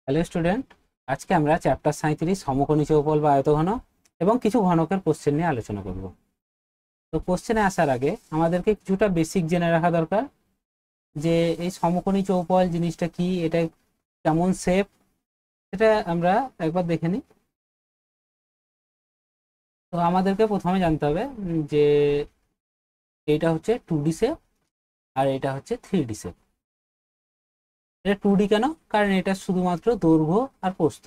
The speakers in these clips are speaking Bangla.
হ্যালো স্টুডেন্ট, আজকে আমরা চ্যাপ্টার 37 সমকোণী চৌপল বা আয়তঘন এবং কিছু ঘনকের কোশ্চেন নিয়ে আলোচনা করব। তো কোশ্চেনে আসার আগে আমাদেরকে কিছুটা বেসিক জেনে রাখা দরকার যে এই সমকোণী চৌপল জিনিসটা কি, এটা কেমন শেপ, সেটা আমরা একবার দেখে নিই। তো আমাদেরকে প্রথমে জানতে হবে যে এইটা হচ্ছে 2D শেপ আর এটা হচ্ছে 3D শেপ। এটা 2D কেন? কারণ এটা শুধুমাত্র দৈর্ঘ্য আর প্রস্থ,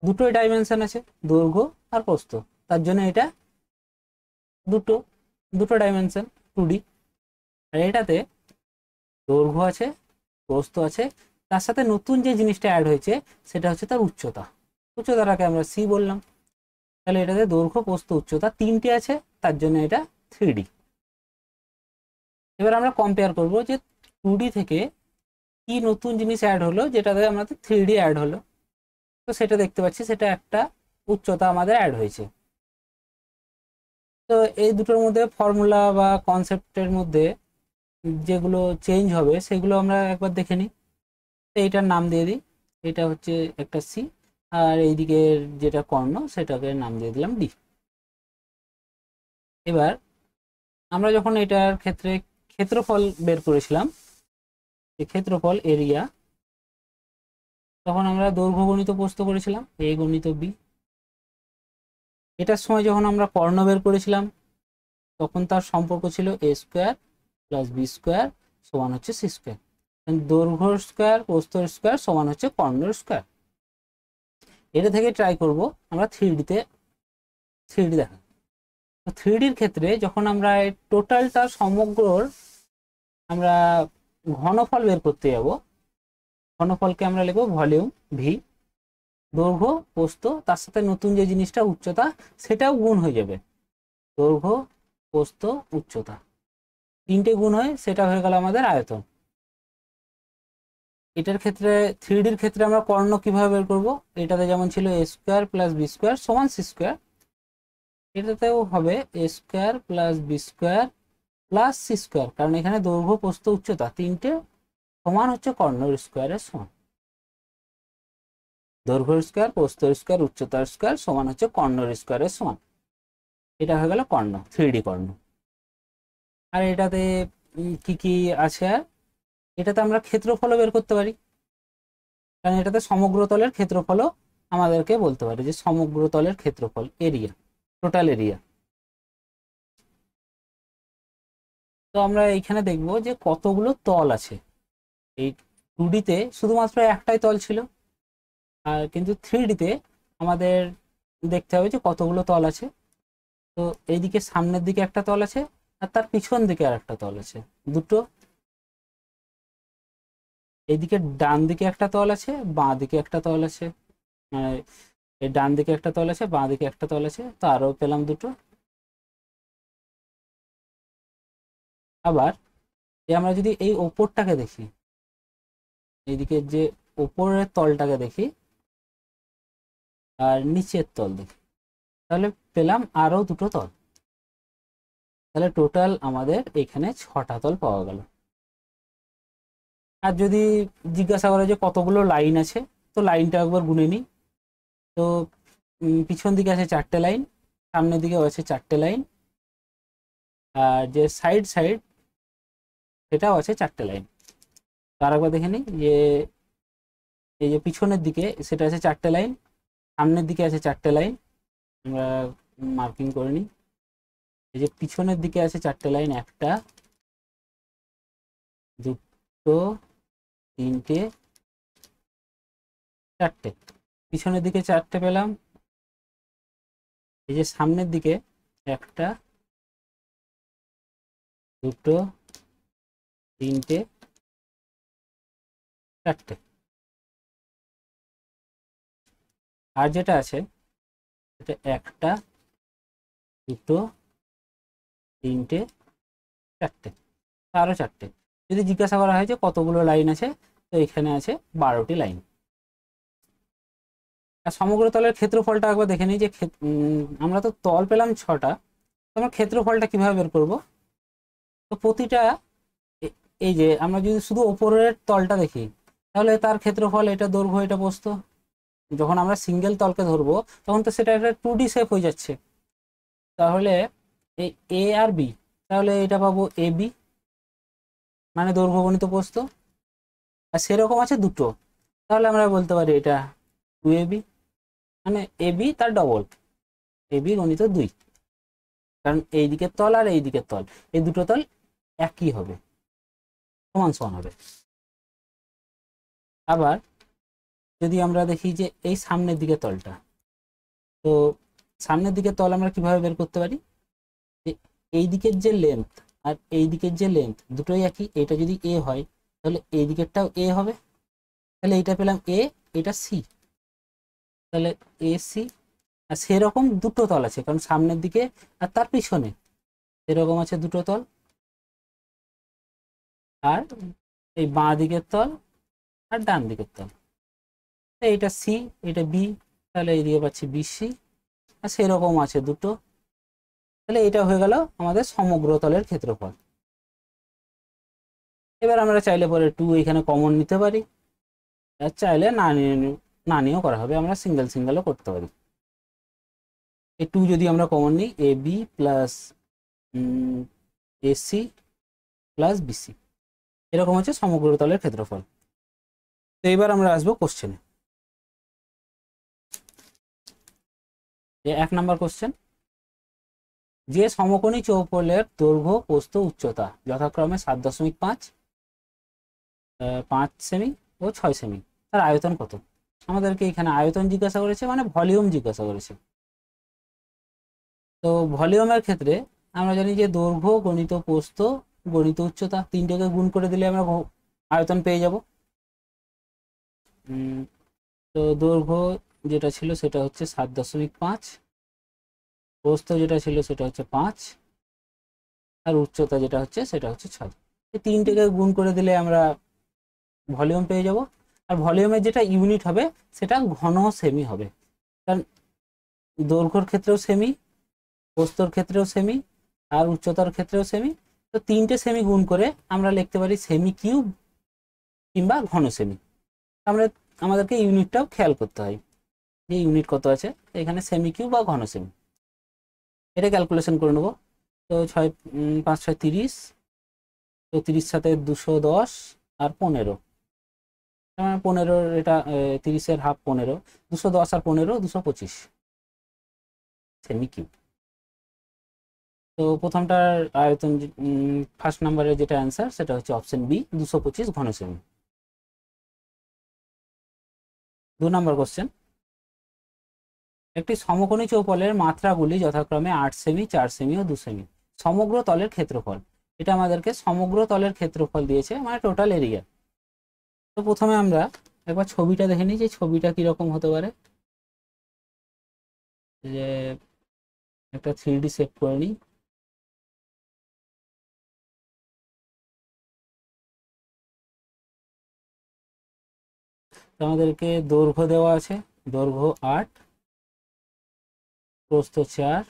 দুটোই ডাইমেনশন আছে, দৈর্ঘ্য আর প্রস্থ, তার জন্য এটা দুটো দুটো ডাইমেনশন 2D। আর এটাতে দৈর্ঘ্য আছে, প্রস্থ আছে, তার সাথে নতুন যে জিনিসটা অ্যাড হয়েছে সেটা হচ্ছে তার উচ্চতা। উচ্চতাটাকে আমরা সি বললাম। তাহলে এটাতে দৈর্ঘ্য, প্রস্থ, উচ্চতা তিনটে আছে, তার জন্য এটা 3D। এবার আমরা কম্পেয়ার করব যে 2D থেকে কি নতুন জিনিস অ্যাড হলো যেটাতে আমাদের 3D অ্যাড হলো। তো সেটা দেখতে পাচ্ছি, সেটা একটা উচ্চতা আমাদের অ্যাড হয়েছে। তো এই দুটোর মধ্যে ফর্মুলা বা কনসেপ্টের মধ্যে যেগুলো চেঞ্জ হবে সেগুলো আমরা একবার দেখে নিই। তো এইটার নাম দিয়ে দিই, এটা হচ্ছে একটা সি, আর এইদিকের যেটা কর্ণ সেটাকে নাম দিয়ে দিলাম ডি। এবার আমরা যখন এটার ক্ষেত্রে ক্ষেত্রফল বের করেছিলাম, এই ক্ষেত্রফল এরিয়া, তখন আমরা দৈর্ঘ্য গণিত প্রস্থ করেছিলাম, এ গণিত বি। এটার সময় যখন আমরা কর্ণ বের করেছিলাম তখন তার সম্পর্ক ছিল A square plus B square সমান হচ্ছে সি স্কোয়ার। দৈর্ঘ্য স্কোয়ার প্রস্থ স্কোয়ার সমান হচ্ছে কর্ণের স্কোয়ার। এটা থেকে ট্রাই করব আমরা 3D দেখা। তো 3Dর ক্ষেত্রে যখন আমরা টোটালটা সমগ্রর আমরা ঘনফল বের করতে যাব, ঘনফলকে আমরা লিখব ভলিউম ভি, দৈর্ঘ্য প্রস্থ তার সাথে নতুন যে জিনিসটা উচ্চতা সেটাও গুণ হয়ে যাবে। দৈর্ঘ্য প্রস্থ উচ্চতা তিনটে গুণ হয়, সেটা হয়ে গেল আমাদের আয়তন। এটার ক্ষেত্রে 3Dর ক্ষেত্রে আমরা কর্ণ কিভাবে বের করব? এটাতে যেমন ছিল A square plus B square সমান সি স্কোয়ার, এটাতেও হবে A square plus B square plus C square, কারণ এখানে দৈর্ঘ্য প্রস্থ উচ্চতা তিনটে সমান হচ্ছে কর্ণের স্কোয়ারের সমান। দৈর্ঘ্য স্কোয়ার প্রস্থ স্কোয়ার উচ্চতার স্কোয়ার সমান হচ্ছে কর্ণের স্কোয়ারের সমান। এটা হয়ে গেল কর্ণ, 3D কর্ণ। আর এটাতে কি কি আছে? আর এটাতে আমরা ক্ষেত্রফলও বের করতে পারি, কারণ এটাতে সমগ্র তলের ক্ষেত্রফলও আমাদেরকে বলতে পারে যে সমগ্র তলের ক্ষেত্রফল এরিয়া, টোটাল এরিয়া। তো আমরা এইখানে দেখব যে কতগুলো তল আছে। এই 2Dতে শুধুমাত্র একটাই তল ছিল, আর কিন্তু 3Dতে আমাদের দেখতে হবে যে কতগুলো তল আছে। তো এইদিকে সামনের দিকে একটা তল আছে, আর তার পিছন দিকে আর একটা তল আছে, দুটো। এইদিকে ডান দিকে একটা তল আছে, বাঁ দিকে একটা তল আছে, মানে এই ডান দিকে একটা তল আছে, বাঁ দিকে একটা তল আছে, তো আরও পেলাম দুটো। আবার আমরা যদি এই ওপরটাকে দেখি, এইদিকে যে ওপরের তলটাকে দেখি আর নিচের তল দেখি, তাহলে পেলাম আরো দুটো তল। তাহলে টোটাল আমাদের এখানে 6টা তল পাওয়া গেল। আর যদি জিজ্ঞাসা করে যে কতগুলো লাইন আছে, তো লাইনটা একবার গুনে নিই। তো পিছন দিকে আছে 4টে লাইন, সামনের দিকেও আছে 4টে লাইন, আর যে সাইড সাইড সেটাও আছে 4টে লাইন। তার একবার দেখে নিই যে এই যে পিছনের দিকে সেটা আছে 4টে লাইন, সামনের দিকে আছে 4টে লাইন, আমরা মার্কিং করে নিই। এই যে পিছনের দিকে আছে 4টে লাইন, একটা দুটো তিনটে চারটে, পিছনের দিকে 4টে পেলাম। এই যে সামনের দিকে একটা দুটো তিনটে চারটে, আর যেটা আছে সেটা একটা দুটো তিনটে চারটে, আরো 4টে। যদি জিজ্ঞাসা করা হয় যে কতগুলো লাইন আছে, তো এখানে আছে 12টি লাইন। আর সমগ্র তলের ক্ষেত্রফলটা একবার দেখে নিই যে আমরা তো তল পেলাম 6টা, তো আমরা ক্ষেত্রফলটা কিভাবে বের করব? তো প্রতিটা এই যে আমরা যদি শুধু ওপরের তলটা দেখি, তাহলে তার ক্ষেত্রফল, এটা দৈর্ঘ্য এটা প্রস্থ। যখন আমরা সিঙ্গেল তলকে ধরবো তখন তো সেটা একটা 2D শেপ হয়ে যাচ্ছে। তাহলে এই এ আর বি, তাহলে এটা পাবো এ বি, মানে দৈর্ঘ্য গণিত প্রস্থ। আর সেরকম আছে দুটো, তাহলে আমরা বলতে পারি এটা 2ab, মানে এ বি তার ডবল, এ বি গণিত 2। কারণ এই দিকের তল আর এই দিকের তল, এই দুটো তল একই হবে, সমান সমান হবে। আবার যদি আমরা দেখি যে এই সামনের দিকের তলটা, তো সামনের দিকের তল আমরা কিভাবে বের করতে পারি, যে এই দিকের যে লেন্থ আর এই দিকের যে লেন্থ দুটোই একই। এটা যদি এ হয় তাহলে এই দিকেরটাও এ হবে, তাহলে এইটা পেলাম এ, এটা সি, তাহলে এ সি। আর সেরকম দুটো তল আছে, কারণ সামনের দিকে আর তার পিছনে এরকম আছে দুটো তল। আর এই বাঁ দিকের তল আর ডান দিকের তল, এইটা সি, এটা বি, তাহলে এইদিকে পাচ্ছি বিসি। আর সেরকম আছে দুটো, তাহলে এটা হয়ে গেল আমাদের সমগ্র তলের ক্ষেত্রফল। এবার আমরা চাইলে পরে 2 এখানে কমন নিতে পারি, আর চাইলে না নিয়েও করা হবে, আমরা সিঙ্গেল সিঙ্গেলও করতে পারি। এই 2 যদি আমরা কমন নিই, A B plus AC plus BC, এরকম হচ্ছে সমগ্র তলের ক্ষেত্রফল। তো এবার আমরা আসবো কোশ্চেনে। 1 নম্বর কোশ্চেন, যে সমকোণী চৌপলের দৈর্ঘ্য প্রস্থ উচ্চতা যথাক্রমে 7.5, 5 সেমি ও 6 সেমি, তার আয়তন কত? আমাদেরকে এখানে আয়তন জিজ্ঞাসা করেছে, মানে ভলিউম জিজ্ঞাসা করেছে। তো ভলিউমের ক্ষেত্রে আমরা জানি যে দৈর্ঘ্য গণিত প্রস্থ গণিত উচ্চতা, তিনটেকে গুণ করে দিলে আমরা আয়তন পেয়ে যাব। তো দৈর্ঘ্য যেটা ছিল সেটা হচ্ছে 7.5, প্রস্থ যেটা ছিল সেটা হচ্ছে 5, আর উচ্চতা যেটা হচ্ছে সেটা হচ্ছে 6। এই তিনটেকে গুণ করে দিলে আমরা ভলিউম পেয়ে যাব। আর ভলিউমের যেটা ইউনিট হবে সেটা ঘন সেমি হবে, কারণ দৈর্ঘ্যর ক্ষেত্রেও সেমি, প্রস্থর ক্ষেত্রেও সেমি, আর উচ্চতার ক্ষেত্রেও সেমি। তো তিনটে সেমি গুণ করে আমরা লিখতে পারি সেমি কিউব কিংবা ঘন সেমি। আমরা আমাদেরকে ইউনিটটাও খেয়াল করতে হয় যে ইউনিট কত আছে, এখানে সেমি কিউব বা ঘন সেমি, এটা ক্যালকুলেশন করে নেবো। তো 6 5 6 30, তো 30 সাথে 210 আর 15, 15, এটা 30-এর হাফ 15, 210 আর 15 225 সেমি কিউব। তো প্রথমটার আয়তন, ফার্স্ট নাম্বারের যেটা অ্যান্সার সেটা হচ্ছে অপশন বি, 225 ঘন সেমি। 2 নম্বর কোশ্চেন, একটি সমকোণী চৌপলের মাত্রাগুলি যথাক্রমে 8 সেমি, 4 সেমি ও 2 সেমি, সমগ্র তলের ক্ষেত্রফল। এটা আমাদেরকে সমগ্র তলের ক্ষেত্রফল দিয়েছে, মানে টোটাল এরিয়া। তো প্রথমে আমরা একবার ছবিটা দেখে নিই যে ছবিটা কিরকম হতে পারে। যে একটা 3D সেট করে নিই। আমাদেরকে দৈর্ঘ্য দেওয়া আছে, দৈর্ঘ্য 8, প্রস্থ 4,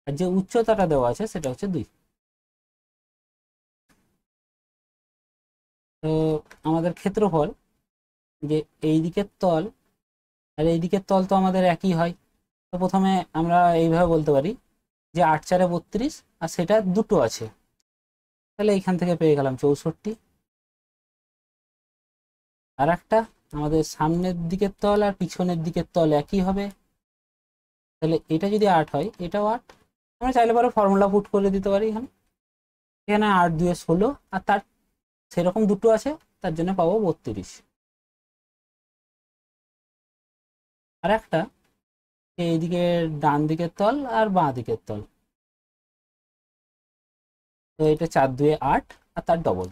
আর যে উচ্চতাটা দেওয়া আছে সেটা হচ্ছে 2। তো আমাদের ক্ষেত্রফল, যে এই দিকের তল আর এই দিকের তল তো আমাদের একই হয়। তো প্রথমে আমরা এইভাবে বলতে পারি যে 8 4 32, আর সেটা দুটো আছে, তাহলে এইখান থেকে পেয়ে গেলাম 64। আর একটা, আমাদের সামনের দিকের তল আর পিছনের দিকের তল একই হবে, তাহলে এটা যদি 8 হয় এটাও 8। আমরা চাইলে পরে ফর্মুলা পুট করে দিতে পারি এখানে। এখানে 8 2 16, আর তার সেরকম দুটো আছে, তার জন্য পাবো 32। আর একটা, এইদিকে ডান দিকের তল আর বাঁ দিকের তল, তো এটা 4 2 8 আর তার ডবল,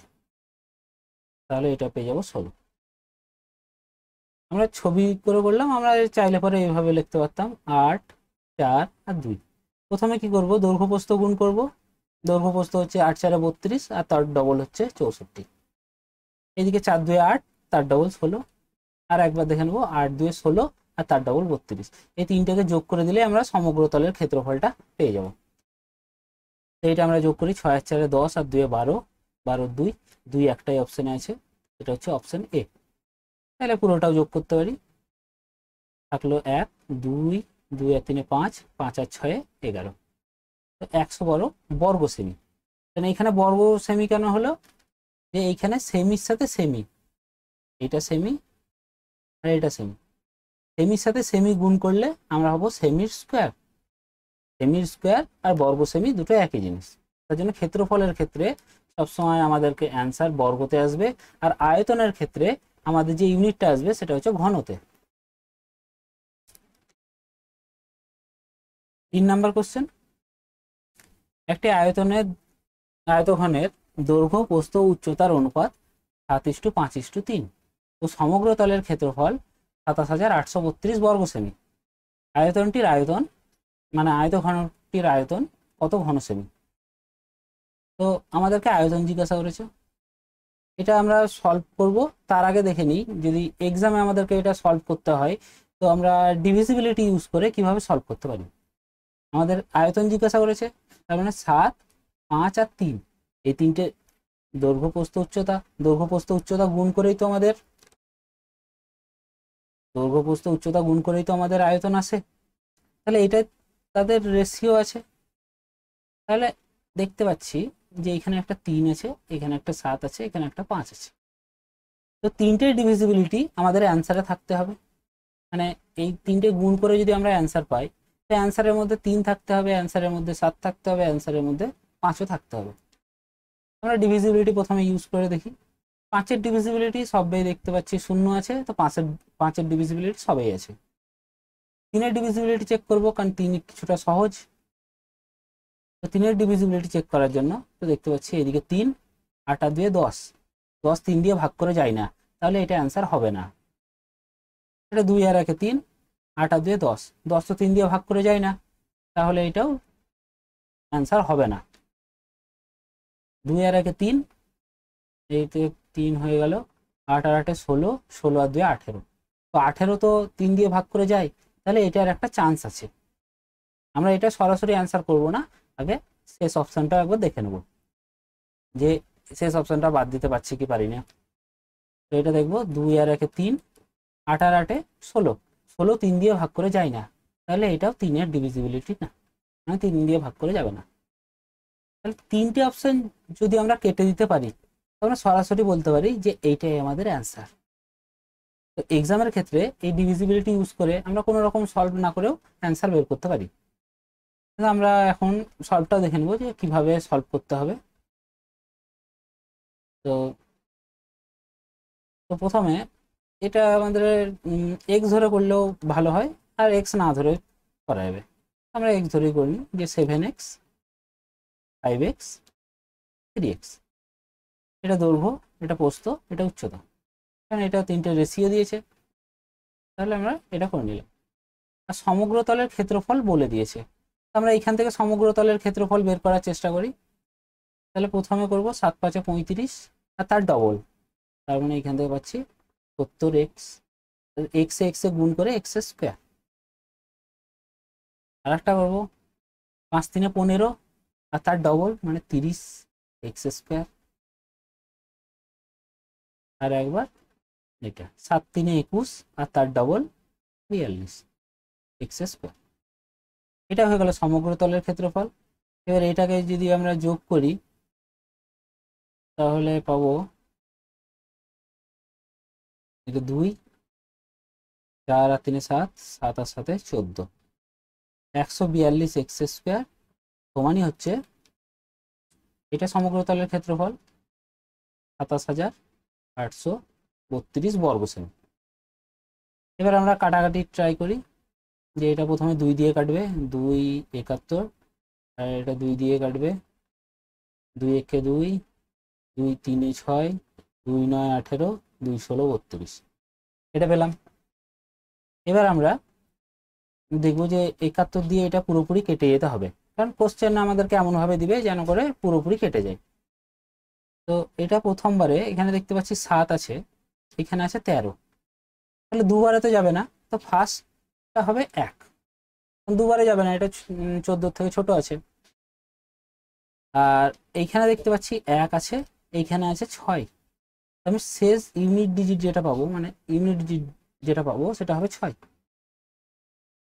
তাহলে এটা পেয়ে যাবো 16। আমরা ছবি করে বললাম, আমরা চাইলে পরে এইভাবে লিখতে পারতাম 8 4 আর 2। প্রথমে কি করব, দৈর্ঘ্য প্রস্থ গুণ করব। দৈর্ঘ্য প্রস্থ হচ্ছে 8 4 32, আর তার ডবল হচ্ছে 64। এদিকে 4 2 8, তার ডবল 16। আর একবার দেখে নেবো 8 2 16 আর তার ডবল 32। এই তিনটাকে যোগ করে দিলে আমরা সমগ্র তলের ক্ষেত্রফলটা পেয়ে যাব। তো এটা আমরা যোগ করি, 6 4 10 আর 2 12, 12 2 2 একটাই অপশনে আছে, এটা হচ্ছে অপশন এ। তাহলে পুরোটাও যোগ করতে পারি। থাকলো 1 2 2 আর 3 5 5 আর 6 11। তো 112 বর্গ সেমি। তাহলে এখানে বর্গ সেমি কেন হলো, যে এইখানে সেমির সাথে সেমি, এটা সেমি আর এটা সেমি, সেমির সাথে সেমি গুণ করলে আমরা হবো সেমির স্কোয়ার। সেমির স্কোয়ার আর বর্গ সেমি দুটো একই জিনিস। তার জন্য ক্ষেত্রফলের ক্ষেত্রে সবসময় আমাদেরকে অ্যান্সার বর্গতে আসবে, আর আয়তনের ক্ষেত্রে আমাদের যে ইউনিটটা আসবে সেটা হচ্ছে ঘনতে। 3 নাম্বার কোশ্চেন, একটি আয়তঘনের দৈর্ঘ্য প্রস্থ উচ্চতার অনুপাত 7:5:3 ও সমগ্র তলের ক্ষেত্রফল 27,832 বর্গ সেমি। আয়তনটির আয়তন মানে আয়তঘনটির আয়তন কত ঘন সেমি। তো আমাদেরকে আয়তন জিজ্ঞাসা করেছে, এটা আমরা সলভ করব। তার আগে দেখে নিই, যদি এক্সামে আমাদেরকে এটা সলভ করতে হয় তো আমরা ডিভিজিবিলিটি ইউজ করে কিভাবে সলভ করতে পারি। আমাদের আয়তন জিজ্ঞাসা করেছে, তার মানে 7 5 আর 3 এই তিনটে দৈর্ঘ্য প্রস্থ উচ্চতা গুণ করেই তো আমাদের আয়তন আসে। তাহলে এটা তাদের রেশিও আছে। তাহলে দেখতে পাচ্ছি যে এখানে একটা 3 আছে, এখানে একটা 7 আছে, এখানে একটা 5 আছে। তো তিনটে ডিভিজিবিলিটি আমাদের অ্যান্সারে থাকতে হবে। মানে এই তিনটে গুণ করে যদি আমরা অ্যান্সার পাই, তো অ্যান্সারের মধ্যে 3 থাকতে হবে, অ্যান্সারের মধ্যে 7 থাকতে হবে, অ্যান্সারের মধ্যে 5ও থাকতে হবে। আমরা ডিভিজিবিলিটি প্রথমে ইউজ করে দেখি। 5-এর ডিভিজিবিলিটি সবাই দেখতে পাচ্ছি 0 আছে, তো 5-এর ডিভিজিবিলিটি সবাই আছে। 3-এর ডিভিজিবিলিটি চেক করবো, কারণ 3 কিছুটা সহজ। তো 3-এর ডিভিজিবিলিটি চেক করার জন্য তো দেখতে পাচ্ছি এদিকে 3 8 আর 2 10, 10 3 দিয়ে ভাগ করে যায় না, তাহলে এটা অ্যান্সার হবে না। এটা 2 আর 1 3, 8 আর 2 10, 10 তো 3 দিয়ে ভাগ করে যায় না, তাহলে এটাও অ্যান্সার হবে না। 2 আর 1 3, এইতে 3 হয়ে গেল, 8 আর 8 16, 16 আর 2 18। তো 18 তো 3 দিয়ে ভাগ করে যায়, তাহলে এটার একটা চান্স আছে। আমরা এটা সরাসরি অ্যান্সার করব না, আগে শেষ অপশনটা একবার দেখে নেব যে শেষ অপশনটা বাদ দিতে পারছি কি পারি না। তো এটা দেখবো 2 আর 1 3, 8 আর 8 16, 16 3 দিয়ে ভাগ করে যায় না, তাহলে এটাও 3-এর ডিভিজিবিলিটি না, মানে 3 দিয়ে ভাগ করে যাবে না। তাহলে 3টে অপশন যদি আমরা কেটে দিতে পারি, আমরা সরাসরি বলতে পারি যে এইটাই আমাদের অ্যান্সার। তো এক্সামের ক্ষেত্রে এই ডিভিজিবিলিটি ইউজ করে আমরা কোনো রকম সলভ না করেও অ্যান্সার বের করতে পারি। আমরা এখন সলভটা দেখে নেব যে কিভাবে সলভ করতে হবে। তো তো প্রথমে এটা আমাদের এক্স ধরে করলেও ভালো হয়, আর এক্স না ধরে করা যাবে। আমরা এক্স ধরেই করি, যে 7x 5x 3x। এটা দৈর্ঘ্য, এটা প্রস্থ, এটা উচ্চতা, কারণ এটা 3টে রেশিও দিয়েছে, তাহলে আমরা এটা করে নিলাম। আর সমগ্র তলের ক্ষেত্রফল বলে দিয়েছে, আমরা এখান থেকে সমগ্র তলের ক্ষেত্রফল বের করার চেষ্টা করি। তাহলে প্রথমে করব 7 5 35 আর তার ডবল, তার মানে এখান থেকে পাচ্ছি 70x, এক্স এ গুণ করে এক্স স্কোয়ার। আর একটা করবো 5 3 15 আর তার ডবল মানে 30x স্কোয়ার। আর একবার এটা 7 3 21 আর তার ডবল 42x স্কোয়ার। এটা হয়ে গেল সমগ্র তলের ক্ষেত্রফল। এবার এটাকে যদি আমরা যোগ করি তাহলে পাবো এটা 2 4 আর 3 7, 7 আর 7 14, 142x স্কোয়ার সমানই হচ্ছে, এটা সমগ্র তলের ক্ষেত্রফল 27,832 বর্গ সেমি। এবার আমরা কাটাকাটি ট্রাই করি, যে এটা প্রথমে 2 দিয়ে কাটবে, 2 71, আর এটা 2 দিয়ে কাটবে, 2 1 2, 2 3 6, 2 9 18, 2 16 32, এটা পেলাম। এবার আমরা দেখবো যে 71 দিয়ে এটা পুরোপুরি কেটে যেতে হবে, কারণ কোশ্চেন আমাদেরকে এমনভাবে দিবে যেন করে পুরোপুরি কেটে যায়। তো এটা প্রথমবারে এখানে দেখতে পাচ্ছি 7 আছে, এখানে আছে 13, তাহলে দুবারে তো যাবে না, তো ফার্স্টটা হবে 1, দুবারে যাবে না, এটা 14 থেকে ছোট আছে। আর এইখানে দেখতে পাচ্ছি 1 আছে, এইখানে আছে 6, আমি শেষ ইউনিট ডিজিট যেটা পাবো, মানে ইউনিট ডিজিট যেটা পাবো সেটা হবে 6।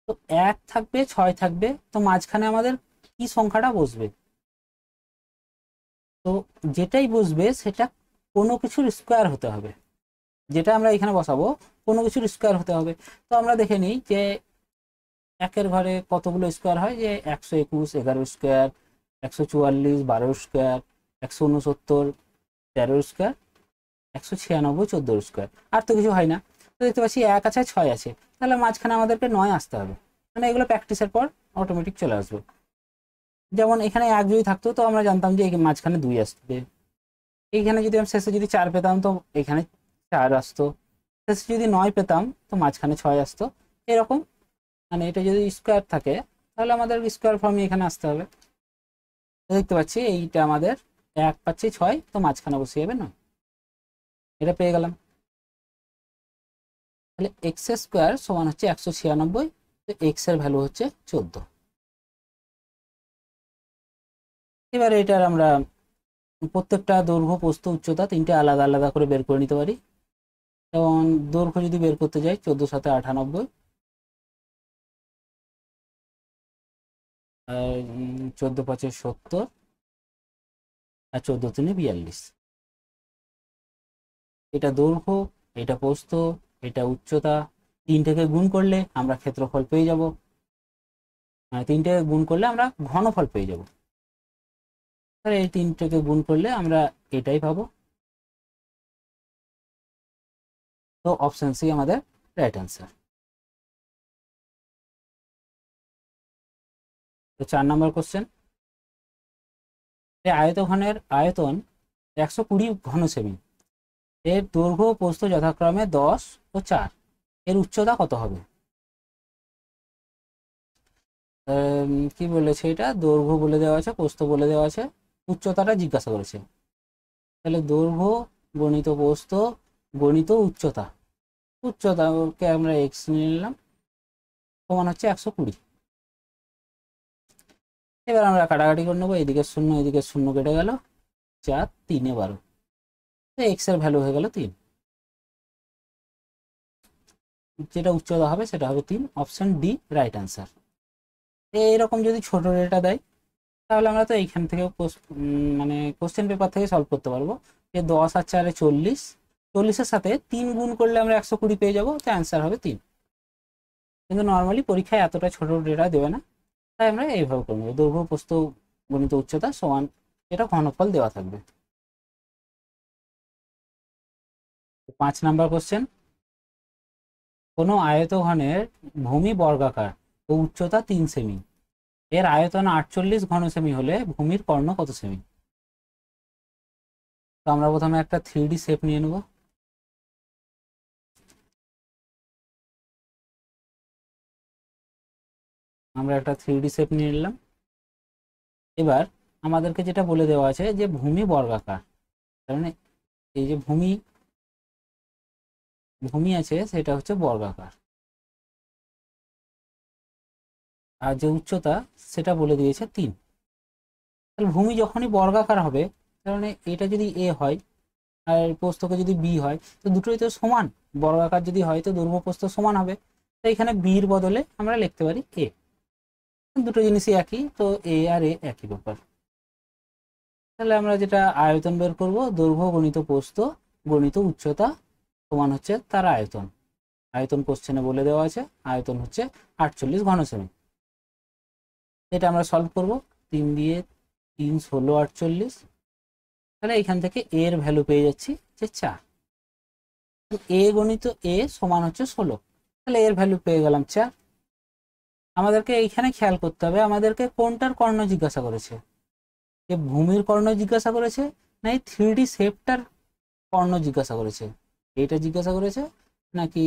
তো 1 থাকবে, 6 থাকবে, তো মাঝখানে আমাদের কি সংখ্যাটা বসবে? তো যেটাই বসবে সেটা কোনো কিছুর স্কোয়ার হতে হবে। যেটা আমরা এখানে বসাবো কোনো কিছুর স্কোয়ার হতে হবে। তো আমরা দেখে নিই যে 1-এর ঘরে কতগুলো স্কোয়ার হয়, যে 121, 11 স্কোয়ার, 144, 12 স্কোয়ার, 169, 13 স্কোয়ার, 196, 14 স্কোয়ার। আর তো কিছু হয় না। তো দেখতে পাচ্ছি 1 আছে, 6 আছে, তাহলে মাঝখানে আমাদেরকে 9 আসতে হবে। মানে এগুলো প্র্যাকটিসের পর অটোমেটিক চলে আসবে। যেমন এখানে 1 যদি থাকতো তো আমরা জানতাম যে মাঝখানে 2 আসবে। এইখানে যদি আমি শেষে যদি 4 পেতাম তো এখানে 4 আসতো। শেষে যদি 9 পেতাম তো মাঝখানে 6 আসতো। এরকম, মানে এটা যদি স্কোয়ার থাকে তাহলে আমাদের স্কোয়ার ফর্মে এখানে আসতে হবে। তো দেখতে পাচ্ছি এইটা আমাদের 1 পাচ্ছি 6, তো মাঝখানে বসে যাবে 9। এটা পেয়ে গেলাম। তাহলে এক্স স্কোয়ার সমান হচ্ছে 196, তো এক্স এর ভ্যালু হচ্ছে 14। এবার এটার আমরা প্রত্যেকটা দৈর্ঘ্য, প্রস্থ, উচ্চতা তিনটে আলাদা আলাদা করে বের করে নিতে পারি। যেমন দৈর্ঘ্য যদি বের করতে যাই 14 × 7 = 98, আর 14 × 5 = 70, আর 14 × 3 = 42। এটা দৈর্ঘ্য, এটা প্রস্থ, এটা উচ্চতা, তিনটেকে গুণ করলে আমরা ক্ষেত্রফল পেয়ে যাব। মানে তিনটেকে গুণ করলে আমরা ঘনফল পেয়ে যাব। তাহলে এই তিনটেকে গুণ করলে আমরা এটাই পাবো। তো অপশন সি আমাদের রাইট অ্যান্সার। তো 4 নম্বর কোশ্চেন, এই আয়তঘনের আয়তন 120 ঘন সেমি, এর দৈর্ঘ্য ও প্রস্থ যথাক্রমে 10 ও 4, এর উচ্চতা কত হবে? কি বলেছে, এটা দৈর্ঘ্য বলে দেওয়া আছে, প্রস্থ বলে দেওয়া আছে, উচ্চতাটা জিজ্ঞাসা করেছে। তাহলে দৈর্ঘ্য গণিত প্রস্থ গণিত উচ্চতা, উচ্চতাকে আমরা এক্স নিয়ে নিলাম, সমান হচ্ছে 120। এবার আমরা কাটাকাটি করে নেবো, এদিকে 0 এদিকে 0 কেটে গেল, 4 3 এ 12, তো এক্স এর ভ্যালু হয়ে গেল 3। যেটা উচ্চতা হবে সেটা হবে 3, অপশন ডি রাইট অ্যান্সার। এইরকম যদি ছোট ডেটা দেয় তাহলে আমরা তো এইখান থেকে মানে কোশ্চেন পেপার থেকে সলভ করতে পারবো, যে 10 আর 4 = 40, 40-এর সাথে 3 গুণ করলে আমরা 120 পেয়ে যাবো, তো অ্যান্সার হবে 3। কিন্তু নর্মালি পরীক্ষায় এতটা ছোট ডেটা দেবে না, তাই আমরা এইভাবে করে নেবো, দৈর্ঘ্য প্রস্থ গণিত উচ্চতা সমান, এটা ঘনফল দেওয়া থাকবে। 5 নাম্বার কোশ্চেন, কোনো আয়তঘনের ভূমি বর্গাকার ও উচ্চতা 3 সেমি, এর আয়তন 48 ঘন সেমি হলে ভূমির কর্ণ কত সেমি? তো আমরা প্রথমে একটা 3D শেপ নিয়ে নেব। আমরা একটা 3D শেপ নিয়ে নিলাম। এবার আমাদেরকে যেটা বলে দেওয়া আছে যে ভূমি বর্গাকার, মানে এই যে ভূমি ভূমি আছে সেটা হচ্ছে বর্গাকার, আর যে উচ্চতা সেটা বলে দিয়েছে 3। তাহলে ভূমি যখনই বর্গাকার হবে, তার মানে এটা যদি এ হয় আর প্রস্থকে যদি বি হয়, তো দুটোই তো সমান। বর্গাকার যদি হয় তো দৈর্ঘ্য প্রস্থ সমান হবে, তো এখানে বির বদলে আমরা লিখতে পারি এ। দুটো জিনিসই একই, তো এ আর এ একই ব্যাপার। তাহলে আমরা যেটা আয়তন বের করব, দৈর্ঘ্য গণিত প্রস্থ গণিত উচ্চতা সমান হচ্ছে তার আয়তন। আয়তন কোশ্চেনে বলে দেওয়া আছে, আয়তন হচ্ছে 48 ঘন সেমি। এটা আমরা সলভ করব, 3 দিয়ে 3 16 48। তাহলে এখান থেকে এর ভ্যালু পেয়ে যাচ্ছি যে 4। এ গণিত এ সমান হচ্ছে 16, তাহলে এর ভ্যালু পেয়ে গেলাম 4। আমাদেরকে এইখানে খেয়াল করতে হবে, আমাদেরকে কোনটার কর্ণ জিজ্ঞাসা করেছে, যে ভূমির কর্ণ জিজ্ঞাসা করেছে না এই 3D শেপটার কর্ণ জিজ্ঞাসা করেছে? এইটা জিজ্ঞাসা করেছে নাকি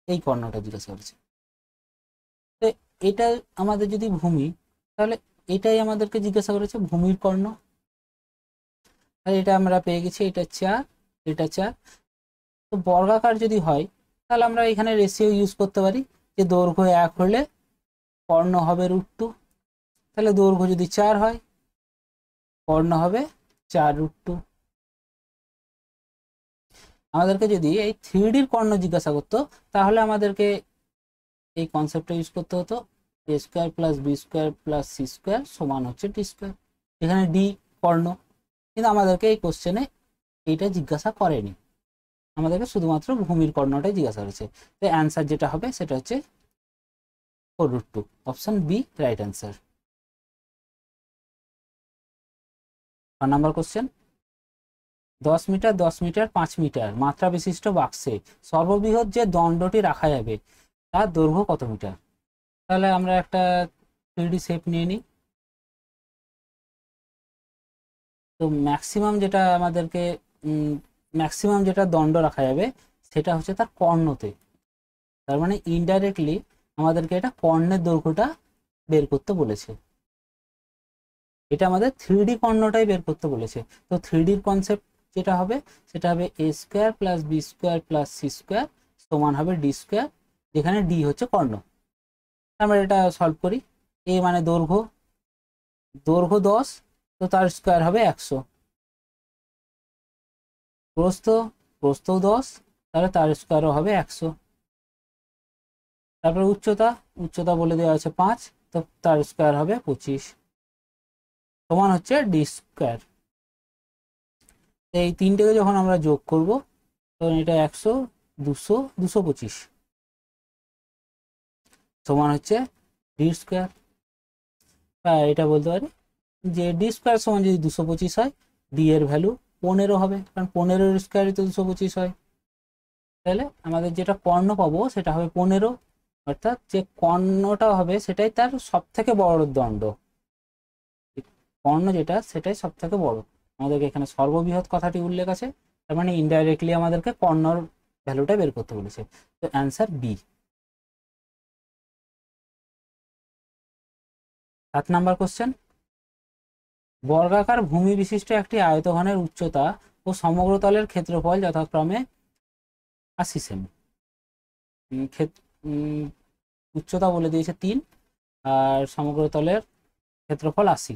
এই কর্ণটা জিজ্ঞাসা করেছে? তো এটা আমাদের যদি ভূমি, তাহলে এটাই আমাদেরকে জিজ্ঞাসা করেছে ভূমির কর্ণ। আর এটা আমরা পেয়ে গেছি, এটা 4, এটা 4। তো বর্গাকার যদি হয় তাহলে আমরা এখানে রেশিও ইউজ করতে পারি, যে দৈর্ঘ্য 1 হলে কর্ণ হবে √2। তাহলে দৈর্ঘ্য যদি 4 হয় কর্ণ হবে 4√2। আমাদেরকে যদি এই 3Dর কর্ণ জিজ্ঞাসা করতো তাহলে আমাদেরকে এই কনসেপ্টটা ইউজ করতে হতো, a square plus B square plus C square সমান হচ্ছে ডি স্কোয়ার, এখানে ডি কর্ণ। কিন্তু আমাদেরকে এই কোশ্চেনে এইটা জিজ্ঞাসা করেনি, আমাদেরকে শুধুমাত্র ভূমির কর্ণটাই জিজ্ঞাসা করেছে। তো অ্যান্সার যেটা হবে সেটা হচ্ছে 4√2, option B right answer. 4 number question, 10 metre 10 metre 5 metre মাত্রা বিশিষ্ট বাক্সে সর্ববৃহৎ যে দণ্ডটি রাখা যাবে তার দৈর্ঘ্য কত মিটার? তাহলে আমরা একটা 3D শেপ নিয়ে নিই। তো ম্যাক্সিমাম যেটা আমাদেরকে ম্যাক্সিমাম যেটা দণ্ড রাখা যাবে সেটা হচ্ছে তার কর্ণতে। তার মানে ইনডাইরেক্টলি আমাদেরকে এটা কর্ণের দৈর্ঘ্যটা বের করতে বলেছে, এটা আমাদের 3D কর্ণটাই বের করতে বলেছে। তো 3Dর কনসেপ্ট যেটা হবে সেটা হবে a square plus B square plus C square সমান হবে ডি স্কোয়ার, যেখানে ডি হচ্ছে কর্ণ। আমরা এটা সলভ করি। এ মানে দৈর্ঘ্য, দৈর্ঘ্য 10, তো তার স্কোয়ার হবে 100। প্রস্থ, প্রস্থও 10, তাহলে তার স্কোয়ারও হবে 100। তারপরে উচ্চতা, উচ্চতা বলে দেওয়া আছে 5, তো তার স্কোয়ার হবে 25 সমান হচ্ছে ডি স্কোয়ার। এই তিনটেকে যখন আমরা যোগ করব তখন এটা 100, 200, 225 সমান হচ্ছে ডি স্কোয়ার। এটা বলতে পারি যে ডি স্কোয়ার সমান যদি 225 হয়, ডি এর ভ্যালু 15 হবে, কারণ 15 স্কোয়ারই তো 225 হয়। তাহলে আমাদের যেটা কর্ণ পাবো সেটা হবে 15, অর্থাৎ যে কর্ণটা হবে সেটাই তার সব থেকে বড় দণ্ড। কর্ণ যেটা সেটাই সব থেকে বড়। আমাদেরকে এখানে সর্ববৃহৎ কথাটি উল্লেখ আছে, তার মানে ইনডাইরেক্টলি আমাদেরকে কর্ণর ভ্যালুটা বের করতে বলেছে। তো অ্যান্সার বি। 7 নাম্বার কোশ্চেন, বর্গাকার ভূমি বিশিষ্ট একটি আয়তঘনের উচ্চতা ও সমগ্রতলের ক্ষেত্রফল যথাক্রমে 80 সেমি। উচ্চতা বলে দিয়েছে 3 আর সমগ্রতলের ক্ষেত্রফল 80।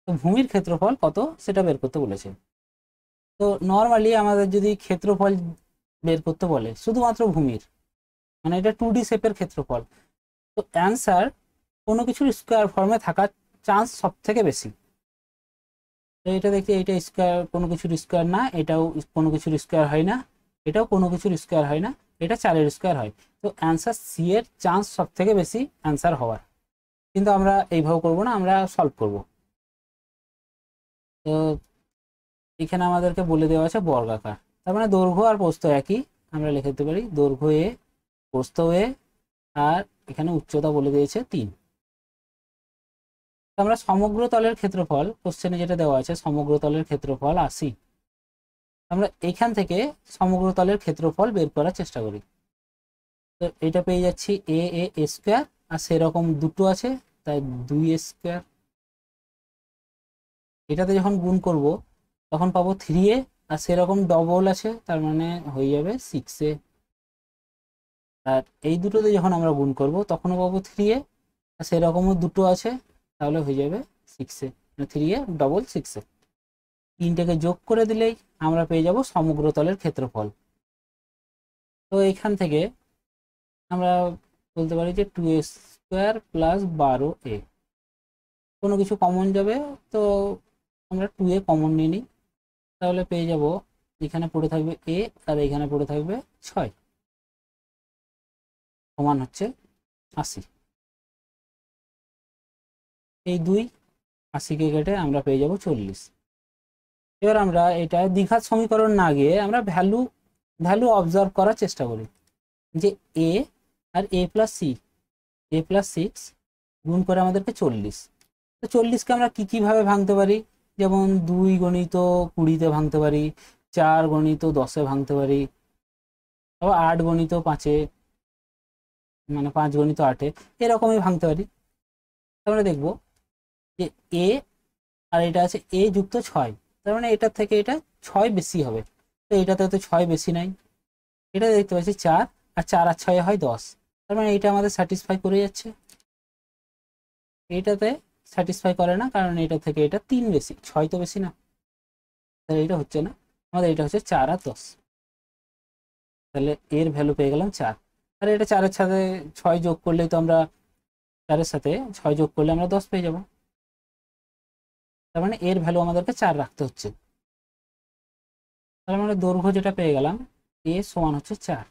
তো ভূমির ক্ষেত্রফল কত সেটা বের করতে বলেছে। তো নর্মালি আমাদের যদি ক্ষেত্রফল বের করতে বলে শুধুমাত্র ভূমির, মানে এটা 2D শেপের ক্ষেত্রফল, তো অ্যান্সার কোনো কিছুর স্কোয়ার ফর্মে থাকার চান্স সব থেকে বেশি। তো এটা দেখছি এটা স্কোয়ার, কোনো কিছুর স্কোয়ার না, এটাও কোনো কিছুর স্কোয়ার হয় না, এটাও কোনো কিছুর স্কোয়ার হয় না, এটা 4-এর স্কোয়ার হয়। তো অ্যান্সার সি এর চান্স সব থেকে বেশি অ্যান্সার হওয়ার। কিন্তু আমরা এইভাবে করব না, আমরা সলভ করব। তো এখানে আমাদেরকে বলে দেওয়া আছে বর্গাকার, তার মানে দৈর্ঘ্য আর প্রস্থ একই, আমরা লিখে দিতে পারি দৈর্ঘ্য এ, প্রস্থ এ, আর এখানে উচ্চতা বলে দিয়েছে 3। আমরা সমগ্র তলের ক্ষেত্রফল, কোশ্চেনে যেটা দেওয়া আছে সমগ্র তলের ক্ষেত্রফল 80, আমরা এখান থেকে সমগ্র তলের ক্ষেত্রফল বের করার চেষ্টা করি। তো এটা পেয়ে যাচ্ছি এ এ স্কোয়ার, আর সেরকম দুটো আছে তাই 2a স্কোয়ার। এটাতে যখন গুণ করব তখন পাবো 3a, আর সেরকম ডবল আছে তার মানে হয়ে যাবে 6a। আর এই দুটোতে যখন আমরা গুণ করব তখনও পাবো 3a, আর সেরকমও দুটো আছে তাহলে হয়ে যাবে 6a, 3a ডবল 6a। তিনটাকে যোগ করে দিলেই আমরা পেয়ে যাব সমগ্র তলের ক্ষেত্রফল। তো এখান থেকে আমরা বলতে পারি যে 2a স্কোয়ার প্লাস 12a, কোনো কিছু কমন যাবে তো আমরা 2a কমন নিয়ে নিই, তাহলে পেয়ে যাব এখানে পড়ে থাকবে a আর এখানে পড়ে থাকবে 6 সমান হচ্ছে 80। এই 80কে কেটে আমরা পেয়ে যাব 40। এবার আমরা এটা দ্বিঘাত সমীকরণ না গিয়ে আমরা ভ্যালু ভ্যালু অবজার্ভ করার চেষ্টা করি যে a আর a plus c, a plus 6 গুণ করে আমাদেরকে 40। তো 40কে আমরা কীভাবে ভাঙতে পারি, যেমন 2 গণিত 20-তে ভাঙতে পারি, 4 গণিত 10-এ ভাঙতে পারি, আবার 8 গণিত 5-এ, মানে 5 গণিত 8-এ, এরকমই ভাঙতে পারি। আমরা দেখব যে এ আর এটা আছে এ যুক্ত 6, তার মানে এটার থেকে এটা 6 বেশি হবে। তো এটাতে তো 6 বেশি নাই, এটা দেখতে পাচ্ছি 4, আর 4 আর 6 হয় 10, তার মানে এটা আমাদের স্যাটিসফাই করে যাচ্ছে। এটাতে স্যাটিসফাই করে না, কারণ এটা থেকে এটা 3 বেশি, 6 তো বেশি না, তাহলে এটা হচ্ছে না আমাদের, এটা হচ্ছে 4 আর 10। তাহলে এর ভ্যালু পেয়ে গেলাম 4। আর এটা 4-এর সাথে 6 যোগ করলেই তো আমরা 4-এর সাথে 6 যোগ করলে আমরা 10 পেয়ে যাব। তার মানে এর ভ্যালু আমাদেরকে 4 রাখতে হচ্ছে। তাহলে আমরা দৈর্ঘ্য যেটা পেয়ে গেলাম এ সমান হচ্ছে 4।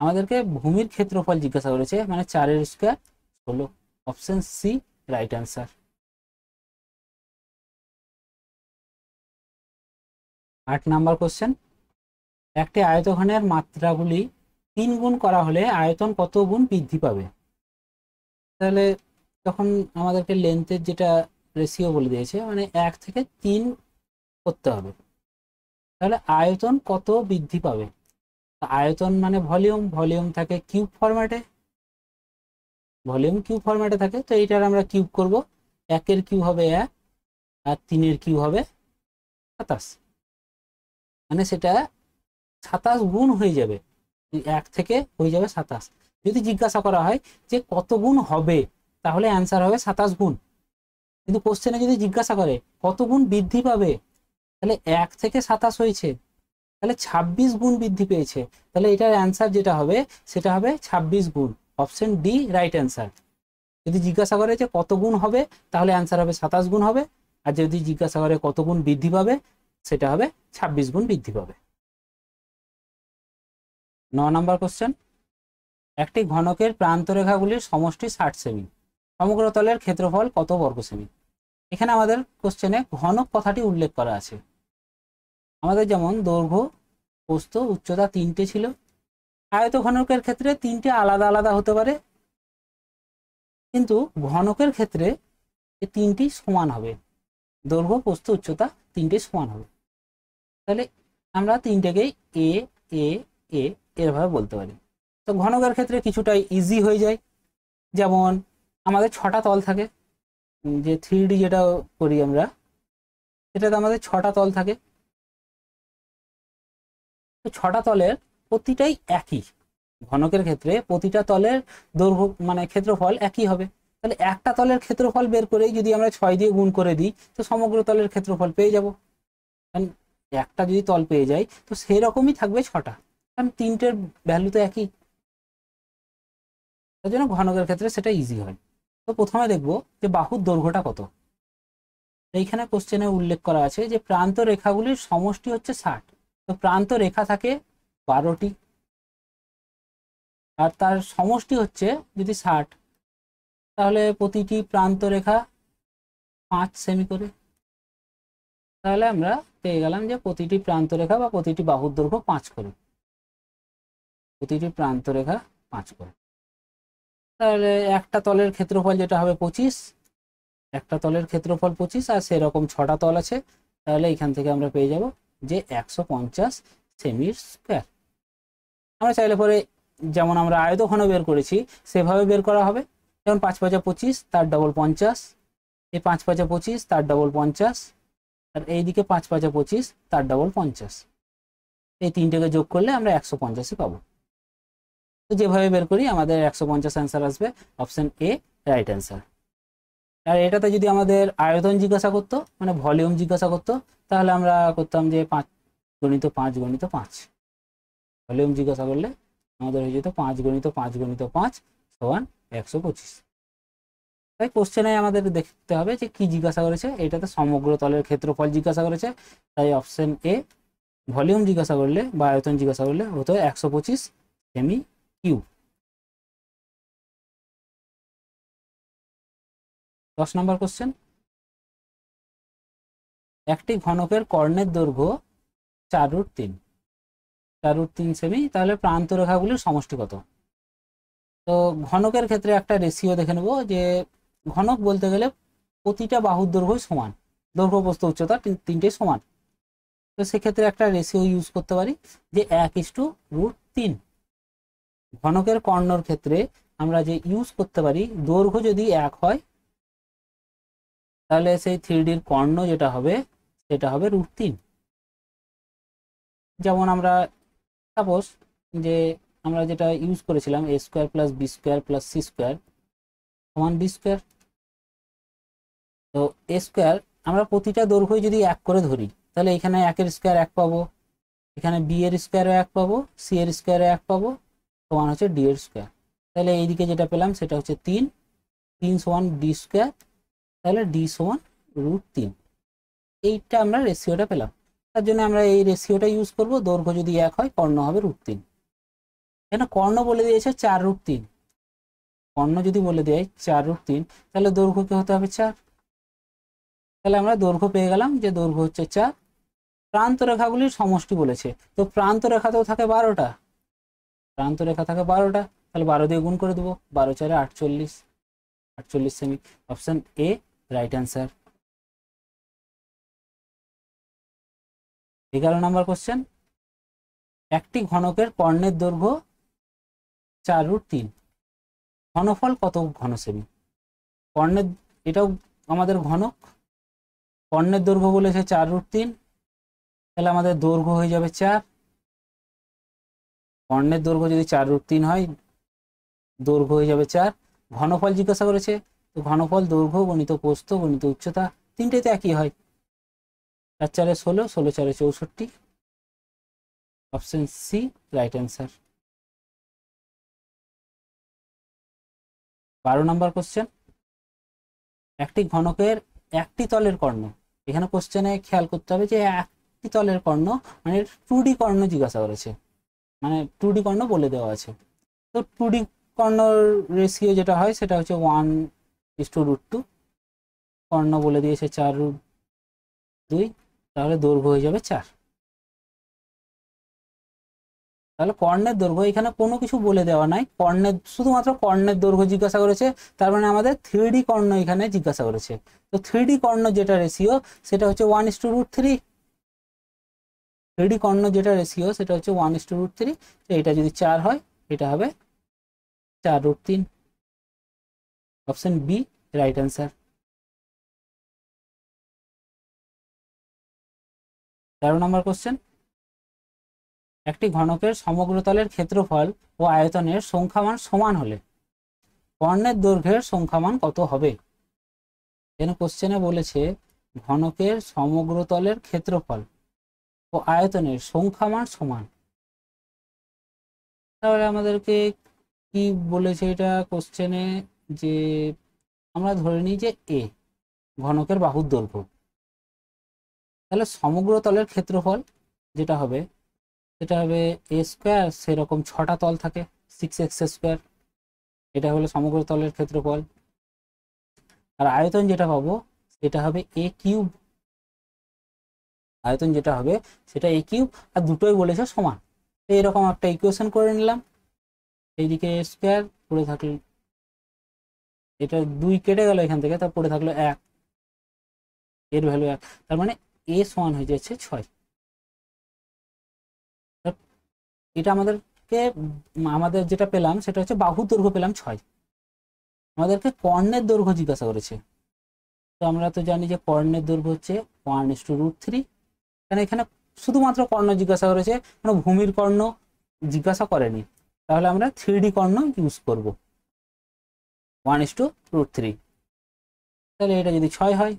আমাদেরকে ভূমির ক্ষেত্রফল জিজ্ঞাসা করেছে, মানে 4-এর square 16। Option C right answer. 8 number question, একটি আয়তঘনের মাত্রাগুলি 3 গুণ করা হলে আয়তন কত গুণ বৃদ্ধি পাবে? তাহলে তখন আমাদেরকে লেন্থের যেটা রেশিও বলে দিয়েছে, মানে 1 থেকে 3 করতে হবে। তাহলে আয়তন কত বৃদ্ধি পাবে? আয়তন মানে ভলিউম, ভলিউম থাকে কিউব ফরম্যাটে, ভলিউম কিউব ফরম্যাটে থাকে। তো এইটার আমরা কিউব করব, 1-এর কিউব হবে 1 আর 3-এর কিউব হবে 27, মানে সেটা 27 গুণ হয়ে যাবে। 1 থেকে হয়ে যাবে 27। যদি জিজ্ঞাসা করা হয় যে কত গুণ হবে, তাহলে অ্যান্সার হবে 27 গুণ। কিন্তু কোশ্চেনে যদি জিজ্ঞাসা করে কত গুণ বৃদ্ধি পাবে, তাহলে 1 থেকে 27 হয়েছে, তাহলে 26 গুণ বৃদ্ধি পেয়েছে। তাহলে এটার অ্যান্সার যেটা হবে সেটা হবে 26 গুণ। Option D right answer. যদি জিজ্ঞাসা করে যে কত গুণ হবে, তাহলে অ্যান্সার হবে 27 গুণ হবে। আর যদি জিজ্ঞাসা করে কত গুণ বৃদ্ধি পাবে, সেটা হবে 26 গুণ বৃদ্ধি পাবে। 9 নাম্বার কোশ্চেন, একটি ঘনকের প্রান্তরেখাগুলির সমষ্টি 60 সেমি, সমগ্র তলের ক্ষেত্রফল কত বর্গ সেমি? এখানে আমাদের কোশ্চেনে ঘনক কথাটি উল্লেখ করা আছে। আমাদের যেমন দৈর্ঘ্য, প্রস্থ, উচ্চতা 3টে ছিল। আয়তঘনকের ক্ষেত্রে 3টে আলাদা আলাদা হতে পারে, কিন্তু ঘনকের ক্ষেত্রে এই 3টি সমান হবে। দৈর্ঘ্য, প্রস্থ, উচ্চতা 3টে সমান হবে। তাহলে আমরা 3টেকেই এ এ এ এরভাবে বলতে পারি। তো ঘনকের ক্ষেত্রে কিছুটা ইজি হয়ে যায়। যেমন আমাদের 6টা তল থাকে, যে 3D যেটা করি আমরা, সেটাতে আমাদের 6টা তল থাকে। তো 6টা তলের প্রতিটাই একই। ঘনকের ক্ষেত্রে প্রতিটা তলের দৈর্ঘ্য মানে ক্ষেত্রফল একই হবে। তাহলে একটা তলের ক্ষেত্রফল বের করেই যদি আমরা 6 দিয়ে গুণ করে দিই, তো সমগ্র তলের ক্ষেত্রফল পেয়ে যাব। কারণ একটা যদি তল পেয়ে যাই, তো সেই রকমই থাকবে 6টা, কারণ 3টের ভ্যালু তো একই। তার জন্য ঘনকের ক্ষেত্রে সেটা ইজি হয়। তো প্রথমে দেখব যে বাহুর দৈর্ঘ্যটা কত। এইখানে কোশ্চেনে উল্লেখ করা আছে যে প্রান্ত রেখাগুলির সমষ্টি হচ্ছে 60। তো প্রান্ত রেখা থাকে 12টি, আর তার সমষ্টি হচ্ছে যদি 60, তাহলে প্রতিটি প্রান্ত রেখা 5 সেমি করে। তাহলে আমরা পেয়ে গেলাম যে প্রতিটি প্রান্ত রেখা বা প্রতিটি বাহুর দৈর্ঘ্য 5 করে, প্রতিটি প্রান্ত রেখা 5 করে। তাহলে একটা তলের ক্ষেত্রফল যেটা হবে 25, একটা তলের ক্ষেত্রফল 25, আর সেরকম 6টা তল আছে। তাহলে এখান থেকে আমরা পেয়ে যাব যে 150 সেমির স্কোয়ার। আমরা চাইলে পরে যেমন আমরা আয়তঘন বের করেছি সেভাবে বের করা হবে। যেমন 5 5 25, তার ডবল 50, এই 5 5 25 তার ডবল 50, আর এইদিকে 5 5 25 তার ডবল 50। এই তিনটেকে যোগ করলে আমরা 150 পাবো। তো যেভাবে বের করি আমাদের 150 অ্যান্সার আসবে। Option A right answer. আর এটাতে যদি আমাদের আয়তন জিজ্ঞাসা করতো, মানে ভলিউম জিজ্ঞাসা করতো, তাহলে আমরা করতাম যে 5 × 5 × 5। ভলিউম জিজ্ঞাসা করলে আমাদের হয়ে যেত 5 × 5 × 5 সমান 125। তাই কোশ্চেনে আমাদের দেখতে হবে যে কি জিজ্ঞাসা করেছে। এটাতে সমগ্র তলের ক্ষেত্রফল জিজ্ঞাসা করেছে, তাই অপশন এ। ভলিউম জিজ্ঞাসা করলে বা আয়তন জিজ্ঞাসা করলে হতো 125 সেমি কিউব। 10 নম্বর কোশ্চেন, একটি ঘনকের কর্ণের দৈর্ঘ্য 4√3, 4√3 সেমি, তাহলে প্রান্ত রেখাগুলির সমষ্টি কত? তো ঘনকের ক্ষেত্রে একটা রেশিও দেখে নেব, যে ঘনক বলতে গেলে প্রতিটা বাহুর দৈর্ঘ্য সমান, দৈর্ঘ্য, প্রস্থ, উচ্চতা 3টে সমান। তো সেক্ষেত্রে একটা রেশিও ইউজ করতে পারি যে 1:√3। ঘনকের কর্ণর ক্ষেত্রে আমরা যে ইউজ করতে পারি, দৈর্ঘ্য যদি 1 হয়, তাহলে সেই 3Dর কর্ণ যেটা হবে সেটা হবে √3। যেমন আমরা সাপোজ যে আমরা যেটা ইউজ করেছিলাম a² + b² + c² সমান b²। তো a² আমরা প্রতিটা দৈর্ঘ্য যদি 1 করে ধরি, তাহলে এখানে 1-এর স্কোয়ার 1 পাবো, এখানে বি এর স্কোয়ারে 1 পাবো, সি এর স্কোয়ারে 1 পাবো, সমান হচ্ছে ডি এর স্কোয়ার। তাহলে এইদিকে যেটা পেলাম সেটা হচ্ছে 3, 3 সমান ডি স্কোয়ার, তাহলে ডি সমান √3। এইটা আমরা রেশিওটা পেলাম, তার জন্য আমরা এই রেশিওটা ইউজ করব। দৈর্ঘ্য যদি 1 হয় কর্ণ হবে √3। এখানে কর্ণ বলে দিয়েছে 4√3, কর্ণ যদি বলে দেয় 4√3, তাহলে দৈর্ঘ্যকে হতে হবে 4। তাহলে আমরা দৈর্ঘ্য পেয়ে গেলাম যে দৈর্ঘ্য হচ্ছে 4। প্রান্ত রেখাগুলির সমষ্টি বলেছে, তো প্রান্ত রেখাতেও থাকে 12টা, প্রান্ত রেখা থাকে 12টা, তাহলে 12 দিয়ে গুণ করে দেবো, 12 4 48, 48 semi. Option A right answer. 11 number question, একটি ঘনকের কর্ণের দৈর্ঘ্য 4√3, ঘনফল কত ঘন সেমি? কর্ণের, এটাও আমাদের ঘনক, কর্ণের দৈর্ঘ্য বলেছে 4√3, তাহলে আমাদের দৈর্ঘ্য হয়ে যাবে 4। কর্ণের দৈর্ঘ্য যদি 4√3 হয়, দৈর্ঘ্য হয়ে যাবে 4। ঘনফল জিজ্ঞাসা করেছে, তো ঘনফল দৈর্ঘ্য গণিত প্রস্থ গণিত উচ্চতা, তিনটেতে একই হয়। 4 4 16, 16 4 64। Option C right answer. 12 নম্বর কোশ্চেন, একটি ঘনকের একটি তলের কর্ণ, এখানে কোশ্চেনে খেয়াল করতে হবে যে একটি তলের কর্ণ মানে 2D কর্ণ জিজ্ঞাসা করেছে, মানে 2D কর্ণ বলে দেওয়া আছে। তো 2D কর্ণর রেশিও যেটা হয় সেটা হচ্ছে 1:√2, কর্ণ বলে দিয়েছে 4√2, তাহলে দৈর্ঘ্য হয়ে যাবে 4। তাহলে কর্ণের দৈর্ঘ্য, এখানে কোনো কিছু বলে দেওয়া নাই, কর্ণের শুধুমাত্র কর্ণের দৈর্ঘ্য জিজ্ঞাসা করেছে, তার মানে আমাদের 3D কর্ণ এখানে জিজ্ঞাসা করেছে। তো 3D কর্ণ যেটা রেশিও সেটা হচ্ছে 1:√3, 3D কর্ণ যেটা রেশিও সেটা হচ্ছে 1:√3। তো এটা যদি 4 হয়, এটা হবে 4√3। Option B right answer. 13 নম্বর কোশ্চেন, একটি ঘনকের সমগ্র তলের ক্ষেত্রফল ও আয়তনের সংখ্যামান সমান হলে কর্ণের দৈর্ঘ্যের সংখ্যামান কত হবে? এখানে কোশ্চেনে বলেছে ঘনকের সমগ্র তলের ক্ষেত্রফল ও আয়তনের সংখ্যামান সমান, তাহলে আমাদেরকে কি বলেছে এটা কোশ্চেনে, যে আমরা ধরে নিই যে এ ঘনকের বাহুর দৈর্ঘ্য, তাহলে সমগ্র তলের ক্ষেত্রফল যেটা হবে সেটা হবে এ স্কোয়ার, সেরকম 6টা তল থাকে 6x², এটা হলো সমগ্র তলের ক্ষেত্রফল। আর আয়তন যেটা পাবো সেটা হবে a³, আয়তন যেটা হবে সেটা a³, আর দুটোই বলেছে সমান। তো এরকম একটা ইকুয়েশন করে নিলাম, এইদিকে a স্কোয়ার পড়ে থাকলো, এটা 2 কেটে গেল এখান থেকে, তার পড়ে থাকলো 1, এর ভ্যালু 1, তার মানে a সমান হয়ে যাচ্ছে 6। এটা আমাদেরকে, আমাদের যেটা পেলাম সেটা হচ্ছে বাহুর দৈর্ঘ্য পেলাম 6, আমাদেরকে কর্ণের দৈর্ঘ্য জিজ্ঞাসা করেছে। তো আমরা তো জানি যে কর্ণের দৈর্ঘ্য হচ্ছে 1:√3, কারণ এখানে শুধুমাত্র কর্ণ জিজ্ঞাসা করেছে, কোনো ভূমির কর্ণ জিজ্ঞাসা করেনি, তাহলে আমরা 3D কর্ণ ইউজ করব 1:√3। তাহলে এটা যদি 6 হয়,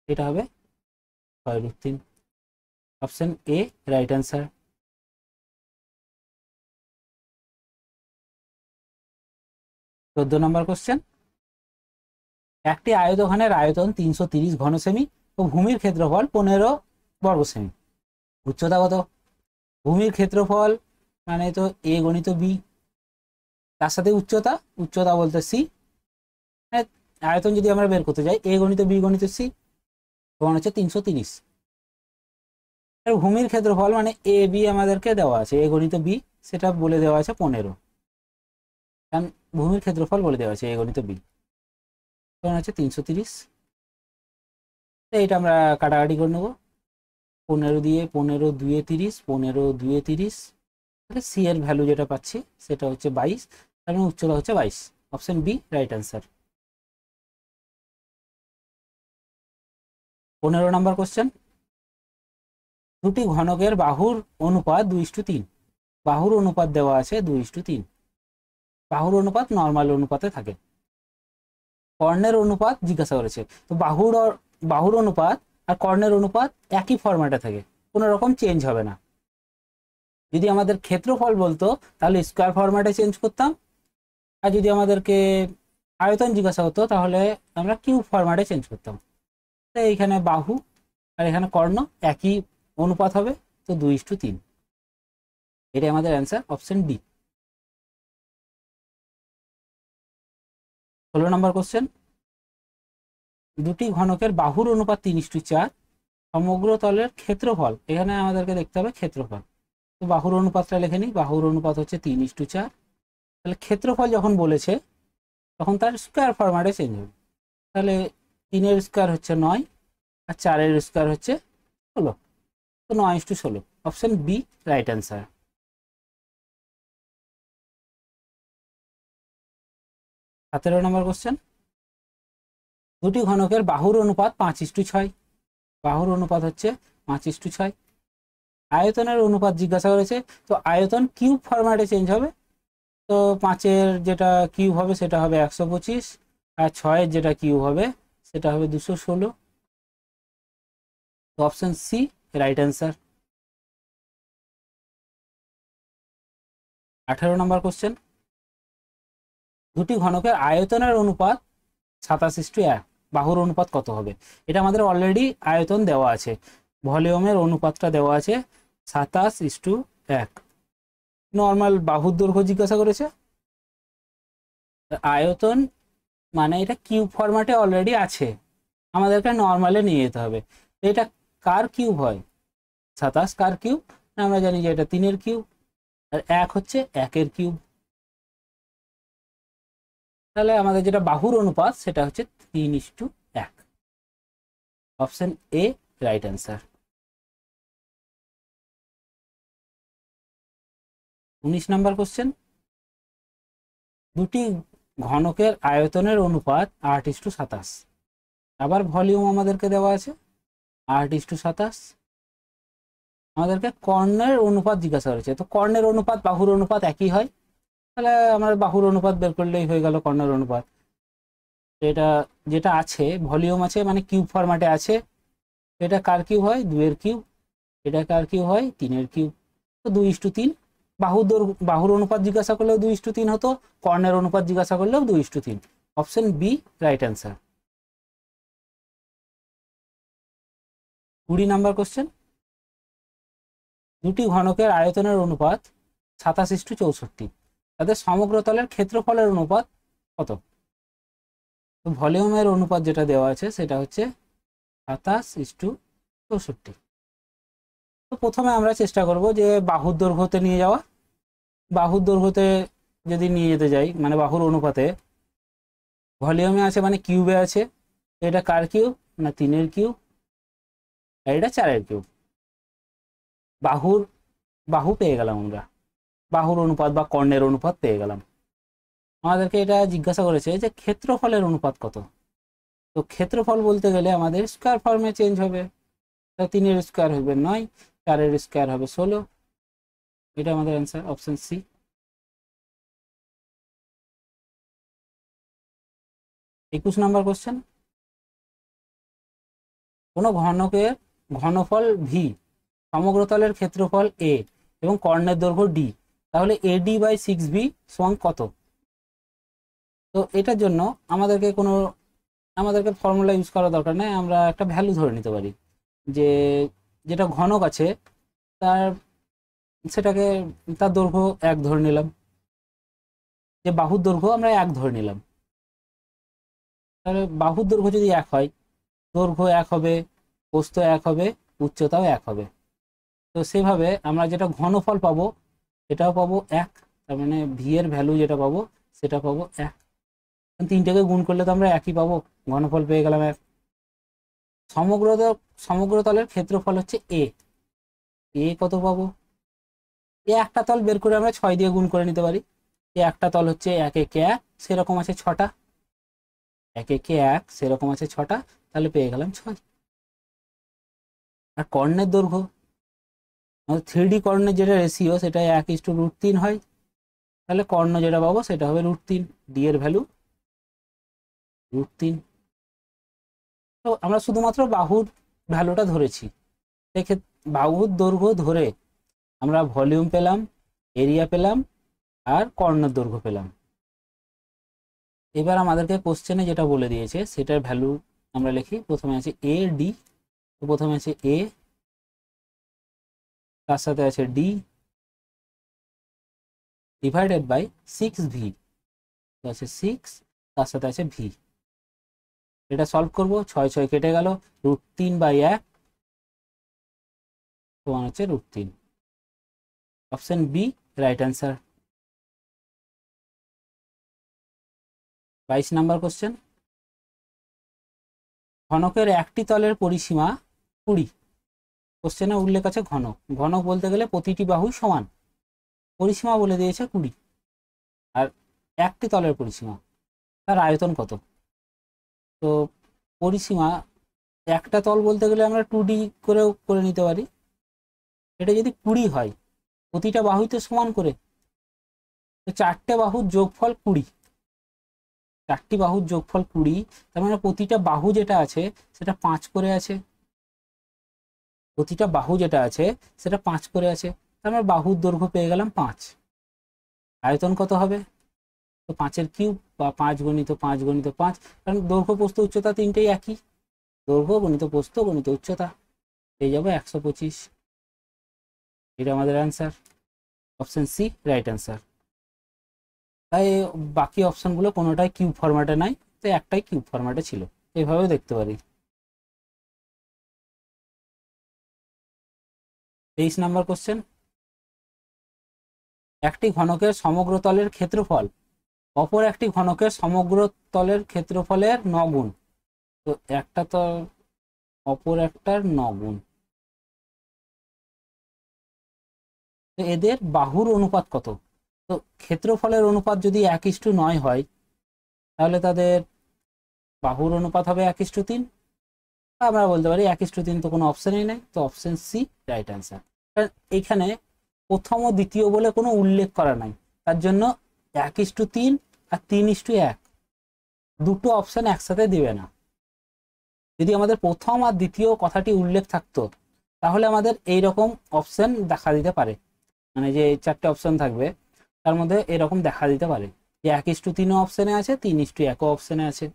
এটা হবে 6√3। Option A right answer. 14 number question, একটি আয়তঘনের আয়তন 330 ঘন সেমি ও ভূমির ক্ষেত্রফল 15 বর্গ সেমি, উচ্চতা কত? ভূমির ক্ষেত্রফল মানে তো এ গণিত বি, তার সাথে উচ্চতা, উচ্চতা বলতে সি, আয়তন যদি আমরা বের করতে যাই এ গণিত বি গণিত সি, সমান হচ্ছে 330। আর ভূমির ক্ষেত্রফল মানে এ বি আমাদেরকে দেওয়া আছে, এ গণিত বি সেটা বলে দেওয়া আছে 15, কারণ ভূমির ক্ষেত্রফল বলে দেওয়া আছে এ গণিত বি, সমান হচ্ছে 330। তো এটা আমরা কাটাকাটি করে নেবো, 15 দিয়ে 15 2 30, 15 2 30, তাহলে সি এর ভ্যালু যেটা পাচ্ছি সেটা হচ্ছে 22, তার মানে উচ্চতা হচ্ছে 22। Option B right answer. 15 নম্বর কোশ্চেন, দুটি ঘনকের বাহুর অনুপাত 2:3, বাহুর অনুপাত দেওয়া আছে 2:3, বাহুর অনুপাত নর্মাল অনুপাতে থাকে। কর্ণের অনুপাত জিজ্ঞাসা করেছে, তো বাহুর অনুপাত আর কর্ণের অনুপাত একই ফরম্যাটে থাকে, কোনো রকম চেঞ্জ হবে না। যদি আমাদের ক্ষেত্রফল বলতো তাহলে স্কোয়ার ফরম্যাটে চেঞ্জ করতাম, আর যদি আমাদেরকে আয়তন জিজ্ঞাসা হতো তাহলে আমরা কিউব ফরম্যাটে চেঞ্জ করতাম। তাই এইখানে বাহু আর এখানে কর্ণ একই অনুপাত হবে, তো 2:3। এটাই আমাদের অ্যান্সার, অপশন ডি। 16 নম্বর কোশ্চেন, দুটি ঘনকের বাহুর অনুপাত 3:4, সমগ্র তলের ক্ষেত্রফল, এখানে আমাদেরকে দেখতে হবে ক্ষেত্রফল। তো বাহুর অনুপাতটা লিখে নিই, বাহুর অনুপাত হচ্ছে 3:4। তাহলে ক্ষেত্রফল যখন বলেছে তখন তার স্কোয়ার ফরম্যাটে চেঞ্জ হবে। তাহলে 3-এর স্কোয়ার হচ্ছে 9, আর 4-এর স্কোয়ার হচ্ছে 16, তো 9:16, অপশন বি রাইট অ্যান্সার। 17 নম্বর কোশ্চেন, দুটি ঘনকের বাহুর অনুপাত 5:6, বাহুর অনুপাত হচ্ছে 5:6। আয়তনের অনুপাত জিজ্ঞাসা করেছে, তো আয়তন কিউব ফরম্যাটে চেঞ্জ হবে। তো 5-এর যেটা কিউব হবে সেটা হবে 125, আর 6-এর যেটা কিউব হবে সেটা হবে 216, তো অপশন সি রাইট অ্যান্সার। 18 নম্বর কোশ্চেন, দুটি ঘনকের আয়তনের অনুপাত 27:1, বাহুর অনুপাত কত হবে? এটা আমাদের অলরেডি আয়তন দেওয়া আছে, ভলিউমের অনুপাতটা দেওয়া আছে 27:1। নর্মাল বাহুর দৈর্ঘ্য জিজ্ঞাসা করেছে, আয়তন মানে এটা কিউব ফরম্যাটে অলরেডি আছে, আমাদেরকে নর্মালে নিয়ে যেতে হবে। এটা কার কিউব হয়? 27 কার কিউব? আমরা জানি যে এটা 3-এর কিউব, আর 1 হচ্ছে 1-এর কিউব। তাহলে আমাদের যেটা বাহুর অনুপাত সেটা হচ্ছে 3:1, option A right answer. 19 number question, দুটি ঘনকের আয়তনের অনুপাত 8:27, আবার ভলিউম আমাদেরকে দেওয়া আছে 8:27। আমাদেরকে কর্ণের অনুপাত জিজ্ঞাসা করেছে, তো কর্ণের অনুপাত বাহুর অনুপাত একই হয়, তাহলে আমার বাহুর অনুপাত বের করলেই হয়ে গেল কর্ণের অনুপাত। এটা যেটা আছে ভলিউম আছে মানে কিউব ফরম্যাটে আছে, এটা কার কিউব হয়? 2-এর কিউব। এটা কার কিউব হয়? 3-এর কিউব, তো 2:3। বাহুর অনুপাত জিজ্ঞাসা করলেও 2:3 হতো, কর্ণের অনুপাত জিজ্ঞাসা করলেও 2:3, option B right answer. 20 number question, দুটি ঘনকের আয়তনের অনুপাত 27:64, তাদের সমগ্র তলের ক্ষেত্রফলের অনুপাত কত? তো ভলিউমের অনুপাত যেটা দেওয়া আছে সেটা হচ্ছে 27:64। তো প্রথমে আমরা চেষ্টা করব যে বাহুর দৈর্ঘ্যতে নিয়ে যাওয়া। বাহুর দৈর্ঘ্যতে যদি নিয়ে যেতে যাই মানে বাহুর অনুপাতে, ভলিউমে আছে মানে কিউবে আছে, এটা কার কিউব? না 3-এর কিউব, আর এটা 4-এর কিউব। বাহু পেয়ে গেলাম আমরা, বাহুর অনুপাত বা কর্ণের অনুপাত পেয়ে গেলাম। আমাদেরকে এটা জিজ্ঞাসা করেছে যে ক্ষেত্রফলের অনুপাত কত। তো ক্ষেত্রফল বলতে গেলে আমাদের স্কোয়ার ফর্মে চেঞ্জ হবে, 3-এর স্কোয়ার হবে 9, 4-এর স্কোয়ার হবে 16, এটা আমাদের অ্যান্সার, অপশন সি। 21 নম্বর কোশ্চেন, কোনো ঘনকের ঘনফল ভি, সমগ্র তলের ক্ষেত্রফল এ এবং কর্ণের দৈর্ঘ্য ডি, তাহলে AD/6B সমান কত? তো এটার জন্য আমাদেরকে ফর্মুলা ইউজ করার দরকার নেই, আমরা একটা ভ্যালু ধরে নিতে পারি যে যেটা ঘনক আছে তার সেটাকে তার দৈর্ঘ্য 1 ধরে নিলাম, যে বাহুর দৈর্ঘ্য আমরা 1 ধরে নিলাম। তাহলে বাহুর দৈর্ঘ্য যদি 1 হয়, দৈর্ঘ্য 1 হবে, প্রস্থ 1 হবে, উচ্চতাও 1 হবে। তো সেভাবে আমরা যেটা ঘনফল পাবো এটাও পাবো 1, তার মানে ভি এর ভ্যালু যেটা পাবো সেটা পাবো 1। 3টেকে গুণ করলে তো আমরা একই পাবো, ঘনফল পেয়ে গেলাম 1। সমগ্র তলের ক্ষেত্রফল হচ্ছে এ, কত পাবো? একটা তল বের করে আমরা 6 দিয়ে গুণ করে নিতে পারি। একটা তল হচ্ছে 1 একে 1, সেরকম আছে 6টা, 1 একে 1 সেরকম আছে 6টা, তাহলে পেয়ে গেলাম 6। আর কর্ণের দৈর্ঘ্য, আমাদের 3D কর্ণের যেটা রেশিও সেটা 1:√3 হয়, তাহলে কর্ণ যেটা পাবো সেটা হবে √3, ডি এর ভ্যালু √3। তো আমরা শুধুমাত্র বাহুর ভ্যালুটা ধরেছি, সেক্ষেত্রে বাহুর দৈর্ঘ্য ধরে আমরা ভলিউম পেলাম, এরিয়া পেলাম, আর কর্ণের দৈর্ঘ্য পেলাম। এবার আমাদেরকে কোশ্চেনে যেটা বলে দিয়েছে সেটার ভ্যালু আমরা লিখি। প্রথমে আছে এ ডি, তো প্রথমে আছে এ, তার সাথে আছে ডি ডিভাইডেড বাই 6v, আছে 6, তার সাথে আছে ভি। এটা সলভ করব, 6 6 কেটে গেল, √3/1 সমান হচ্ছে √3। Option B right answer. 22 number question, ঘনকের একটি তলের পরিসীমা 20। কোশ্চেনে উল্লেখ আছে ঘনক, ঘনক বলতে গেলে প্রতিটি বাহু সমান, পরিসীমা বলে দিয়েছে 20, আর একটি তলের পরিসীমা, তার আয়তন কত? তো পরিসীমা একটা তল বলতে গেলে আমরা 2D করেও করে নিতে পারি। এটা যদি 20 হয়, প্রতিটা বাহুই তো সমান করে, তো 4টে বাহুর যোগফল 20, 4টি বাহুর যোগফল 20, তার মানে প্রতিটা বাহু যেটা আছে সেটা 5 করে আছে, প্রতিটা বাহু যেটা আছে সেটা 5 করে আছে, তার মানে বাহুর দৈর্ঘ্য পেয়ে গেলাম 5। আয়তন কত হবে? তো 5-এর কিউব বা 5 গুণিত 5 গুণিত 5, কারণ দৈর্ঘ্য প্রস্থ উচ্চতা তিনটেই একই, দৈর্ঘ্য গুণিত প্রস্থ গুণিত উচ্চতা, পেয়ে যাবো 125। এটা আমাদের answer, option C right answer. তাই বাকি অপশনগুলো কোনোটাই কিউব ফরম্যাটে নাই, তো একটাই কিউব ফরম্যাটে ছিল, এইভাবেও দেখতে পারি। 23 নাম্বার কোশ্চেন, একটি ঘনকের সমগ্র তলের ক্ষেত্রফল অপর একটি ঘনকের সমগ্র তলের ক্ষেত্রফলের 9 গুণ। তো একটা তল অপর একটার 9 গুণ, তো এদের বাহুর অনুপাত কত? তো ক্ষেত্রফলের অনুপাত যদি 1:9 হয়, তাহলে তাদের বাহুর অনুপাত হবে 1:3। আমরা বলতে পারি 1:3 তো কোনো অপশনই নেই, তো অপশন সি রাইট অ্যান্সার। এইখানে প্রথম ও দ্বিতীয় বলে কোনো উল্লেখ করা নাই, তার জন্য 1:3 আর 3:1 দুটো অপশন একসাথে দিবে না। যদি আমাদের প্রথম আর দ্বিতীয় কথাটি উল্লেখ থাকতো, তাহলে আমাদের এই রকম অপশন দেখা দিতে পারে, মানে যে 4টে অপশন থাকবে তার মধ্যে এরকম দেখা দিতে পারে যে 1:3 অপশনে আছে, 3:1 অপশনে আছে,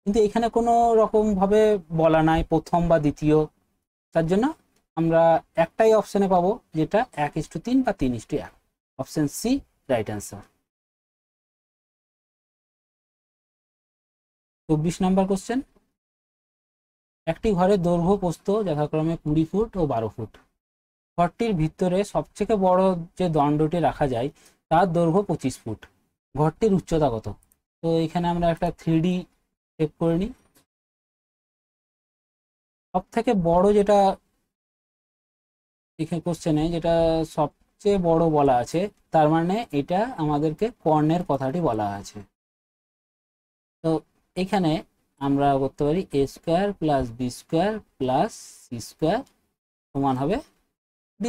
কিন্তু এখানে কোনো রকম ভাবে বলা নাই প্রথম বা দ্বিতীয়, তার জন্য আমরা একটাই অপশনে পাবো যেটা 1:3 বা 3:1, option C right answer. 24 number question, একটি ঘরের দৈর্ঘ্য প্রস্থ যথাক্রমে 20 ফুট ও 12 ফুট। ঘরটির ভিতরে সবথেকে বড় যে দণ্ডটি রাখা যায় তার দৈর্ঘ্য 25 ফুট। ঘরটির উচ্চতা কত? তো এখানে আমরা একটা 3D শেপ করে নিই। সব থেকে বড় যেটা এখানে কোশ্চেনে যেটা সবচেয়ে বড় বলা আছে, তার মানে এটা আমাদেরকে কর্ণের কথাটি বলা আছে। তো এখানে আমরা করতে পারি a² + b² + c² সমান হবে d²,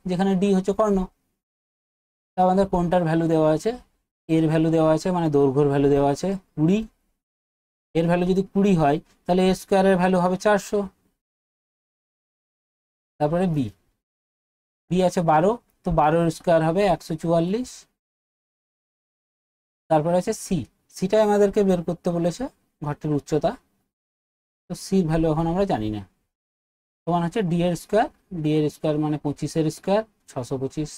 যেখানে d হচ্ছে কর্ণ। তা আমাদের কোনটার ভ্যালু দেওয়া আছে? এর ভ্যালু দেওয়া আছে, মানে দৈর্ঘ্যের ভ্যালু দেওয়া আছে 20। এর ভ্যালু যদি 20 হয়, তাহলে a² এর ভ্যালু হবে 400। তারপরে বি আছে 12, তো 12² হবে 144। তারপরে আছে সিটাই আমাদেরকে বের করতে বলেছে ঘরটির উচ্চতা, তো সির ভ্যালু এখন আমরা জানি না, সমান হচ্ছে d² মানে 25-এর² 625।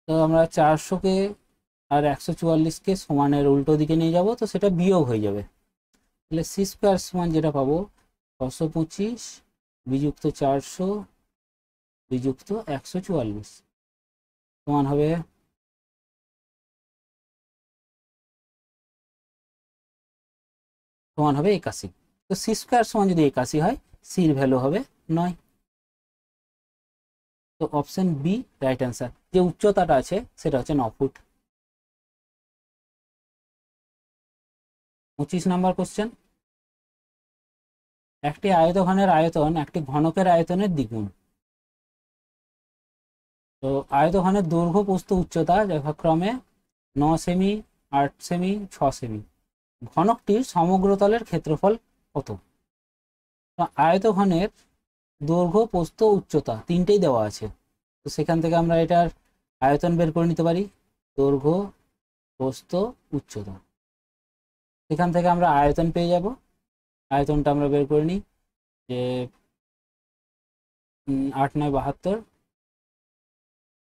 তো আমরা 400-কে আর 144-কে সমানের উল্টো দিকে নিয়ে যাব, তো সেটা বিয়োগ হয়ে যাবে, তাহলে c² সমান যেটা পাবো 625 বিযুক্ত 400 বিযুক্ত 144 সমান হবে 81। তো c² সমান যদি 81 হয়, সির ভ্যালু হবে 9। তো অপশন বি রাইট অ্যান্সার, যে উচ্চতাটা আছে সেটা হচ্ছে 9 ফুট। 25 নাম্বার কোশ্চেন, একটি আয়তঘনের আয়তন একটি ঘনকের আয়তনের দ্বিগুণ। তো আয়তঘনের দৈর্ঘ্য প্রস্থ উচ্চতা যথাক্রমে 9 সেমি, 8 সেমি, 6 সেমি। ঘনকটির সমগ্র তলের ক্ষেত্রফল কত? তো আয়তঘনের দৈর্ঘ্য প্রস্থ উচ্চতা তিনটেই দেওয়া আছে, তো সেখান থেকে আমরা এটার আয়তন বের করে নিতে পারি। দৈর্ঘ্য প্রস্থ উচ্চতা, সেখান থেকে আমরা আয়তন পেয়ে যাব। আয়তনটা আমরা বের করে নিই যে 8 9 72,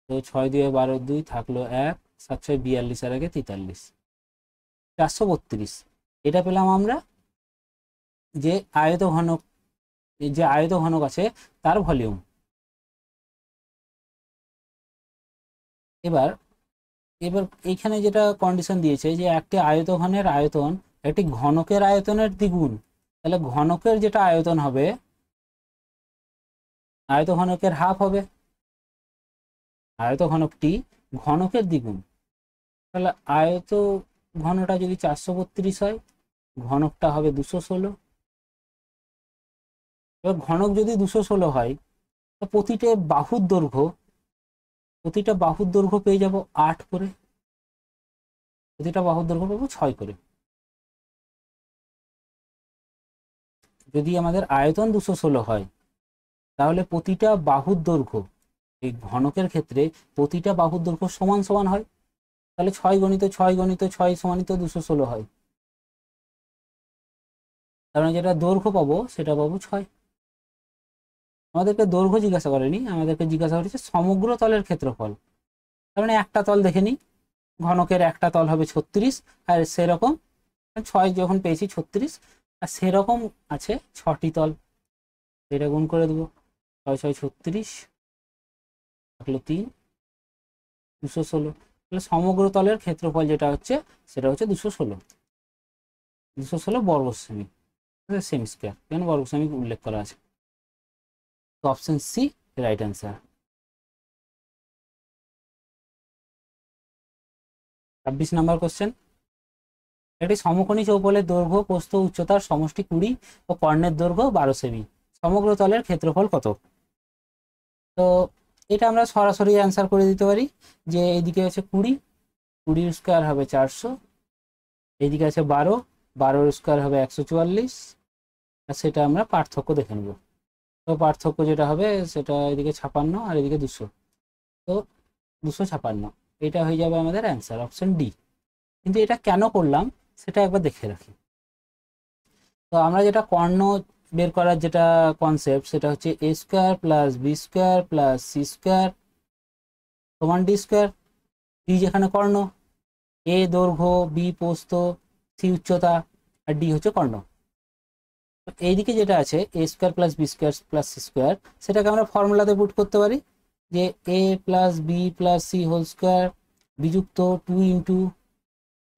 তো 6 2 12 2 থাকলো 1, 7 6 42 আর আগে 43, 432। এটা পেলাম আমরা যে আয়তঘনক, যে আয়তঘনক আছে তার ভলিউম। এবার এবার এইখানে যেটা কন্ডিশন দিয়েছে যে একটি আয়তঘনের আয়তন একটি ঘনকের আয়তনের দ্বিগুণ, তাহলে ঘনকের যেটা আয়তন হবে আয়তঘনকের হাফ হবে, আয়তঘনকটি ঘনকের দ্বিগুণ। তাহলে আয়ত ঘনটা যদি 432 হয়, ঘনকটা হবে 216। এবার ঘনক যদি 216 হয়, তো প্রতিটা বাহুর দৈর্ঘ্য পেয়ে যাব 8 করে, প্রতিটা বাহুর দৈর্ঘ্য পাবো 6 করে। যদি আমাদের আয়তন 216 হয়, তাহলে প্রতিটা বাহুর দৈর্ঘ্য, এই ঘনকের ক্ষেত্রে প্রতিটা বাহুর দৈর্ঘ্য সমান সমান হয়, তাহলে 6 গণিত 6 গণিত 6 সমানিত 216 হয়। কারণ যেটা দৈর্ঘ্য পাবো সেটা পাবো 6। আমাদেরকে দৈর্ঘ্য জিজ্ঞাসা করেনি, আমাদেরকে জিজ্ঞাসা করেছে সমগ্র তলের ক্ষেত্রফল। তার মানে একটা তল দেখে নিই, ঘনকের একটা তল হবে 36, আর সেরকম 6 যখন পেয়েছি 36, আর সেরকম আছে 6টি তল, এটা গুণ করে দেবো। 6 6 36 থাকলো 3, 216। তাহলে সমগ্র তলের ক্ষেত্রফল যেটা হচ্ছে সেটা হচ্ছে 216 বর্গ সেমি, সেমি স্কোয়ার, এখানে বর্গ সেমি উল্লেখ করা আছে। তো option C right answer. 26 number question, একটি সমকোণী চৌপলের দৈর্ঘ্য প্রস্থ উচ্চতার সমষ্টি 20 ও কর্ণের দৈর্ঘ্য 12 সেমি, সমগ্র তলের ক্ষেত্রফল কত? তো এটা আমরা সরাসরি অ্যান্সার করে দিতে পারি যে এইদিকে আছে 20, 20 স্কোয়ার হবে 400, এইদিকে আছে 12, 12 স্কোয়ার হবে 144, আর সেটা আমরা পার্থক্য দেখে নেব। তো পার্থক্য যেটা হবে সেটা এদিকে 56 আর এদিকে 200, তো 256, এটা হয়ে যাবে আমাদের অ্যান্সার, অপশন ডি। কিন্তু এটা কেন করলাম সেটা একবার দেখে রাখি। তো আমরা যেটা কর্ণ বের করার যেটা কনসেপ্ট, সেটা হচ্ছে A square plus B square plus C square সমান ডি স্কোয়ার। ডি যেখানে কর্ণ, এ দৈর্ঘ্য, বি প্রস্থ, সি উচ্চতা, আর ডি হচ্ছে কর্ণ। এইদিকে যেটা আছে A square plus B square plus C square, সেটাকে আমরা ফর্মুলাতে পুট করতে পারি যে A plus B plus C whole square বিযুক্ত 2 into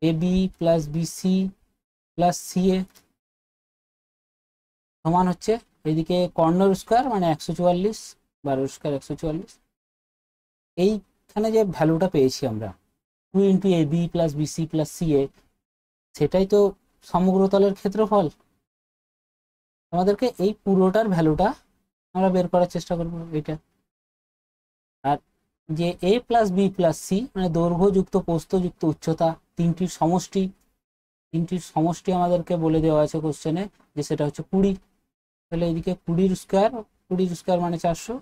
A B plus BC plus C A সমান হচ্ছে এইদিকে কর্ণর স্কোয়ার মানে 144, 12 স্কোয়ার 144। এইখানে যে ভ্যালুটা পেয়েছি আমরা 2 into A B plus BC plus C A, সেটাই তো সমগ্র তলের ক্ষেত্রফল। আমাদেরকে এই পুরোটার ভ্যালুটা আমরা বের করার চেষ্টা করবো এইটা। আর যে A plus B plus C মানে দৈর্ঘ্য যুক্ত প্রস্থ যুক্ত উচ্চতা, তিনটির সমষ্টি আমাদেরকে বলে দেওয়া আছে কোশ্চেনে যে সেটা হচ্ছে 20। তাহলে এইদিকে 20 স্কোয়ার মানে 400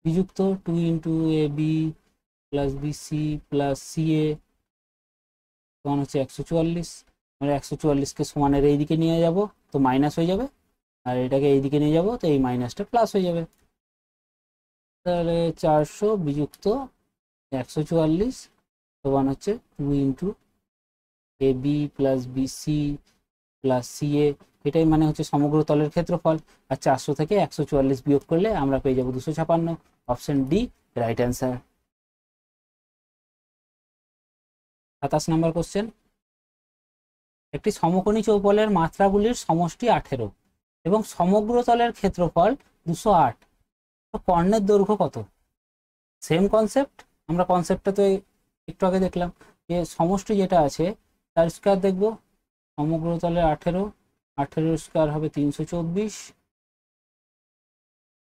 বিযুক্ত 2 into A B plus BC plus C A সমান হচ্ছে 144। আমরা 144কে সমানের এইদিকে নিয়ে যাব তো মাইনাস হয়ে যাবে, আর এটাকে এইদিকে নিয়ে যাব তো এই মাইনাসটা প্লাস হয়ে যাবে। তাহলে 400 বিযুক্ত 144 সমান হচ্ছে 2 into A B plus BC plus C A, এটাই মানে হচ্ছে সমগ্র তলের ক্ষেত্রফল। আর 400 থেকে 144 বিয়োগ করলে আমরা পেয়ে যাবো 256, অপশন ডি রাইট অ্যান্সার। 27 নম্বর কোশ্চেন, একটি সমকোণী চৌপলের মাত্রাগুলির সমষ্টি 18 এবং সমগ্র তলের ক্ষেত্রফল 208, তো কর্ণের দৈর্ঘ্য কত? সেম কনসেপ্ট, আমরা কনসেপ্টটা তো একটু আগে দেখলাম যে সমষ্টি যেটা আছে তার স্কোয়ার দেখবো। সমগ্র তলের 18, 18 স্কোয়ার হবে 324,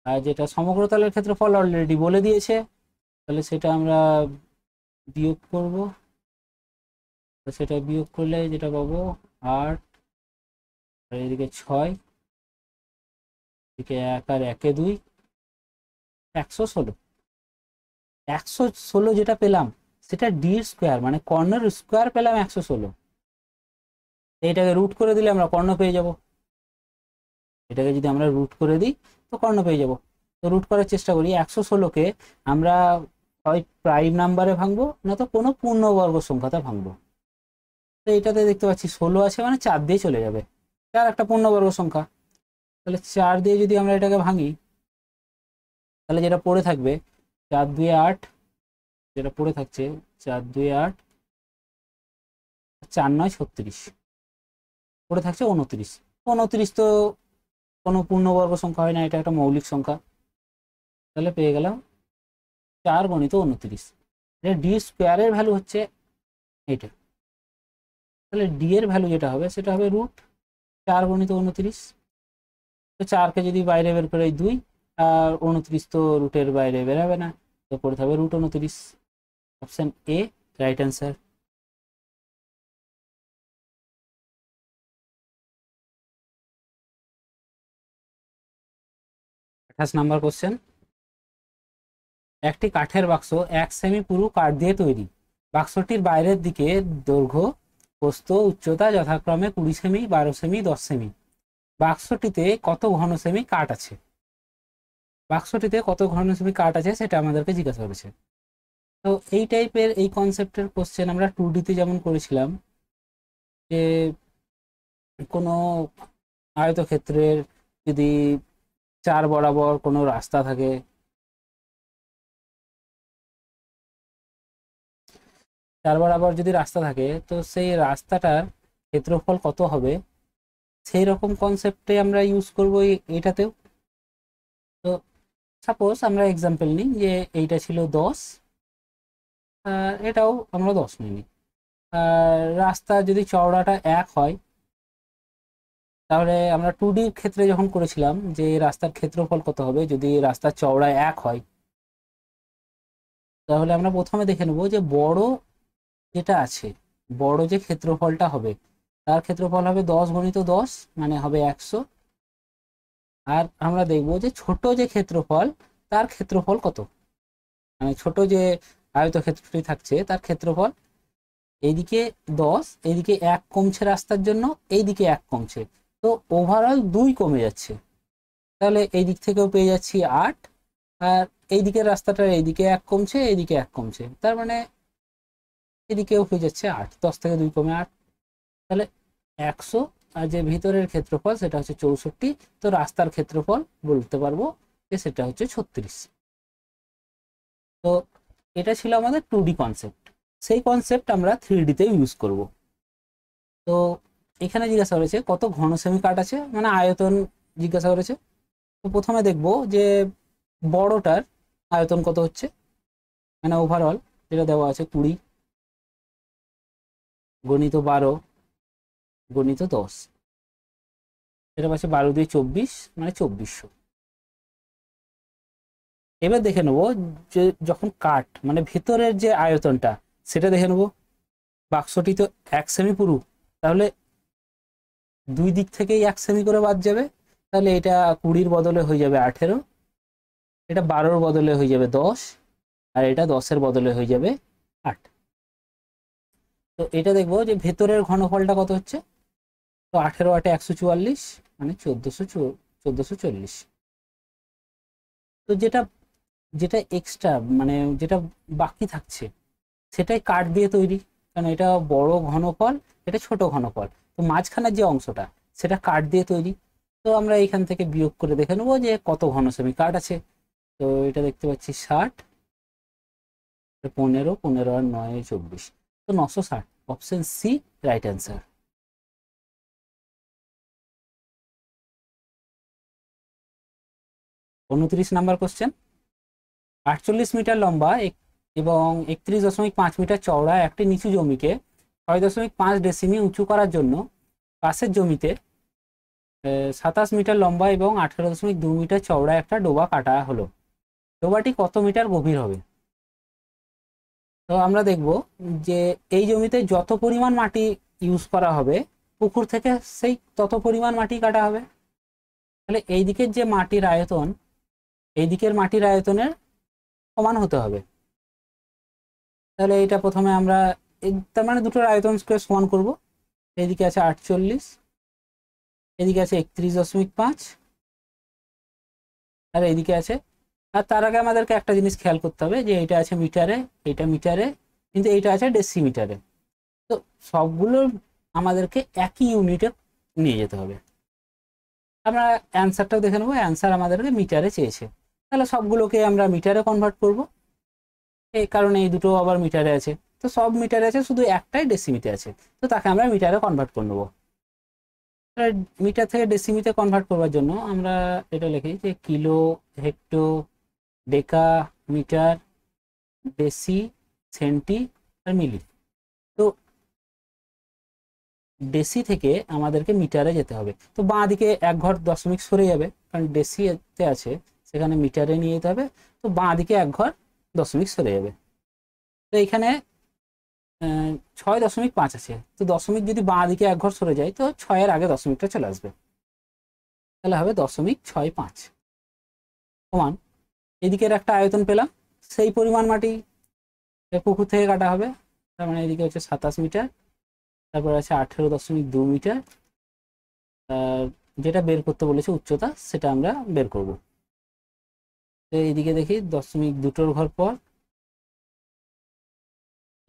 আর যেটা সমগ্র তলের ক্ষেত্রফল অলরেডি বলে দিয়েছে, তাহলে সেটা আমরা বিয়োগ করব। সেটা বিয়োগ করলে যেটা পাবো 8, আর এদিকে 6, এদিকে 1 আর 1 এ 2, 116। 116 যেটা পেলাম সেটা ডি স্কোয়ার, মানে কর্ণের স্কোয়ার পেলাম 116। এইটাকে রুট করে দিলে আমরা কর্ণ পেয়ে যাব। এটাকে যদি আমরা রুট করে দিই তো কর্ণ পেয়ে যাব। তো রুট করার চেষ্টা করি। 116কে আমরা হয় প্রাইম নাম্বারে ভাঙবো, না তো কোনো পূর্ণবর্গ সংখ্যাতে ভাঙবো। তো এটাতে দেখতে পাচ্ছি 16 আছে, মানে 4 দিয়ে চলে যাবে। 4 একটা পূর্ণবর্গ সংখ্যা, তাহলে 4 দিয়ে যদি আমরা এটাকে ভাঙি তাহলে যেটা পড়ে থাকবে 4 2 8, যেটা পড়ে থাকছে 4 2 8, 4 9 36, পড়ে থাকছে 29। 29 তো কোনো পূর্ণবর্গ সংখ্যা হয় না, এটা একটা মৌলিক সংখ্যা। তাহলে পেয়ে গেলাম 4 গণিত 29। এটা ডি স্কোয়ারের ভ্যালু হচ্ছে এইটা। তাহলে ডি এর ভ্যালু যেটা হবে সেটা হবে রুট 4 গণিত 29। তো 4কে যদি বাইরে বের করে 2, আর 29 তো রুটের বাইরে বের হবে না, তো পড়ে থাকবে root 29। Option A right answer. 28 number question. একটি কাঠের বাক্স 1 সেমি পুরু কাঠ দিয়ে তৈরি। বাক্সটির বাইরের দিকে দৈর্ঘ্য, প্রস্থ, উচ্চতা যথাক্রমে 20 সেমি, 12 সেমি, 10 সেমি। বাক্সটিতে কত ঘন সেমি কাঠ আছে? বাক্সটিতে কত ঘন সেমি কাঠ আছে সেটা আমাদেরকে জিজ্ঞাসা করেছে। তো এই টাইপের এই কনসেপ্টের কোশ্চেন আমরা 2D-তে যেমন করেছিলাম, যে কোনো আয়তক্ষেত্রের যদি 4 বরাবর কোনো রাস্তা থাকে, 4 বরাবর যদি রাস্তা থাকে তো সেই রাস্তাটার ক্ষেত্রফল কত হবে, সেই রকম কনসেপ্টে আমরা ইউজ করব এটাতেও। তো সাপোজ আমরা এক্সাম্পল নিই যে এইটা ছিল 10, আর এটাও আমরা 10 নিই। আর রাস্তা যদি চওড়াটা 1 হয়, তাহলে আমরা 2D ক্ষেত্রে যখন করেছিলাম যে রাস্তার ক্ষেত্রফল কত হবে যদি রাস্তার চওড়া 1 হয়, তাহলে আমরা প্রথমে দেখে নেব যে বড় যেটা আছে, বড় যে ক্ষেত্রফলটা হবে তার ক্ষেত্রফল হবে 10 গুণিত 10, মানে হবে 100। আর আমরা দেখব যে ছোট যে ক্ষেত্রফল তার ক্ষেত্রফল কত, মানে ছোট যে আয়তক্ষেত্রটি থাকছে তার ক্ষেত্রফল। এইদিকে 10, এইদিকে 1 কমছে রাস্তার জন্য, এইদিকে 1 কমছে, তো ওভারঅল 2 কমে যাচ্ছে। তাহলে এই দিক থেকেও পেয়ে যাচ্ছি 8, আর এই দিকের রাস্তাটার এইদিকে 1 কমছে, এইদিকে 1 কমছে, তার মানে এদিকেও হয়ে যাচ্ছে 8। 10 থেকে 2 কমে 8, তাহলে 100। আর যে ভিতরের ক্ষেত্রফল সেটা হচ্ছে 64, তো রাস্তার ক্ষেত্রফল বলতে পারবো যে সেটা হচ্ছে 36। তো এটা ছিল আমাদের 2D কনসেপ্ট। সেই কনসেপ্ট আমরা 3D-তে ইউজ করব। তো এখানে জিজ্ঞাসা করেছে কত ঘন সেমি কাঠ আছে, মানে আয়তন জিজ্ঞাসা করেছে। তো প্রথমে দেখব যে বড়টার আয়তন কত হচ্ছে, মানে ওভারঅল যেটা দেওয়া আছে 20 গণিত 12 গণিত 10, এটা পাচ্ছে 12 দিয়ে 24, মানে 2400। এবার দেখে নেব যে যখন কাঠ মানে ভেতরের যে আয়তনটা সেটা দেখে নেব। বাক্সটি তো 1 সেমি পুরু, তাহলে 2 দিক থেকেই 1 সেমি করে বাদ যাবে, তাহলে এটা 20-র বদলে হয়ে যাবে 18, এটা 12-র বদলে হয়ে যাবে 10, আর এটা 10-এর বদলে হয়ে যাবে 8। তো এটা দেখবো যে ভেতরের ঘনফলটা কত হচ্ছে। তো 18 8 144, মানে 1440। তো যেটা যেটা এক্সট্রা মানে যেটা বাকি থাকছে সেটাই কাঠ দিয়ে তৈরি, কারণ এটা বড় ঘনফল, এটা ছোট ঘনফল, তো মাঝখানের যে অংশটা সেটা কাঠ দিয়ে তৈরি। তো আমরা এখান থেকে বিয়োগ করে দেখে নেবো যে কত ঘন সেমি কাঠ আছে। তো এটা দেখতে পাচ্ছি 60, 15, 15 আর 9 24, তো 960। Option C right answer. 29 number question. 48 metre লম্বা এবং 31.5 মিটার চওড়া একটি নিচু জমিকে 6.5 ডেসিমি উঁচু করার জন্য পাশের জমিতে 27 মিটার লম্বা এবং 18.2 মিটার চওড়া একটা ডোবা কাটা হলো। ডোবাটি কত মিটার গভীর হবে? তো আমরা দেখব যে এই জমিতে যত পরিমাণ মাটি ইউজ করা হবে পুকুর থেকে সেই তত পরিমাণ মাটি কাটা হবে। তাহলে এই দিকের যে মাটির আয়তন এই দিকের মাটির আয়তনের সমান হতে হবে। তাহলে এটা প্রথমে আমরা তার মানে দুটোর আয়তন স্কয়ার সমান করব। এইদিকে আছে 48, এদিকে আছে 31.5, আর এইদিকে আছে, আর তার আগে আমাদেরকে একটা জিনিস খেয়াল করতে হবে যে এটা আছে মিটারে, এটা মিটারে, কিন্তু এইটা আছে ডেসিমিটারে। তো সবগুলো আমাদেরকে একই ইউনিটে নিয়ে যেতে হবে। আমরা অ্যান্সারটাও দেখে নেবো, অ্যান্সার আমাদেরকে মিটারে চেয়েছে, তাহলে সবগুলোকে আমরা মিটারে কনভার্ট করব। এই কারণে এই দুটো আবার মিটারে আছে, তো সব মিটারে আছে, শুধু একটাই ডেসিমিতে আছে, তো তাকে আমরা মিটারে কনভার্ট করে নেবো। মিটার থেকে ডেসিমিতে কনভার্ট করবার জন্য আমরা এটা লিখি যে কিলো, হেক্টো, ডেকা, মিটার, ডেসি, সেন্টি আর মিলি। তো ডেসি থেকে আমাদেরকে মিটারে যেতে হবে, তো বাঁ দিকে এক ঘর দশমিক সরে যাবে, কারণ ডেসিতে আছে সেখানে মিটারে নিয়ে যেতে হবে, তো বাঁ দিকে এক ঘর দশমিক সরে যাবে। তো এখানে 6.5 আছে, তো দশমিক যদি বাঁ দিকে এক ঘর সরে যায় তো 6-এর আগে দশমিকটা চলে আসবে, তাহলে হবে 0.65 সমান। এদিকের একটা আয়তন পেলাম, সেই পরিমাণ মাটি পুকুর থেকে কাটা হবে, তার মানে এদিকে হচ্ছে 27 মিটার, তারপর আছে 18.2 মিটার, আর যেটা বের করতে বলেছে উচ্চতা সেটা আমরা বের করব। তো এইদিকে দেখি 0.2টোর ঘর পর,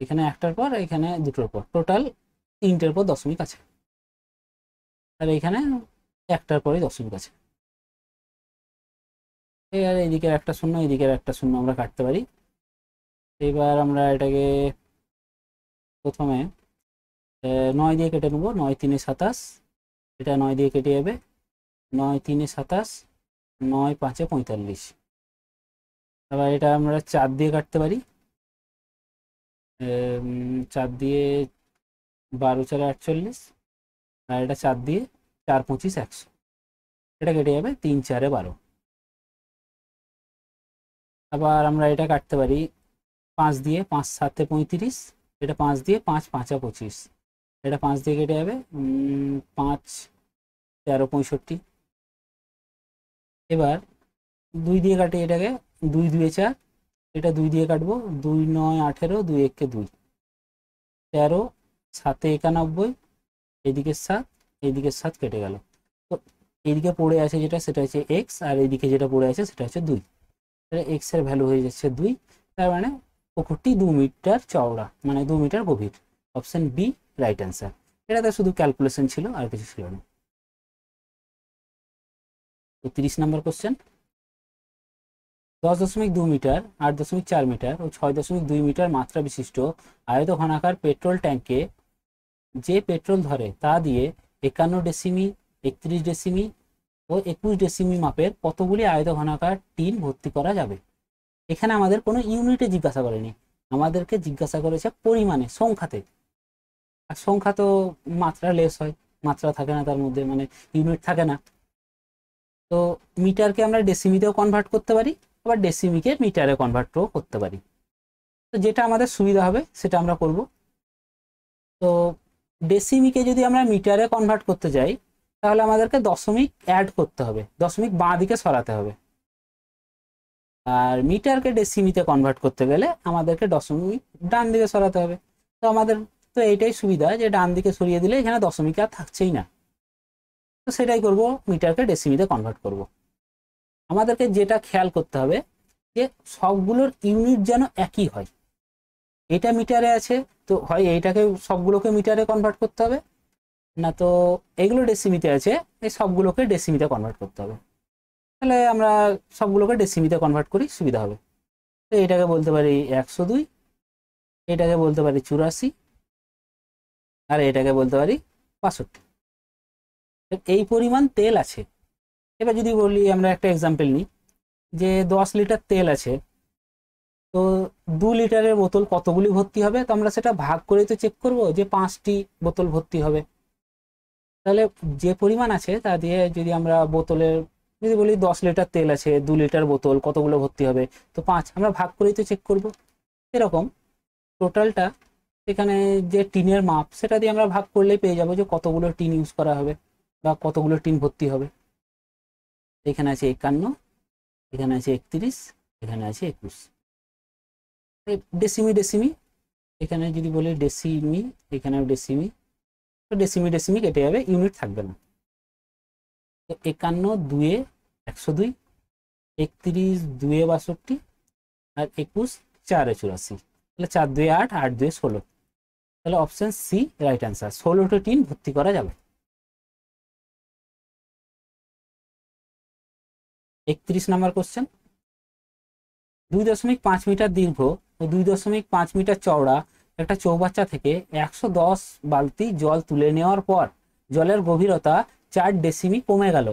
এখানে একটার পর, এখানে দুটোর পর, টোটাল 3টের পর দশমিক আছে, আর এখানে একটার পরে দশমিক আছে। এবার এইদিকের একটা শূন্য, এইদিকের একটা শূন্য আমরা কাটতে পারি। এবার আমরা এটাকে প্রথমে 9 দিয়ে কেটে নেবো, 9×3 = 27, এটা 9 দিয়ে কেটে যাবে, 9×3 = 27, 9×5 = 45। আবার এটা আমরা 4 দিয়ে কাটতে পারি, 4 দিয়ে 12×4 = 48, আর এটা 4 দিয়ে 4×25 = 100, এটা কেটে যাবে, 3×4 = 12। আবার আমরা এটা কাটতে পারি 5 দিয়ে, 5×7 = 35, এটা 5 দিয়ে, 5×5 = 25, এটা 5 দিয়ে কেটে যাবে, 5×13 = 65। এবার 2 দিয়ে কাটি এটাকে, 2×2 = 4, এটা 2 দিয়ে কাটবো, 2×9 = 18, 2×1 = 2, 13, 7 × 91, এদিকে 7, এইদিকে 7 কেটে গেল। তো এইদিকে পড়ে আছে যেটা সেটা হচ্ছে এক্স, আর এইদিকে যেটা পড়ে আছে সেটা হচ্ছে 2, তাহলে এক্স এর ভ্যালু হয়ে যাচ্ছে 2, তার মানে পুকুরটি 2 মিটার চওড়া, মানে 2 মিটার গভীর। Option B right answer. এটাতে শুধু ক্যালকুলেশন ছিল, আর কিছু ছিল না। তো 30 নম্বর কোশ্চেন, 10.2 মিটার, 8.4 মিটার ও 6.2 মিটার মাত্রা বিশিষ্ট আয়ত ঘনাকার পেট্রোল ট্যাঙ্কে যে পেট্রোল ধরে তা দিয়ে 51 ডেসিমি, 31 ডেসিমি ও 21 ডেসিমি মাপের কতগুলি আয়ত ঘনাকার টিন ভর্তি করা যাবে। এখানে আমাদের কোনো ইউনিটে জিজ্ঞাসা করেনি, আমাদেরকে জিজ্ঞাসা করেছে পরিমাণে, সংখ্যাতে। আর সংখ্যা তো মাত্রা লেস হয়, মাত্রা থাকে না তার মধ্যে, মানে ইউনিট থাকে না। তো মিটারকে আমরা ডেসিমিতেও কনভার্ট করতে পারি, আবার ডেসিমিকে মিটারে কনভার্টও করতে পারি। তো যেটা আমাদের সুবিধা হবে সেটা আমরা করব। তো ডেসিমিকে যদি আমরা মিটারে কনভার্ট করতে যাই তাহলে আমাদেরকে দশমিক অ্যাড করতে হবে, দশমিক বাঁ দিকে সরাতে হবে। আর মিটারকে ডেসিমিতে কনভার্ট করতে গেলে আমাদেরকে দশমিক ডান দিকে সরাতে হবে। তো আমাদের তো এইটাই সুবিধা যে ডান দিকে সরিয়ে দিলে এখানে দশমিক আর থাকছেই না, তো সেটাই করব, মিটারকে ডেসিমিতে কনভার্ট করব। আমাদেরকে যেটা খেয়াল করতে হবে যে সবগুলোর ইউনিট যেন একই হয়। এটা মিটারে আছে, তো হয় এইটাকে সবগুলোকে মিটারে কনভার্ট করতে হবে, না তো এগুলো ডেসিমিতে আছে, এই সবগুলোকে ডেসিমিতে কনভার্ট করতে হবে। তাহলে আমরা সবগুলোকে ডেসিমিতে কনভার্ট করি, সুবিধা হবে। তো এটাকে বলতে পারি 102, এটাকে বলতে পারি 84, আর এটাকে বলতে পারি 65। এই পরিমাণ তেল আছে। এবার যদি বলি আমরা একটা এক্সাম্পল নিই, যে 10 লিটার তেল আছে, তো 2 লিটারের বোতল কতগুলি ভর্তি হবে, তো আমরা সেটা ভাগ করে তো চেক করব যে 5টি বোতল ভর্তি হবে। তাহলে যে পরিমাণ আছে তা দিয়ে যদি আমরা বোতলের, যদি বলি 10 লিটার তেল আছে, 2 লিটার বোতল কতগুলো ভর্তি হবে, তো 5, আমরা ভাগ করেই তো চেক করব। এরকম টোটালটা এখানে যে টিনের মাপ সেটা দিয়ে আমরা ভাগ করলেই পেয়ে যাবো যে কতগুলো টিন ইউজ করা হবে বা কতগুলো টিন ভর্তি হবে। এখানে আছে 51, এখানে আছে 31, এখানে আছে 21। ডেসিমি ডেসিমি, এখানে যদি বলি ডেসিমি, এখানেও ডেসিমি, তো ডেসিমি ডেসিমি কেটে যাবে, ইউনিট থাকবে না। তো 51 2 102, 31 2 62, আর 21 4 84, তাহলে 4 2 8, 8 2 16, তাহলে অপশন সি রাইট অ্যান্সার। 16টা টিন ভর্তি করা যাবে। 31 নাম্বার কোশ্চেন, 2.5 মিটার দীর্ঘ ও 2.5 মিটার চওড়া একটা চৌবাচ্চা থেকে 110 বালতি জল তুলে নেওয়ার পর জলের গভীরতা 4 ডেসিমি কমে গেল,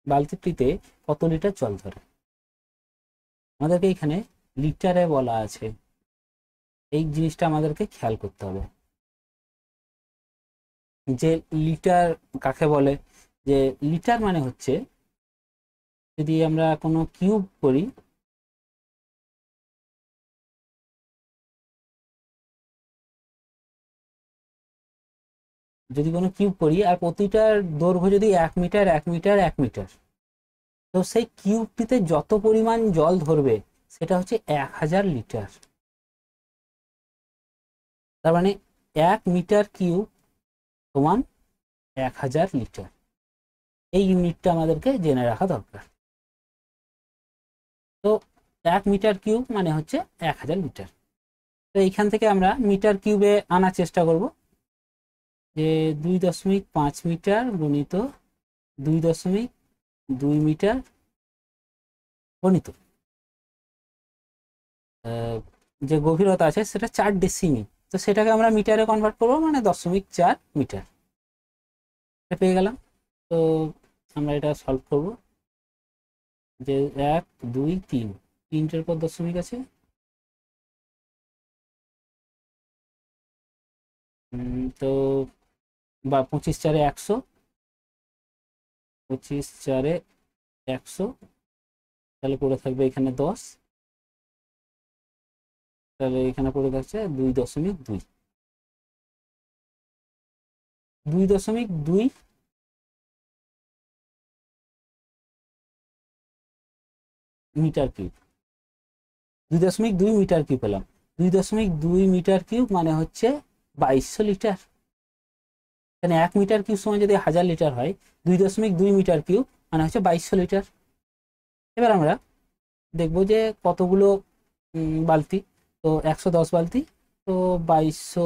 বালতিটিতে কত লিটার জল ধরে? আমাদেরকে এখানে লিটারে বলা আছে, এই জিনিসটা আমাদেরকে খেয়াল করতে হবে যে লিটার কাকে বলে। যে লিটার মানে হচ্ছে, যদি আমরা কোনো কিউব করি, যদি কোনো কিউব করি আর প্রতিটার দৈর্ঘ্য যদি 1 মিটার 1 মিটার 1 মিটার, তো সেই কিউবটিতে যত পরিমাণ জল ধরবে সেটা হচ্ছে 1000 লিটার। তার মানে 1 মিটার কিউব সমান 1000 লিটার। এই ইউনিটটা আমাদেরকে জেনে রাখা দরকার। তো 1 মিটার কিউব মানে হচ্ছে 1000 লিটার। তো এইখান থেকে আমরা মিটার কিউবে আনার চেষ্টা করব, যে 2.5 মিটার গুণিত 2.2 মিটার গণিত যে গভীরতা আছে সেটা 4 ডেসিমি, তো সেটাকে আমরা মিটারে কনভার্ট করবো, মানে 0.4 মিটার পেয়ে গেলাম। তো আমরা এটা সলভ করব, যে 1 2 3, 3টের পর দশমিক আছে, তো বা 25 4 100, 25 4 100, তাহলে পড়ে থাকবে এখানে 10, তাহলে এখানে পড়ে থাকছে 2.2, 2.2 মিটার কিউব, 2.2 মিটার কিউব পেলাম। 2.2 মিটার কিউব মানে হচ্ছে 2200 লিটার। এখানে 1 মিটার কিউব সময় যদি 1000 লিটার হয়, 2.2 মিটার কিউব মানে হচ্ছে 2200 লিটার। এবার আমরা দেখবো যে কতগুলো বালতি, তো 110 বালতি, তো 2200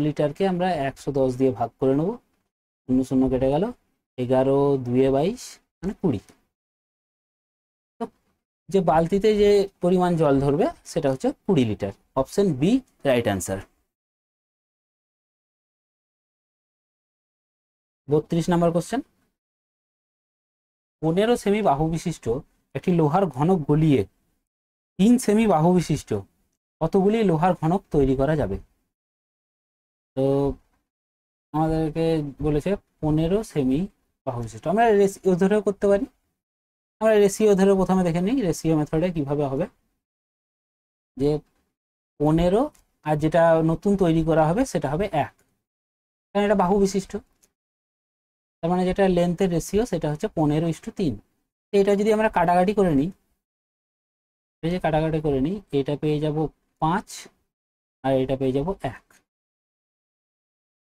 লিটারকে আমরা 110 দিয়ে ভাগ করে নেব, 0 0 কেটে গেল, 11 2 22 মানে 20। তো যে বালতিতে যে পরিমাণ জল ধরবে সেটা হচ্ছে 20 litre. Option B right answer. 32 number question, 15 সেমি বাহু বিশিষ্ট একটি লোহার ঘনক গলিয়ে 3 সেমি বাহু বিশিষ্ট কতগুলি লোহার ঘনক তৈরি করা যাবে? তো আমাদেরকে বলেছে 15 সেমি বাহু বিশিষ্ট, আমরা রেশিও ধরেও করতে পারি। আমরা রেশিও ধরে প্রথমে দেখে নিই রেশিও মেথডে কিভাবে হবে। যে 15 আর যেটা নতুন তৈরি করা হবে সেটা হবে 1, কারণ এটা বাহু বিশিষ্ট, তার মানে যেটা লেন্থের রেশিও সেটা হচ্ছে 15:3। এটা যদি আমরা কাটাকাটি করে নিই, এই যে কাটাকাটি করে নিই, এটা পেয়ে যাব 5 আর এটা পেয়ে যাব 1।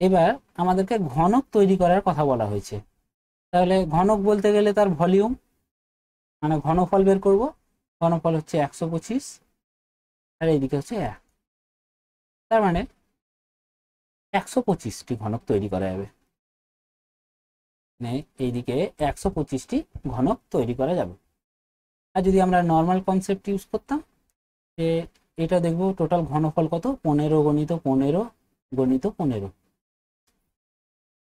এবার আমাদেরকে ঘনক তৈরি করার কথা বলা হয়েছে, তাহলে ঘনক বলতে গেলে তার ভলিউম, মানে ঘনফল বের করব। ঘনফল হচ্ছে 125 আর এইদিকে হচ্ছে 1, তার মানে 125টি ঘনক তৈরি করা যাবে, মানে এইদিকে 125টি ঘনক তৈরি করা যাবে। আর যদি আমরা নর্মাল কনসেপ্ট ইউজ করতাম, যে এটা দেখব টোটাল ঘনফল কত, 15 গণিত 15 গণিত 15।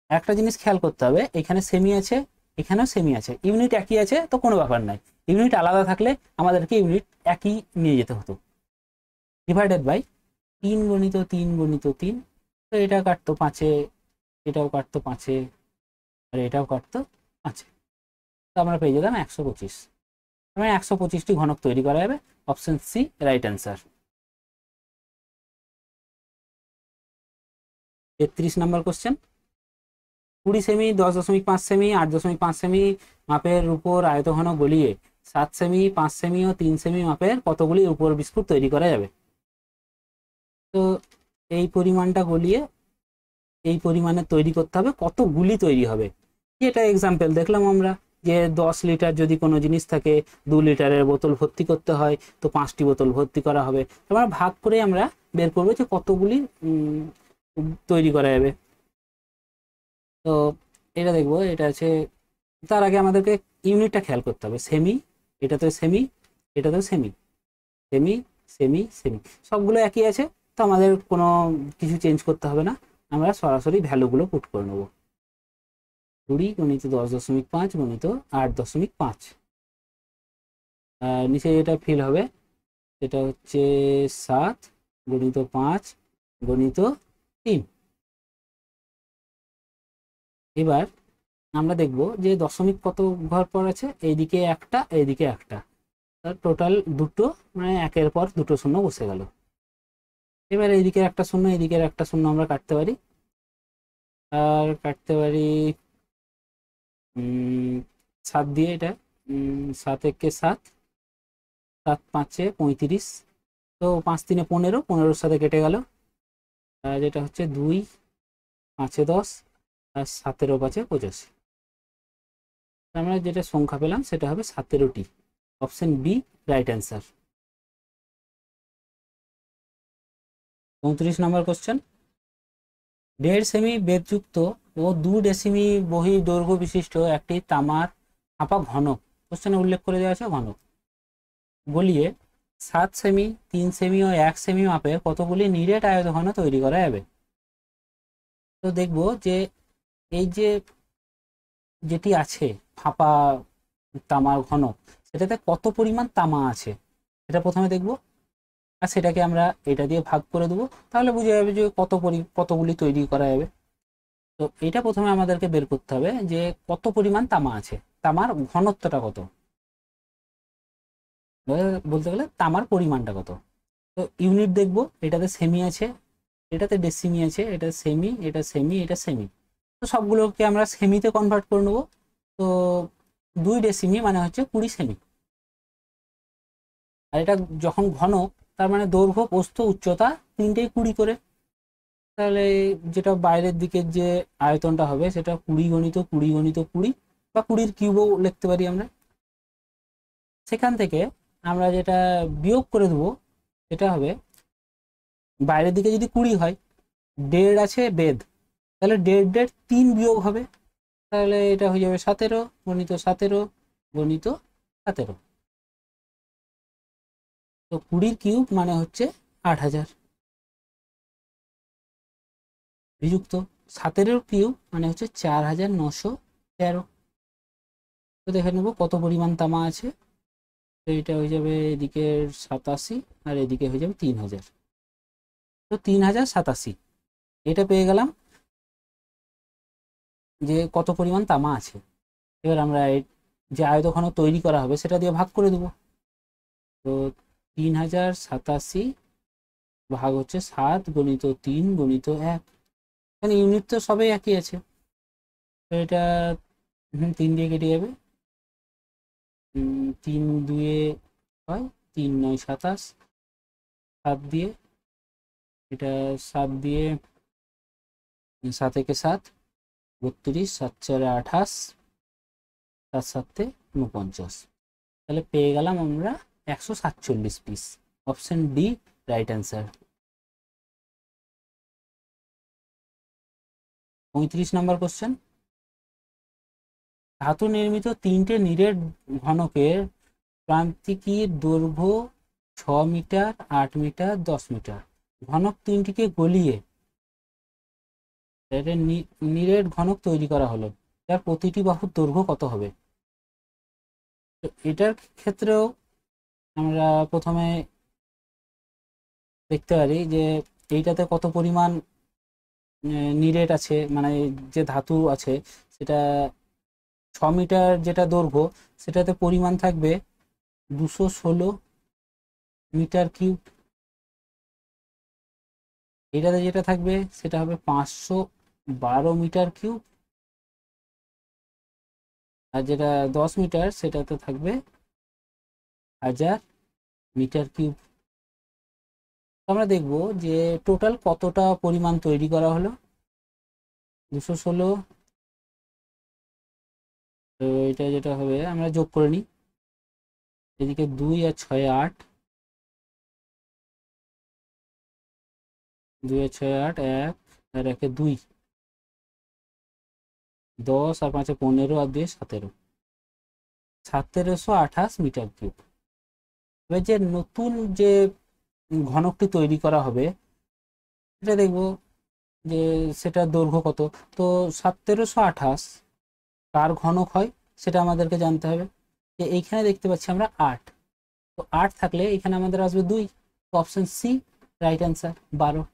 একটা জিনিস খেয়াল করতে হবে, এখানে সেমি আছে এখানেও সেমি আছে, ইউনিট একই আছে তো কোনো ব্যাপার নাই, ইউনিট আলাদা থাকলে আমাদেরকে ইউনিট একই নিয়ে যেতে হতো। ডিভাইডেড বাই 3 গণিত 3 গণিত 3, তো এটা কাটতো 5-এ, এটাও কাটতো 5-এ, আর এটাও কাটতো 5-এ, তো আমরা পেয়ে যেতাম 125। মানে 125টি ঘনক তৈরি করা যাবে। Option C right answer. 33 number question, 20 সেমি, 10.5 সেমি, 8.5 সেমি মাপের উপর আয়তঘন গলিয়ে 7 সেমি, 5 সেমি ও 3 সেমি মাপের কতগুলি উপর বিস্কুট তৈরি করা যাবে? তো এই পরিমাণটা গলিয়ে এই পরিমাণে তৈরি করতে হবে, কতগুলি তৈরি হবে। যেটা এক্সাম্পল দেখলাম আমরা, যে 10 লিটার যদি কোনো জিনিস থাকে, 2 লিটারের বোতল ভর্তি করতে হয়, তো 5টি বোতল ভর্তি করা হবে। আমরা ভাগ করে আমরা বের করবো যে কতগুলি তৈরি করা যাবে। তো এটা দেখবো, এটা আছে। তার আগে আমাদেরকে ইউনিটটা খেয়াল করতে হবে। সেমি, এটা তো সেমি, এটা তো সেমি, সেমি, সেমি, সেমি, সবগুলো একই আছে। তো আমাদের কোনো কিছু চেঞ্জ করতে হবে না, আমরা সরাসরি ভ্যালুগুলো পুট করে নেবো। 20 গুণিত 10.5 গুণিত 8.5, নিচে যেটা ফিল হবে সেটা হচ্ছে 7 গুণিত 5 গুণিত 3। এবার আমরা দেখব যে দশমিক কত ঘর পর আছে, এইদিকে একটা, এইদিকে একটা, টোটাল দুটো, মানে একের পর দুটো শূন্য বসে গেল। এবার এইদিকে একটা শূন্য, এইদিকের একটা শূন্য আমরা কাটতে পারি, আর কাটতে পারি 7 দিয়ে। এটা 7 একে 7, 7 5-এ 35, তো 5 3-এ 15, 15-এর সাথে কেটে গেল। আর এটা হচ্ছে 2 5-এ 10, আর 7-এর 5-এ 85। আমরা যেটা সংখ্যা পেলাম সেটা হবে 17টি। Option B right answer. 29 নম্বর কোশ্চেন। 1.5 সেমি বেদযুক্ত ও 2 ডেসিমি বহি দৈর্ঘ্য বিশিষ্ট একটি তামার ফাঁপা ঘনক, কোশ্চেনে উল্লেখ করে দেওয়া আছে ঘনক, গলিয়ে 7 সেমি, 3 সেমি ও 1 সেমি মাপের কতগুলি নিরেট আয়তঘন তৈরি করা যাবে? তো দেখবো যে এই যে যেটি আছে ফাঁপা তামার ঘনক, সেটাতে কত পরিমাণ তামা আছে সেটা প্রথমে দেখব, আর সেটাকে আমরা এটা দিয়ে ভাগ করে দেবো, তাহলে বুঝে যাবে যে কতগুলি তৈরি করা যাবে। তো এটা প্রথমে আমাদেরকে বের করতে হবে যে কত পরিমাণ তামা আছে, তামার ঘনত্বটা কত, বলতে গেলে তামার পরিমাণটা কত। তো ইউনিট দেখবো, এটাতে সেমি আছে, এটাতে ডেসিমি আছে, এটা সেমি, এটা সেমি, এটা সেমি, তো সবগুলোকে আমরা সেমিতে কনভার্ট করে নেবো। তো 2 ডেসিমি মানে হচ্ছে 20 সেমি। আর এটা যখন ঘনক, তার মানে দৈর্ঘ্য, প্রস্থ, উচ্চতা তিনটেই 20 করে। তাহলে যেটা বাইরের দিকের যে আয়তনটা হবে সেটা 20 গণিত 20 গণিত 20, বা 20-এর কিউবও লিখতে পারি আমরা। সেখান থেকে আমরা যেটা বিয়োগ করে দেবো সেটা হবে, বাইরের দিকে যদি 20 হয়, 1.5 আছে বেদ, তাহলে 1.5 3 বিয়োগ হবে, তাহলে এটা হয়ে যাবে 17 গণিত 17 গণিত 17। তো 20-এর কিউব মানে হচ্ছে 8000, বিযুক্ত 17-এর কিউব মানে হচ্ছে 4913। তো দেখে নেবো কত পরিমাণ তামা আছে। তো এটা হয়ে যাবে এদিকে 87, আর এদিকে হয়ে যাবে 3000, তো 3087। এটা পেয়ে গেলাম যে কত পরিমাণ তামা আছে। এবার আমরা যে আয়তঘন তৈরি করা হবে সেটা দিয়ে ভাগ করে দেবো। তো 3087 ভাগ হচ্ছে 7 গণিত 3 গণিত 1, এখানে ইউনিট তো সবাই একই আছে, তো এটা 3 দিয়ে কেটে যাবে। 3 2-এ হয়, 3 9 27, 7 দিয়ে, এটা 7 দিয়ে, 7 একে 7 32, 7 4-এ 28, 7 7-এ 49, তাহলে পেয়ে গেলাম আমরা 147 piece. Option D right answer. 35 নম্বর কোশ্চেন। ধাতু নির্মিত 3টে নিরেট ঘনকের প্রান্তিকের দৈর্ঘ্য 6 মিটার, 8 মিটার, 10 মিটার। ঘনক 3টিকে গলিয়ে নিরেট ঘনক তৈরি করা হলো, যার প্রতিটি বাহুর দৈর্ঘ্য কত হবে? তো এটার ক্ষেত্রেও আমরা প্রথমে দেখতে পারি যে এইটাতে কত পরিমাণ নিরেট আছে, মানে যে ধাতু আছে সেটা 6 মিটার যেটা দৈর্ঘ্য, সেটাতে পরিমাণ থাকবে 216 মিটার কিউব। এটাতে যেটা থাকবে সেটা হবে 512 মিটার কিউব। আর যেটা 10 মিটার সেটাতে থাকবে 1000 মিটার কিউব। আমরা দেখব যে টোটাল কতটা পরিমাণ তৈরি করা হলো। 216, তো এটা যেটা হবে আমরা যোগ করে নিই, এদিকে 2 আর 6 8, 2 আর 6 8, 1 আর 1 2, 10 আর 5 15 আর 2 17, 1728 মিটার কিউব। এবার যে নতুন যে ঘনকটি তৈরি করা হবে সেটা দেখব যে সেটা দৈর্ঘ্য কত। তো 1728 কার ঘনক হয় সেটা আমাদেরকে জানতে হবে। যে এইখানে দেখতে পাচ্ছি আমরা 8, তো 8 থাকলে এখানে আমাদের আসবে 2, তো অপশন সি রাইট অ্যান্সার 12।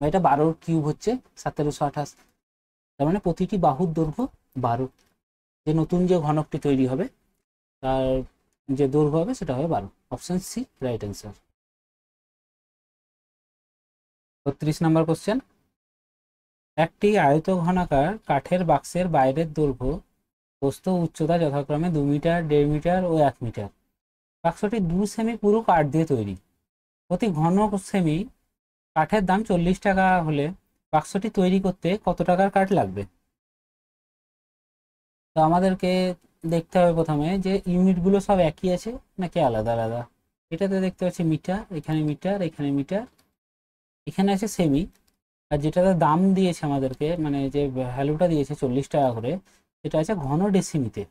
এটা 12 কিউব হচ্ছে 1728, তার মানে প্রতিটি বাহুর দৈর্ঘ্য 12। যে নতুন যে ঘনকটি তৈরি হবে তার যে দৈর্ঘ্য হবে সেটা হবে 12, অপশন সি রাইট অ্যান্সার। 32 নম্বর কোশ্চেন, একটি আয়তঘনাকার কাঠের বাক্সের বাইরের দৈর্ঘ্য, প্রস্থ, উচ্চতা যথাক্রমে 2 মিটার, 1.5 মিটার ও 1 মিটার। বাক্সটি 2 সেমি পুরো কাঠ দিয়ে তৈরি। প্রতি ঘন সেমি কাঠের দাম 40 টাকা হলে বাক্সটি তৈরি করতে কত টাকার কাঠ লাগবে? তো আমাদেরকে দেখতে হবে প্রথমে যে ইউনিটগুলো সব একই আছে নাকি আলাদা আলাদা। এটাতে দেখতে পাচ্ছি মিটার, এখানে মিটার, এখানে মিটার, এখানে আছে সেমি। আর যেটাতে দাম দিয়েছে আমাদেরকে, মানে যে ভ্যালুটা দিয়েছে 40 টাকা করে, সেটা আছে ঘন ডেসিমিতে।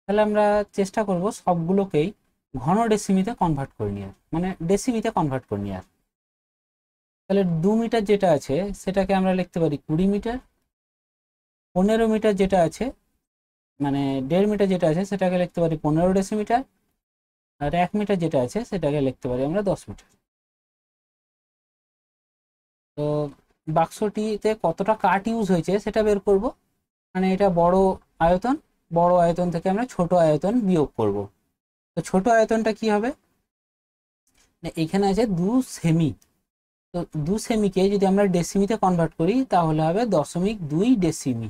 তাহলে আমরা চেষ্টা করব সবগুলোকেই ঘন ডেসিমিতে কনভার্ট করে নেওয়ার, মানে ডেসিমিতে কনভার্ট করে নেওয়ার। তাহলে 2 মিটার যেটা আছে সেটাকে আমরা লিখতে পারি 20 মিটার। 15 মিটার যেটা আছে, মানে 1.5 মিটার যেটা আছে সেটাকে লিখতে পারি 15 ডেসিমিটার। আর 1 মিটার যেটা আছে সেটাকে লিখতে পারি আমরা 10 মিটার। তো বাক্সটিতে কতটা কাঠ ইউজ হয়েছে সেটা বের করব। মানে এটা বড় আয়তন, বড় আয়তন থেকে আমরা ছোট আয়তন বিয়োগ করব। তো ছোট আয়তনটা কি হবে, এখানে আছে 2 সেমি। তো 2 সেমিকে যদি আমরা ডেসিমিতে কনভার্ট করি তাহলে হবে 0.2 ডেসিমি।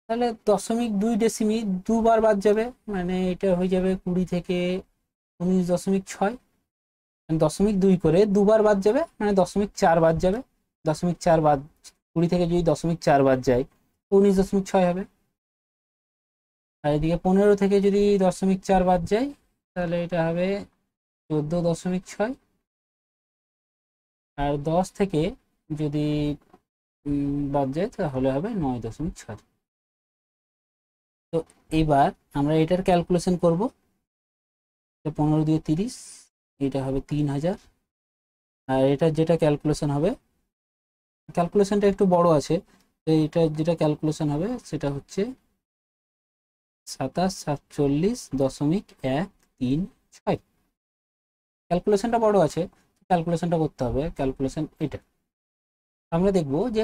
তাহলে 0.2 ডেসিমি দুবার বাদ যাবে, মানে এটা হয়ে যাবে 20 থেকে 19.6। 0.2 করে দুবার বাদ যাবে, মানে 0.4 বাদ যাবে। 0.4 বাদ, 20 থেকে যদি 0.4 বাদ যায় তো 19.6 হবে। আর এদিকে 15 থেকে যদি 0.4 বাদ যায় তাহলে এটা হবে 14.6। আর 10 থেকে যদি বাদ যায় তাহলে হবে 9.6। তো এবার আমরা এটার ক্যালকুলেশন করব। 15 দিয়ে 30, এটা হবে 3000। আর এটা যেটা ক্যালকুলেশন হবে, ক্যালকুলেশনটা একটু বড় আছে, তো এটা যেটা ক্যালকুলেশন হবে সেটা হচ্ছে 2747.136। ক্যালকুলেশনটা বড় আছে, ক্যালকুলেশনটা করতে হবে। ক্যালকুলেশন এটা আমরা দেখব যে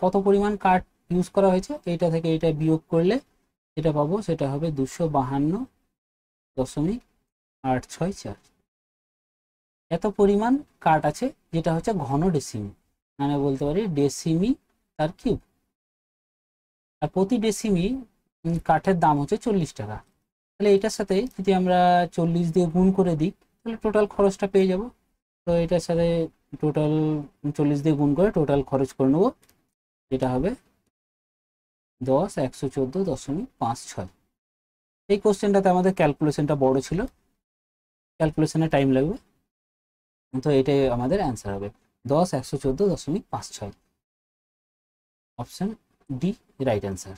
কত পরিমাণ কাঠ ইউজ করা হয়েছে, এইটা থেকে এটা বিয়োগ করলে যেটা পাবো সেটা হবে 252.864। এত পরিমাণ কাঠ আছে, যেটা হচ্ছে ঘন ডেসিমি, মানে বলতে পারি ডেসিমি তার কিউব। আর প্রতি ডেসিমি কাঠের দাম হচ্ছে 40 টাকা। তাহলে এটার সাথে যদি আমরা 40 দিয়ে গুণ করে দিই তাহলে টোটাল খরচটা পেয়ে যাব। তো এটার সাথে টোটাল 40 দিয়ে গুণ করে টোটাল খরচ করে নেবো, যেটা হবে 10114.56। এই কোশ্চেনটাতে আমাদের ক্যালকুলেশনটা বড় ছিল, ক্যালকুলেশনে টাইম লাগবে, তো এটাই আমাদের অ্যান্সার হবে 10114.56। Option D right answer.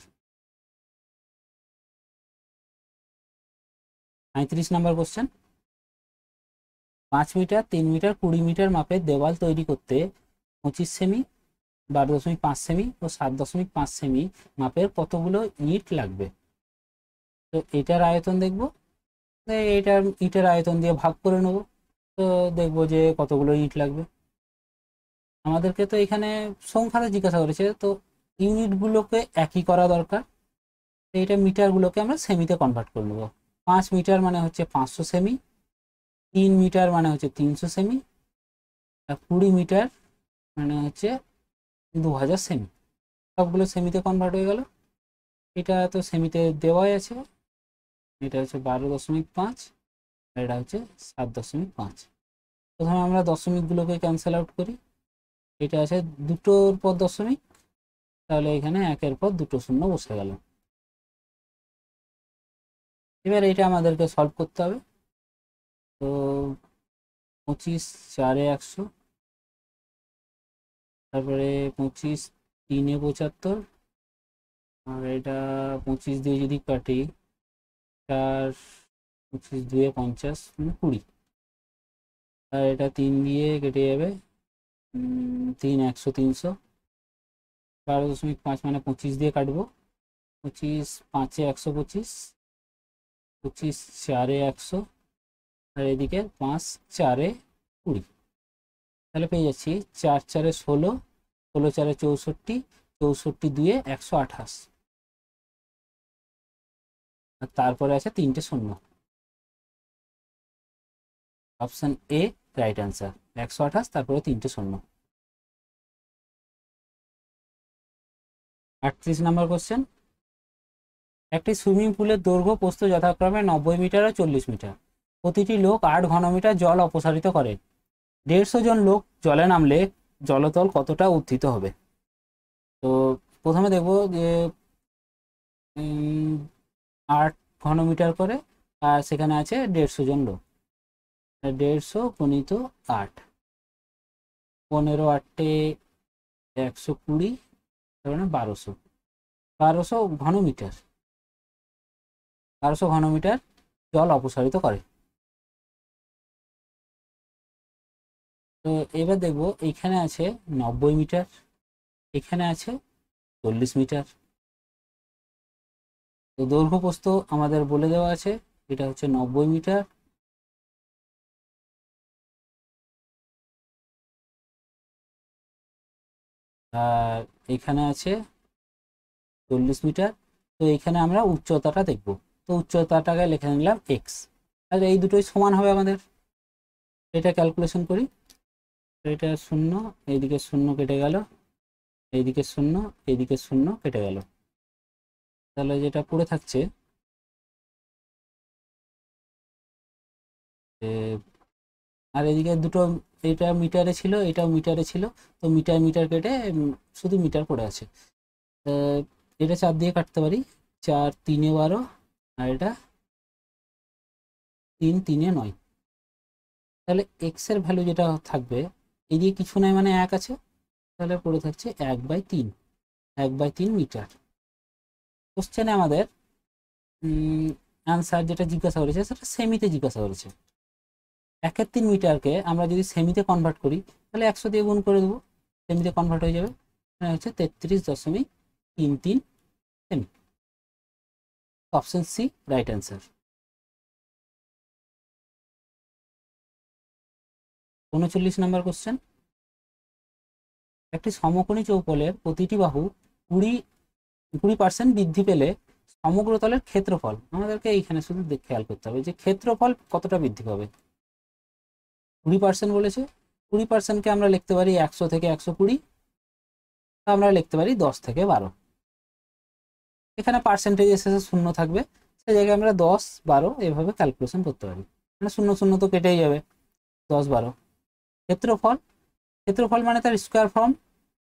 35 নম্বর কোশ্চেন, 5 মিটার, 3 মিটার, 20 মিটার মাপের দেওয়াল তৈরি করতে 25 সেমি, 12.5 সেমি ও 7.5 সেমি মাপের কতগুলো ইট লাগবে? তো এটার আয়তন দেখব, এটার ইটের আয়তন দিয়ে ভাগ করে নেব। তো দেখবো যে কতগুলো ইট লাগবে। আমাদেরকে তো এখানে সংখ্যাটা জিজ্ঞাসা করেছে, তো ইউনিটগুলোকে একই করা দরকার। এইটা মিটারগুলোকে আমরা সেমিতে কনভার্ট করে নেবো। 5 মিটার মানে হচ্ছে 500 সেমি, 3 মিটার মানে হচ্ছে 300 সেমি, আর 20 মিটার মানে হচ্ছে 2000 সেমি। সবগুলো সেমিতে কনভার্ট হয়ে গেল। এটা তো সেমিতে দেওয়াই আছে, এটা হচ্ছে 12.5, আর এটা হচ্ছে 7.5। প্রথমে আমরা দশমিকগুলোকে ক্যান্সেল আউট করি। এটা আছে দুটোর পর দশমিক, তাহলে এখানে একের পর দুটো শূন্য বসে গেল। এবার এটা আমাদেরকে সলভ করতে হবে। তো 25 4 100, তারপরে 25 3 75, আর এটা 25 দিয়ে যদি কাটি 4 25 2 50 20, আর এটা 3 দিয়ে কেটে যাবে 3 100 300, 12.5 মানে 25 দিয়ে কাটবো, 25 5 125, 25 4 100, আর এদিকে 5 4 20। তাহলে পেয়ে যাচ্ছি 4 4 16, 16 4 64, 64 2 128, আর তারপরে আছে তিনটে শূন্য। অপশন এ রাইট অ্যান্সার, 128 তারপরে তিনটে শূন্য। 38 নম্বর কোশ্চেন। একটি সুইমিং পুলের দৈর্ঘ্য প্রস্থ যথাক্রমে 90 মিটার ও 40 মিটার। প্রতিটি লোক 8 ঘনমিটার জল অপসারিত করে। 150 জন লোক জলে নামলে জলতল কতটা উত্থিত হবে? তো প্রথমে দেখবো যে 8 ঘনমিটার করে, আর সেখানে আছে 150 জন লোক। 150 গুণিত 8, 15 8 120, তার মানে 1200 ঘনমিটার, 1200 ঘনমিটার জল অপসারিত করে। তো এবার দেখবো এইখানে আছে 90 মিটার, এখানে আছে 40 মিটার। তো দৈর্ঘ্য প্রস্থ আমাদের বলে দেওয়া আছে, এটা হচ্ছে 90 মিটার, আর এখানে আছে 40 মিটার। তো এখানে আমরা উচ্চতাটা দেখব। তো উচ্চতাটাকে লিখে নিলাম এক্স, আর এই দুটোই সমান হবে আমাদের। এটা ক্যালকুলেশন করি। এটা শূন্য, এইদিকে শূন্য কেটে গেল, এইদিকে শূন্য, এইদিকে শূন্য কেটে গেল। তাহলে যেটা পড়ে থাকছে আর এদিকে দুটো, এটা মিটারে ছিল, এটাও মিটারে ছিল, তো মিটার মিটার কেটে শুধু মিটার পড়ে আছে। এটা 4 দিয়ে কাটতে পারি, 4 3 12, আর এটা 3 3 9। তাহলে এক্স এর ভ্যালু যেটা থাকবে, এদিকে কিছু নাই মানে 1 আছে, তাহলে পড়ে থাকছে 1/3, 1/3 মিটার। কোশ্চেনে আমাদের অ্যান্সার যেটা জিজ্ঞাসা করেছে সেটা সেমিতে জিজ্ঞাসা করেছে। 1/3 মিটারকে আমরা যদি সেমিতে কনভার্ট করি, তাহলে 100 দিয়ে গুণ করে দেবো, সেমিতে কনভার্ট হয়ে যাবে। মানে হচ্ছে 33.33 সেমি। Option C right answer. 39 number question. একটি সমকোণী চৌকোলের প্রতিটি বাহু 20% বৃদ্ধি পেলে সমগ্র তলের ক্ষেত্রফল, আমাদেরকে এইখানে শুধু খেয়াল করতে হবে যে ক্ষেত্রফল কতটা বৃদ্ধি পাবে। 20% বলেছে, 20%কে আমরা লিখতে পারি 100 থেকে 120, আমরা লিখতে পারি 10 থেকে 12। এখানে পার্সেন্টেজের শেষে শূন্য থাকবে, সেই জায়গায় আমরা 10 12 এভাবে ক্যালকুলেশন করতে পারি। মানে শূন্য শূন্য তো কেটেই যাবে, 10 12। ক্ষেত্রফল, ক্ষেত্রফল মানে তার স্কোয়ার ফর্ম,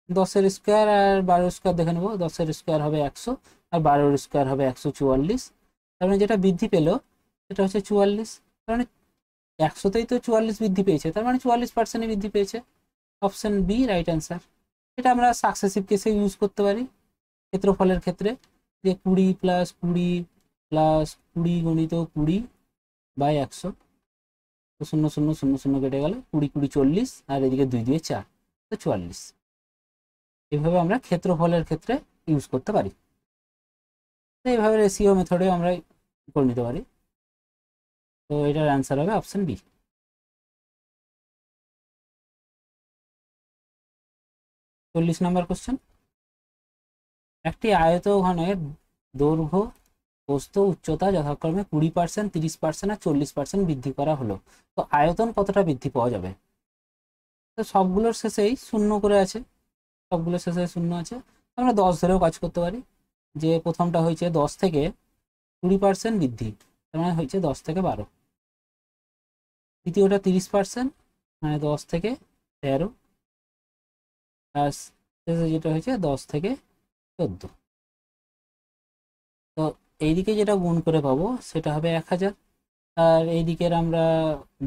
10-এর স্কোয়ার আর 12-এর স্কোয়ার দেখে নেবো। 10-এর স্কোয়ার হবে 100, আর 12-এর স্কোয়ার হবে 144। তার মানে যেটা বৃদ্ধি পেলো সেটা হচ্ছে 44। তার মানে 100তেই তো 44 বৃদ্ধি পেয়েছে, তার মানে 44% বৃদ্ধি পেয়েছে। Option B right answer. এটা আমরা সাকসেসিভ কেসে ইউজ করতে পারি ক্ষেত্রফলের ক্ষেত্রে, যে 20 + 20 + 20 গুণিত 20/100, তো 0 0 0 0 কেটে গেল, 20 20 40, আর এদিকে 2 দিয়ে 4, তো 44। এইভাবে আমরা ক্ষেত্রফলের ক্ষেত্রে ইউজ করতে পারি। তো এইভাবে রেশিও মেথডে আমরা করে নিতে পারি। তো এটার অ্যান্সার হবে অপশন বি। 40 নম্বর কোশ্চেন। একটি আয়তঘনের দৈর্ঘ্য প্রস্থ উচ্চতা যথাক্রমে 20%, 30% আর 40% বৃদ্ধি করা হলো, তো আয়তন কতটা বৃদ্ধি পাওয়া যাবে? তো সবগুলোর শেষেই শূন্য করে আছে, সবগুলোর শেষে শূন্য আছে, তো আমরা 10 ধরেও কাজ করতে পারি, যে প্রথমটা হয়েছে 10 থেকে 20% বৃদ্ধি, তার মানে হয়েছে 10 থেকে 12। দ্বিতীয়টা 30%, মানে 10 থেকে 13। আর শেষে যেটা হয়েছে 10 থেকে 14। তো এইদিকে যেটা গুণ করে পাবো সেটা হবে 1000, আর এইদিকের আমরা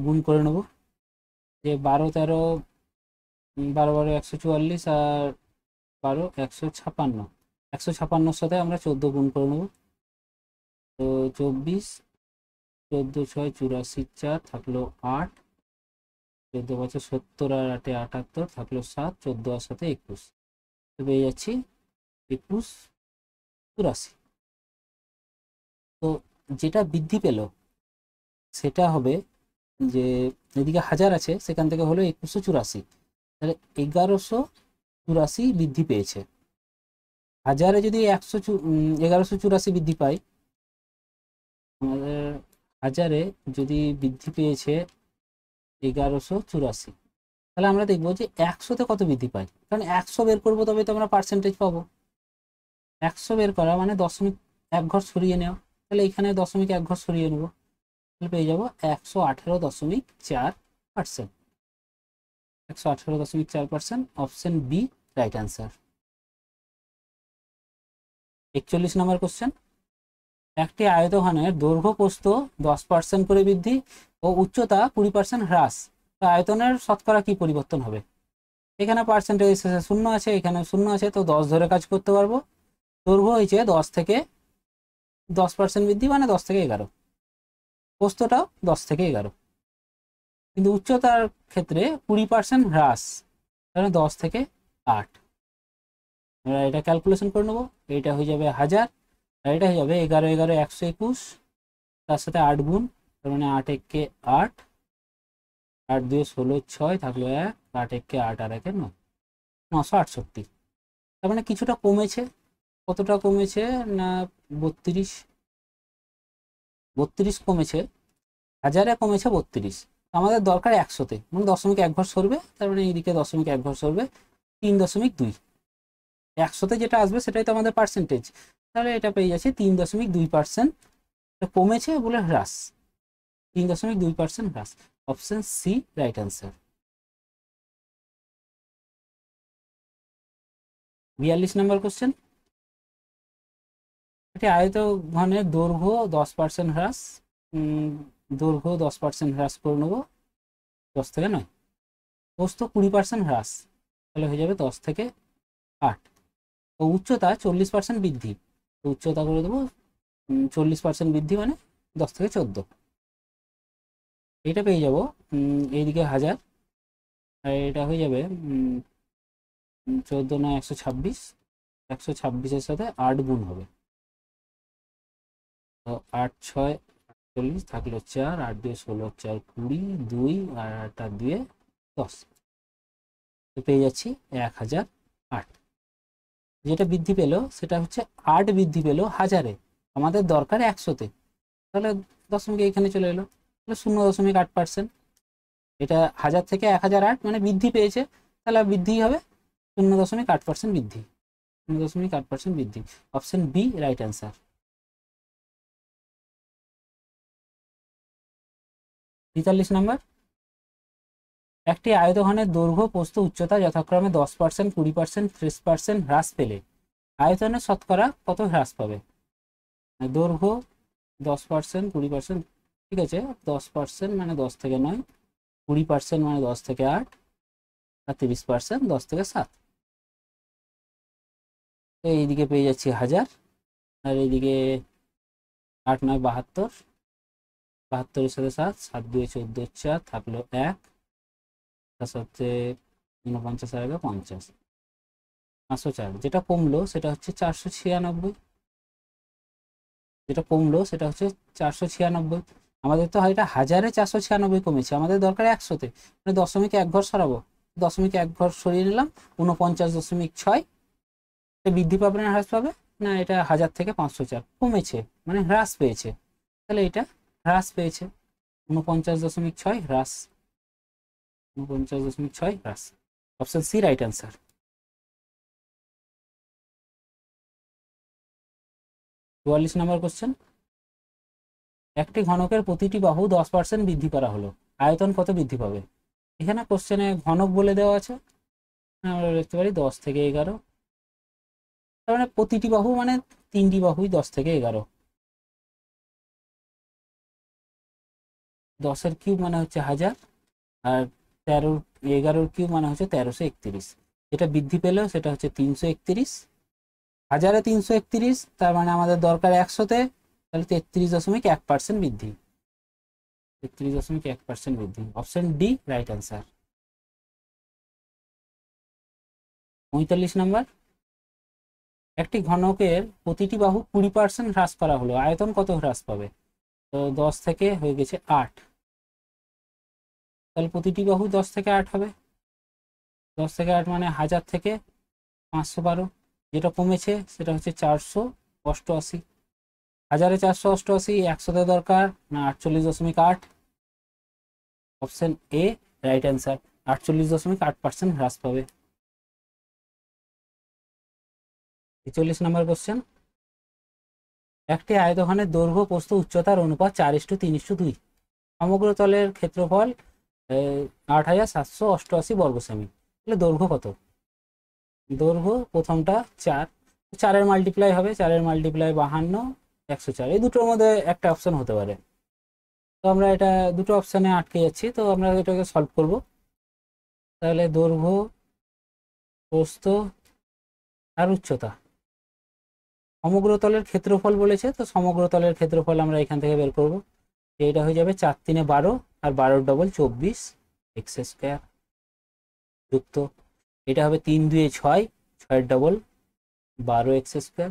গুণ করে নেব, যে 12 13, 12 12 144, আর 12 156। 156-র সাথে আমরা 14 গুণ করে নেব, তো 24, 14 6 84, 4 থাকলো 8, 14 5 70, আর 8 78 থাকলো 7, 14 আর সাথে 21, তো পেয়ে যাচ্ছি 21 84। তো যেটা বৃদ্ধি পেল সেটা হবে, যে এদিকে 1000 আছে সেখান থেকে হলো 2184, তাহলে 1184 বৃদ্ধি পেয়েছে। 1000-এ যদি 1184 বৃদ্ধি পাই, আমাদের 1000-এ যদি বৃদ্ধি পেয়েছে 1184, তাহলে আমরা দেখবো যে 100-তে কত বৃদ্ধি পাই, কারণ 100 বের করবো তবে তো আমরা পার্সেন্টেজ পাবো। 100 বের করা মানে দশমিক এক ঘর সরিয়ে নেওয়া, তাহলে এখানে দশমিক এক ঘর সরিয়ে নেবো, তাহলে পেয়ে যাবো 118.4%। 118.4%, অপশন বি রাইট অ্যান্সার। 41 নম্বর কোশ্চেন, একটি আয়তঘনের দৈর্ঘ্য প্রস্থ 10% করে বৃদ্ধি ও উচ্চতা 20% হ্রাস, তো আয়তনের শতকরা কি পরিবর্তন হবে? এখানে পার্সেন্টেজ শেষে শূন্য আছে, এখানে শূন্য আছে, তো 10 ধরে কাজ করতে পারবো। দৈর্ঘ্য হয়েছে 10 থেকে 10% বৃদ্ধি, মানে 10 থেকে 11। প্রস্থটাও 10 থেকে 11, কিন্তু উচ্চতার ক্ষেত্রে 20% হ্রাস, তাহলে 10 থেকে 8। আমরা এটা ক্যালকুলেশন করে নেবো, এটা হয়ে যাবে 1000, আর এটা হয়ে যাবে 11 11 121, তার সাথে 8 গুণ, তার মানে 8 একে 8, 8 2 16 6 থাকলো 1, 8 একে 8 আর 1 9, 968। তার মানে কিছুটা কমেছে। কতটা কমেছে না 32, 32 কমেছে। 1000-এ কমেছে 32, আমাদের দরকার 100-তে, মানে দশমিক এক ঘর সরবে, তার মানে এইদিকে দশমিক এক ঘর সরবে 3.2। 100-তে যেটা আসবে সেটাই তো আমাদের পার্সেন্টেজ, তাহলে এটা পেয়ে যাচ্ছে 3.2%। কমেছে বলে হ্রাস, 3.2% হ্রাস, অপশন সি রাইট অ্যান্সার। 42 নম্বর কোশ্চেন, একটি আয়তঘনের দৈর্ঘ্য 10% হ্রাস, দৈর্ঘ্য 10% হ্রাস করে নেবো, 10 থেকে 9। প্রস্থ 20% হ্রাস, তাহলে হয়ে যাবে 10 থেকে 8। ও উচ্চতা 40% বৃদ্ধি, তো উচ্চতা করে দেবো 40% বৃদ্ধি, মানে 10 থেকে 14। এটা পেয়ে যাবো এইদিকে 1000, আর এটা হয়ে যাবে 14 9 126, 126-এর সাথে 8 গুণ হবে, তো 8 6 48 থাকলো 4, 8 2 16 4 20, 2 আর 8 আর 2 10, তো পেয়ে যাচ্ছি 1008। যেটা বৃদ্ধি পেলো সেটা হচ্ছে 8 বৃদ্ধি পেলো 1000-এ, আমাদের দরকার 100-তে, তাহলে দশমিক এখানে চলে এলো, তাহলে 0.8%। এটা 1000 থেকে 1008, মানে বৃদ্ধি পেয়েছে, তাহলে বৃদ্ধি হবে 0.8% বৃদ্ধি, 0.8% বৃদ্ধি, অপশন বি রাইট অ্যান্সার। 43 নম্বর, একটি আয়তঘনের দৈর্ঘ্য প্রস্থ উচ্চতা যথাক্রমে 10%, 20%, 30% হ্রাস পেলে আয়তনের শতকরা কত হ্রাস পাবে? দৈর্ঘ্য 10%, 20%, ঠিক আছে, 10% মানে 10 থেকে 9, 20% মানে 10 থেকে 8, আর 30% 10 থেকে 7। এইদিকে পেয়ে যাচ্ছি 1000, আর এইদিকে 8 9 72, 72-এর সাথে 7, 7 2 14 4 থাকলো 1, তার সাথে 49 আর 50, 504। যেটা কমলো সেটা হচ্ছে 496, যেটা কমলো সেটা হচ্ছে 496। আমাদের তো এটা 1000-এ 496 কমেছে, আমাদের দরকার 100-তে, মানে দশমিক এক ঘর সরাবো, দশমিক এক ঘর সরিয়ে নিলাম, 49.6। বৃদ্ধি পাবে না হ্রাস পাবে? না, এটা 1000 থেকে 504 কমেছে, মানে হ্রাস পেয়েছে, তাহলে এটা হ্রাস পেয়েছে, 49.6 হ্রাস, 49.6 হ্রাস, অপশন সি রাইট অ্যান্সার। 44 নম্বর কোশ্চেন, একটি ঘনকের প্রতিটি বাহু 10% বৃদ্ধি করা হলো, আয়তন কত বৃদ্ধি পাবে? এখানে কোশ্চেনে ঘনক বলে দেওয়া আছে, আমরা লিখতে পারি 10 থেকে 11। তার মানে প্রতিটি বাহু মানে তিনটি বাহুই 10 থেকে 11। 10-এর কিউব মানে হচ্ছে 1000, আর 11-র কিউব মানে হচ্ছে 1331। এটা বৃদ্ধি পেলেও সেটা হচ্ছে 331। 1000-এ 331, তার মানে আমাদের দরকার 100-তে, তাহলে 33.1% বৃদ্ধি। 33.1% বৃদ্ধি। Option D right answer. 45 নম্বর, একটি ঘনকের প্রতিটি বাহু 20% হ্রাস করা হলো, আয়তন কত হ্রাস পাবে? তো 10 থেকে হয়ে গেছে 8, তাহলে প্রতিটি বাহু 10 থেকে 8 হবে। 10 থেকে 8 মানে 1000 থেকে 512। যেটা কমেছে সেটা হচ্ছে 488। 1000-এ 488, 100-তে দরকার না 48.8। Option A right answer. 48.8% হ্রাস পাবে। 43 নম্বর কোশ্চেন, একটি আয়তঘনের দৈর্ঘ্য প্রস্থ উচ্চতার অনুপাত 4:3:2। সমগ্র তলের ক্ষেত্রফল 8788 বর্গ সেমি। তাহলে দৈর্ঘ্য কত? দৈর্ঘ্য প্রথমটা 4, 4-এর মাল্টিপ্লাই হবে, 4-এর মাল্টিপ্লাই 52, 104। এই দুটোর মধ্যে একটা অপশন হতে পারে। তো আমরা এটা দুটো অপশানে আটকে যাচ্ছি, তো আমরা এটাকে সলভ করব। তাহলে দৈর্ঘ্য, প্রস্থ আর উচ্চতা, সমগ্র তলের ক্ষেত্রফল বলেছে, তো সমগ্র তলের ক্ষেত্রফল আমরা এখান থেকে বের করব। এটা হয়ে যাবে 4×3 12, আর 12 ডবল 24 এক্স স্কোয়ার, যুক্ত এটা হবে 3×2 6, 6 ডবল 12 এক্স স্কোয়ার,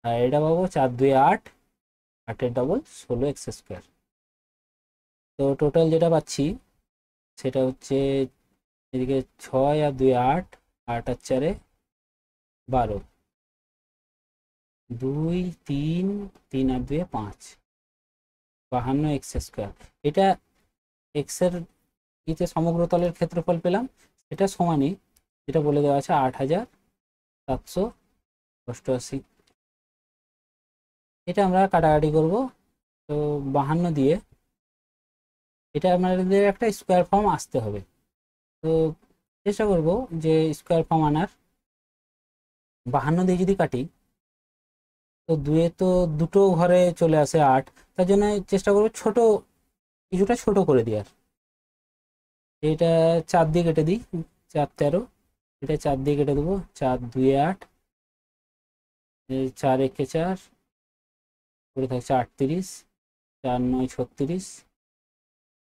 আর এটা পাবো 4×2 8, 8 ডবল 16 এক্স স্কোয়ার। তো টোটাল যেটা পাচ্ছি সেটা হচ্ছে এদিকে 6 আর 2 8, 8 আর 4 12, 2 3, 3 আর 2 5, 52 এক্স স্কোয়ার। এটা এক্স এর ইতে সমগ্র তলের ক্ষেত্রফল পেলাম, এটা সমানই যেটা বলে দেওয়া আছে 8788। এটা আমরা কাটাকাটি করব। তো 52 দিয়ে এটা আমাদের একটা স্কোয়ার ফর্ম আসতে হবে। তো চেষ্টা করব যে স্কোয়ার ফর্ম আনার। 52 দিয়ে যদি কাটি তো দুয়ে তো দুটো ঘরে চলে আসে 8, তার জন্য চেষ্টা করবো ছোট কিছুটা ছোট করে দেওয়ার। এটা 4 দিয়ে কেটে দিই, 4 13, এটা 4 দিয়ে কেটে দেবো, 4×2 8, 4 1 4 করে থাকছে 38, 4 9 36,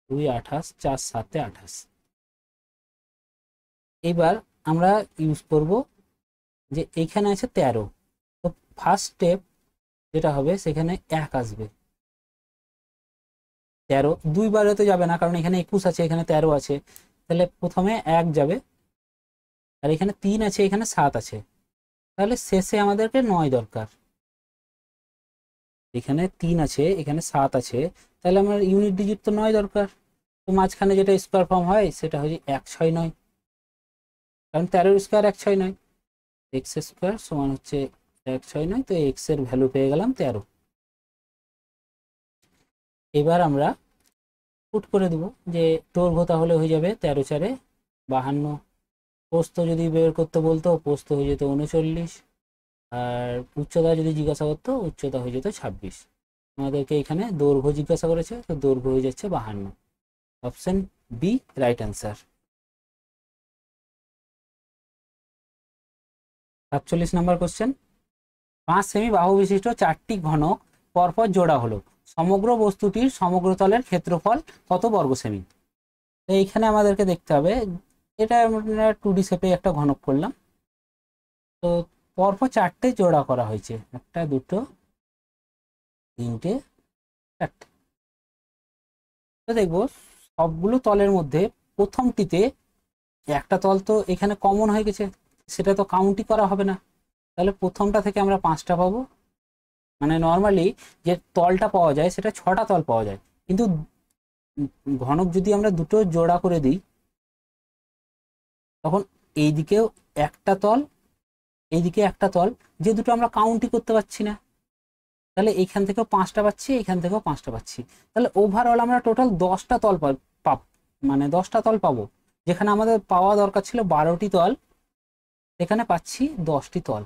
2 28, 4 7 28। এবার আমরা ইউজ করব যে এইখানে আছে 13, তো ফার্স্ট স্টেপ যেটা হবে সেখানে 1 আসবে। 13 দুইবারে তো যাবে না, কারণ এখানে 21 আছে, এখানে 13 আছে, তাহলে প্রথমে 1 যাবে, আর এখানে 3 আছে, এখানে 7 আছে, তাহলে শেষে আমাদেরকে 9 দরকার। এখানে 3 আছে, এখানে 7 আছে, তাহলে আমার ইউনিট ডিজিট তো 9 দরকার। তো মাঝখানে যেটা স্কোয়ার ফর্ম হয় সেটা হচ্ছে 169, কারণ 13 স্কোয়ার 169, এক্স স্কোয়ার সমান হচ্ছে 169। তো এক্স এর ভ্যালু পেয়ে গেলাম 13। এবার আমরা পুট করে দেবো যে দৈর্ঘ্য তাহলে হয়ে যাবে 13 4 52। প্রস্থ যদি বের করতে বলতো প্রস্থ হয়ে যেত 39, আর উচ্চতা যদি জিজ্ঞাসা করতো উচ্চতা হয়ে যেত 26। আমাদেরকে এখানে দৈর্ঘ্য জিজ্ঞাসা করেছে, তো দৈর্ঘ্য হয়ে যাচ্ছে 52। Option B right answer. 47 number question, 5 সেমি বাহু বিশিষ্ট 4টি ঘনক পরপর জোড়া হলো, সমগ্র বস্তুটির সমগ্র তলের ক্ষেত্রফল কত বর্গ সেমি? তো এইখানে আমাদেরকে দেখতে হবে, এটা আমরা 2D শেপে একটা ঘনক করলাম, তো পরপর 4টে জোড়া করা হয়েছে, 1 2 3 4। তো দেখবো সবগুলো তলের মধ্যে প্রথমটিতে একটা তল তো এখানে কমন হয়ে গেছে, সেটা তো কাউন্টই করা হবে না, তাহলে প্রথমটা থেকে আমরা 5টা পাবো। মানে নর্মালি যে তলটা পাওয়া যায় সেটা 6টা তল পাওয়া যায়, কিন্তু ঘনক যদি আমরা দুটো জোড়া করে দিই তখন এইদিকেও একটা তল, এইদিকে একটা তল, যে দুটো আমরা কাউন্টই করতে পারছি না, তাহলে এইখান থেকেও 5টা পাচ্ছি, এইখান থেকেও 5টা পাচ্ছি। তাহলে ওভারঅল আমরা টোটাল 10টা তল মানে 10টা তল পাবো। যেখানে আমাদের পাওয়া দরকার ছিল 12টি তল, এখানে পাচ্ছি 10টি তল।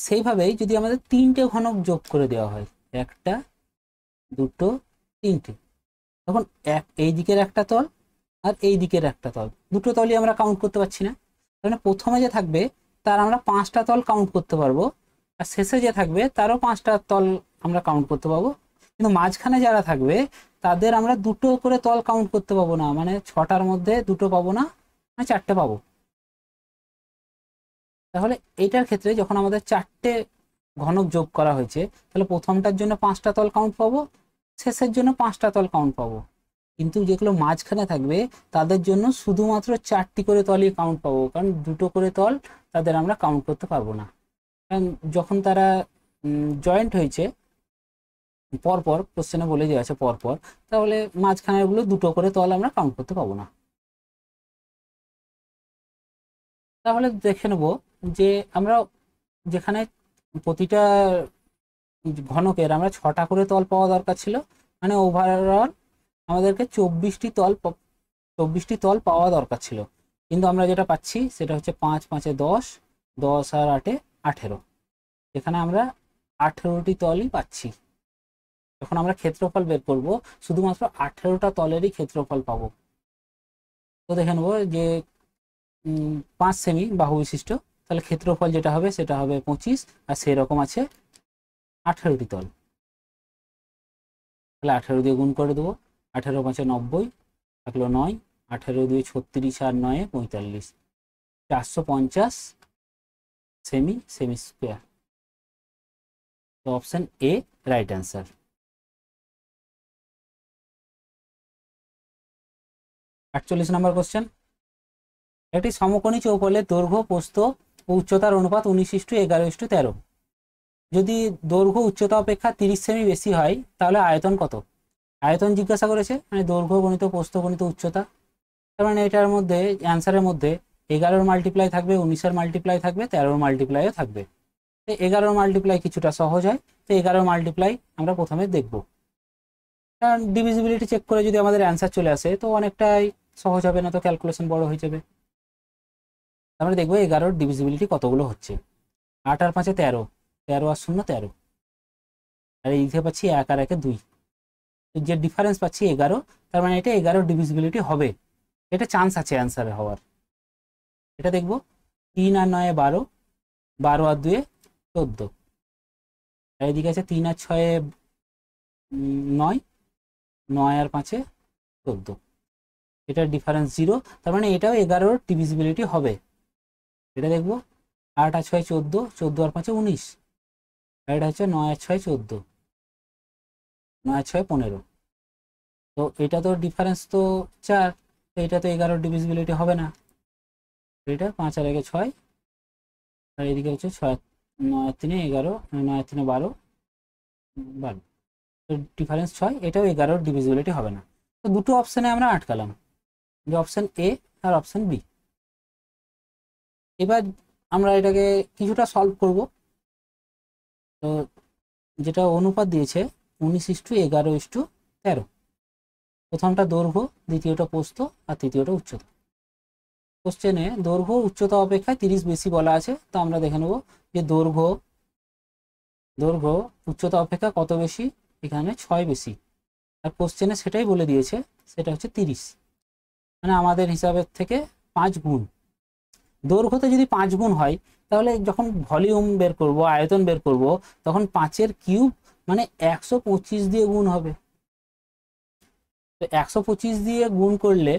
সেইভাবেই যদি আমাদের 3টে ঘনক যোগ করে দেওয়া হয়, 1টা 2টো 3টে, তখন এই দিকের একটা তল আর এই দিকের একটা তল, দুটো তলই আমরা কাউন্ট করতে পারছি না। মানে প্রথমে যে থাকবে তার আমরা 5টা তল কাউন্ট করতে পারবো, আর শেষে যে থাকবে তারও 5টা তল আমরা কাউন্ট করতে পারবো। কিন্তু মাঝখানে যারা থাকবে তাদের আমরা দুটো করে তল কাউন্ট করতে পাবো না, মানে 6টার মধ্যে দুটো পাবো না, মানে 4টে পাবো। তাহলে এটার ক্ষেত্রে যখন আমাদের 4টে ঘনক যোগ করা হয়েছে, তাহলে প্রথমটার জন্য 5টা তল কাউন্ট পাবো, শেষের জন্য 5টা তল কাউন্ট পাবো। কিন্তু যেগুলো মাঝখানে থাকবে তাদের জন্য শুধুমাত্র 4টি করে তলই কাউন্ট পাবো, কারণ দুটো করে তল তাদের আমরা কাউন্ট করতে পারবো না। কারণ যখন তারা জয়েন্ট হয়েছে পরপর, কোশ্চেনে বলে দেওয়া আছে পরপর, তাহলে মাঝখানেরগুলো দুটো করে তল আমরা কাউন্ট করতে পারবো না। তাহলে দেখে নেব যে আমরা যেখানে প্রতিটা ঘনকের আমরা 6টা করে তল পাওয়া দরকার ছিল, মানে ওভারঅল আমাদেরকে 24টি তল পাওয়া দরকার ছিল। কিন্তু আমরা যেটা পাচ্ছি সেটা হচ্ছে 5 5 10, 10 আর 8 18। এখানে আমরা 18টি তলই পাচ্ছি। যখন আমরা ক্ষেত্রফল বের করব শুধুমাত্র 18টা তলেরই ক্ষেত্রফল পাবো। তো দেখে নেবো যে 5 সেমি বাহু বিশিষ্ট, তাহলে ক্ষেত্রফল যেটা হবে সেটা হবে 25, আর সেই রকম আছে 18টি তল। তাহলে 18 দিয়ে গুণ করে দেবো, 18 5 90, থাকলো 9, 18 2 36 আর 9 45, 450 সেমি স্কোয়ার। তো option A right answer. 48 number question, একটি সমকোণী চৌকোলের দৈর্ঘ্য প্রস্থ ও উচ্চতার অনুপাত 19:11:13। যদি দৈর্ঘ্য উচ্চতা অপেক্ষা 30 সেমি বেশি হয় তাহলে আয়তন কত? আয়তন জিজ্ঞাসা করেছে, মানে দৈর্ঘ্য গণিত প্রস্থ গণিত উচ্চতা। তার মানে এটার মধ্যে অ্যান্সারের মধ্যে 11-র মাল্টিপ্লাই থাকবে, 19-এর মাল্টিপ্লাই থাকবে, 13-র মাল্টিপ্লাইও থাকবে। তো 11-র মাল্টিপ্লাই কিছুটা সহজ হয়, তো 11-র মাল্টিপ্লাই আমরা প্রথমে দেখব। কারণ ডিভিজিবিলিটি চেক করে যদি আমাদের অ্যান্সার চলে আসে তো অনেকটাই সহজ হবে, না তো ক্যালকুলেশন বড় হয়ে যাবে। আমরা দেখবো 11-র ডিভিজিবিলিটি কতগুলো হচ্ছে। 8 আর 5 13, 13 আর 0 13, আর এই দিকে পাচ্ছি 1 আর 1 2, যে ডিফারেন্স পাচ্ছি 11, তার মানে এটা 11-র ডিভিজিবিলিটি হবে, এটা চান্স আছে অ্যান্সারে হওয়ার। এটা দেখবো 3 আর 9 12, 12 আর 2 14, আর এদিকে আছে 3 আর 6 9, 9 আর 5 14, এটার ডিফারেন্স 0, তার মানে এটাও 11-র ডিভিজিবিলিটি হবে। এটা দেখবো 8 আর 6 14, 14 আর 5 19, আর এটা হচ্ছে 9 আর 6 14, 9 আর 6 15। তো এটা তো ডিফারেন্স তো 4, তো এটা তো 11-র ডিভিজিবিলিটি হবে না। এটা 5 আর 1 6, আর এদিকে হচ্ছে 6, 9 আর 3 11, 9 আর 3 12, 12, তো ডিফারেন্স 6, এটাও 11-র ডিভিজিবিলিটি হবে না। তো দুটো অপশানে আমরা আটকালাম, যে অপশান এ আর অপশান বি। এবার আমরা এটাকে কিছুটা সলভ করব। তো যেটা অনুপাত দিয়েছে 19:11:13, প্রথমটা দৈর্ঘ্য, দ্বিতীয়টা প্রস্থ, আর তৃতীয়টা উচ্চতা। কোশ্চেনে দৈর্ঘ্য উচ্চতা অপেক্ষা 30 বেশি বলা আছে, তো আমরা দেখে নেব যে দৈর্ঘ্য উচ্চতা অপেক্ষা কত বেশি, এখানে 6 বেশি, আর কোশ্চেনে সেটাই বলে দিয়েছে, সেটা হচ্ছে 30, মানে আমাদের হিসাবের থেকে 5 গুণ। দৈর্ঘ্যতে যদি 5 গুণ হয় তাহলে যখন ভলিউম বের করব, আয়তন বের করব, তখন 5-এর কিউব মানে 125 দিয়ে গুণ হবে। তো 125 দিয়ে গুণ করলে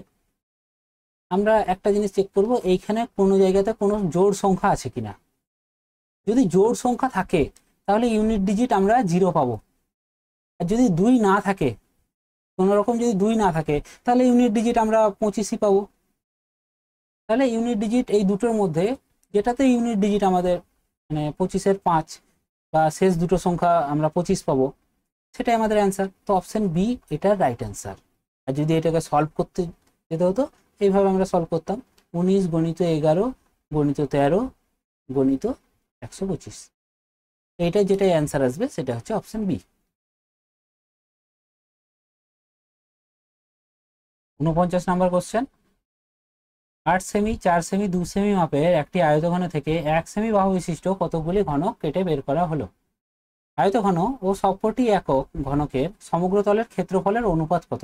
আমরা একটা জিনিস চেক করব, এইখানে কোনো জায়গাতে কোনো জোড় সংখ্যা আছে কিনা। যদি জোড় সংখ্যা থাকে তাহলে ইউনিট ডিজিট আমরা 0 পাবো, আর যদি 2 না থাকে, কোনো রকম যদি 2 না থাকে, তাহলে ইউনিট ডিজিট আমরা 25ই পাবো। তাহলে ইউনিট ডিজিট এই দুটোর মধ্যে যেটাতে ইউনিট ডিজিট আমাদের মানে 25-এর 5 বা শেষ দুটো সংখ্যা আমরা 25 পাবো, সেটাই আমাদের অ্যান্সার। তো অপশন বি এটার রাইট অ্যান্সার। আর যদি এটাকে সলভ করতে যেতে হতো, এইভাবে আমরা সলভ করতাম, 19 × 11 × 13 × 125। এইটা যেটা অ্যান্সার আসবে সেটা হচ্ছে অপশন বি। 49 নাম্বার কোশ্চেন, 8 সেমি 4 সেমি 2 সেমি মাপের একটি আয়তঘন থেকে 1 সেমি বাহু বিশিষ্ট কতগুলি ঘনক কেটে বের করা হলো। আয়তঘন ও সবকটি একক ঘনকের সমগ্র তলের ক্ষেত্রফলের অনুপাত কত?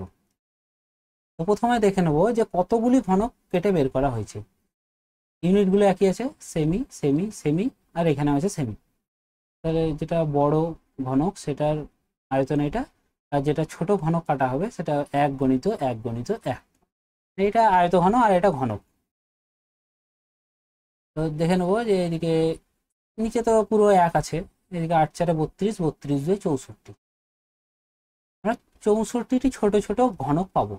তো প্রথমে দেখে নেব যে কতগুলি ঘনক কেটে বের করা হয়েছে। ইউনিটগুলো একই আছে, সেমি সেমি সেমি, আর এখানে আছে সেমি। তাহলে যেটা বড় ঘনক সেটার আয়তন এটা, আর যেটা ছোট ঘনক কাটা হবে সেটা 1 গণিত 1 গণিত 1। এটা আয়তঘন আর এটা ঘনক। তো দেখে নেবো যে এদিকে নিচে তো পুরো 1 আছে, এদিকে 8 4 32, 32 2 64, আমরা 64টি ছোট ছোট ঘনক পাবো।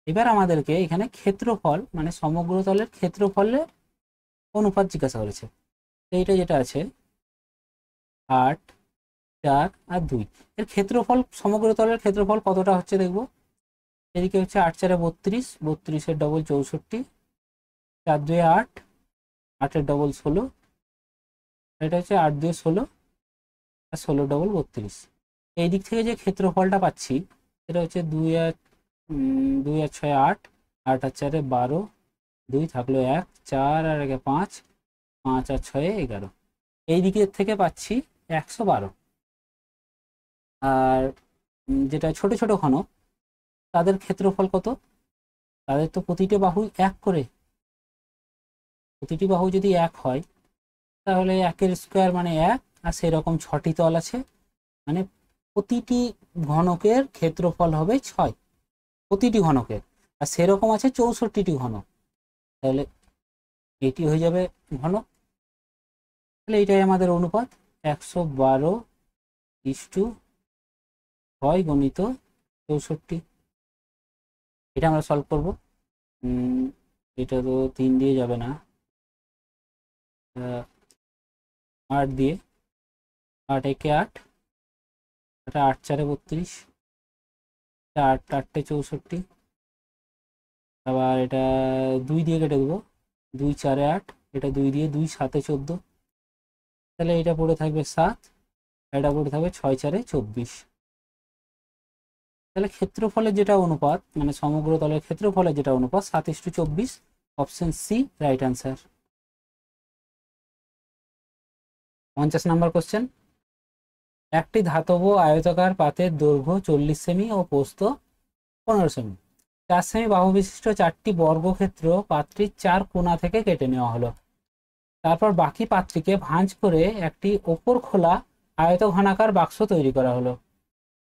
এবার আমাদেরকে এখানে ক্ষেত্রফল মানে সমগ্র তলের ক্ষেত্রফলের অনুপাত জিজ্ঞাসা করেছে। এইটা যেটা আছে 8 4 আর 2, এর ক্ষেত্রফল সমগ্র তলের ক্ষেত্রফল কতটা হচ্ছে দেখবো। এদিকে হচ্ছে 8 4 32, 32 ডবল 64, 4 2 8, 8 ডবল 16, এটা হচ্ছে 8 2 16 আর 16 ডবল 32। এই দিক থেকে যে ক্ষেত্রফলটা পাচ্ছি সেটা হচ্ছে 2 আর 2 আর 6 8, 8 আর 4 12, 2 থাকলো 1, 4 আর 1 5, 5 আর 6 11। এই দিকের থেকে পাচ্ছি 112। আর যেটা ছোট ছোট ঘনক তাদের ক্ষেত্রফল কত, তাদের তো প্রতিটি বাহু 1 করে, প্রতিটি বাহু যদি 1 হয় তাহলে 1 স্কোয়ার মানে 1, আর সেরকম 6টি তল আছে, মানে প্রতিটি ঘনকের ক্ষেত্রফল হবে 6, প্রতিটি ঘনকের, আর সেরকম আছে 64টি ঘনক। তাহলে এটি হয়ে যাবে ঘনক। তাহলে এইটাই আমাদের অনুপাত 112:6 গণিত 64। এটা আমরা সলভ করব। এটা তো 3 দিয়ে যাবে না, 8 দিয়ে, 8 একে 8, এটা 8 4 32, 8 8 64, আবার এটা 2 দিয়ে কেটে দেবো, 2 4 8, এটা 2 দিয়ে, 2 7 14, তাহলে এটা পড়ে থাকবে 7, এটা পড়ে থাকবে 6 4 24। তাহলে ক্ষেত্রফলের যেটা অনুপাত মানে সমগ্র তলের ক্ষেত্রফলের যেটা অনুপাত 7:24, option C right answer. 50 number question, একটি ধাতব আয়তাকার পাতের দৈর্ঘ্য 40 সেমি ও প্রস্থ 15 সেমি, 4 সেমি বাহু বিশিষ্ট 4টি বর্গক্ষেত্র পাত্রীর 4 কোণা থেকে কেটে নেওয়া হলো। তারপর বাকি পাত্রীকে ভাঁজ করে একটি ওপর খোলা আয়তঘনাকার বাক্স তৈরি করা হলো।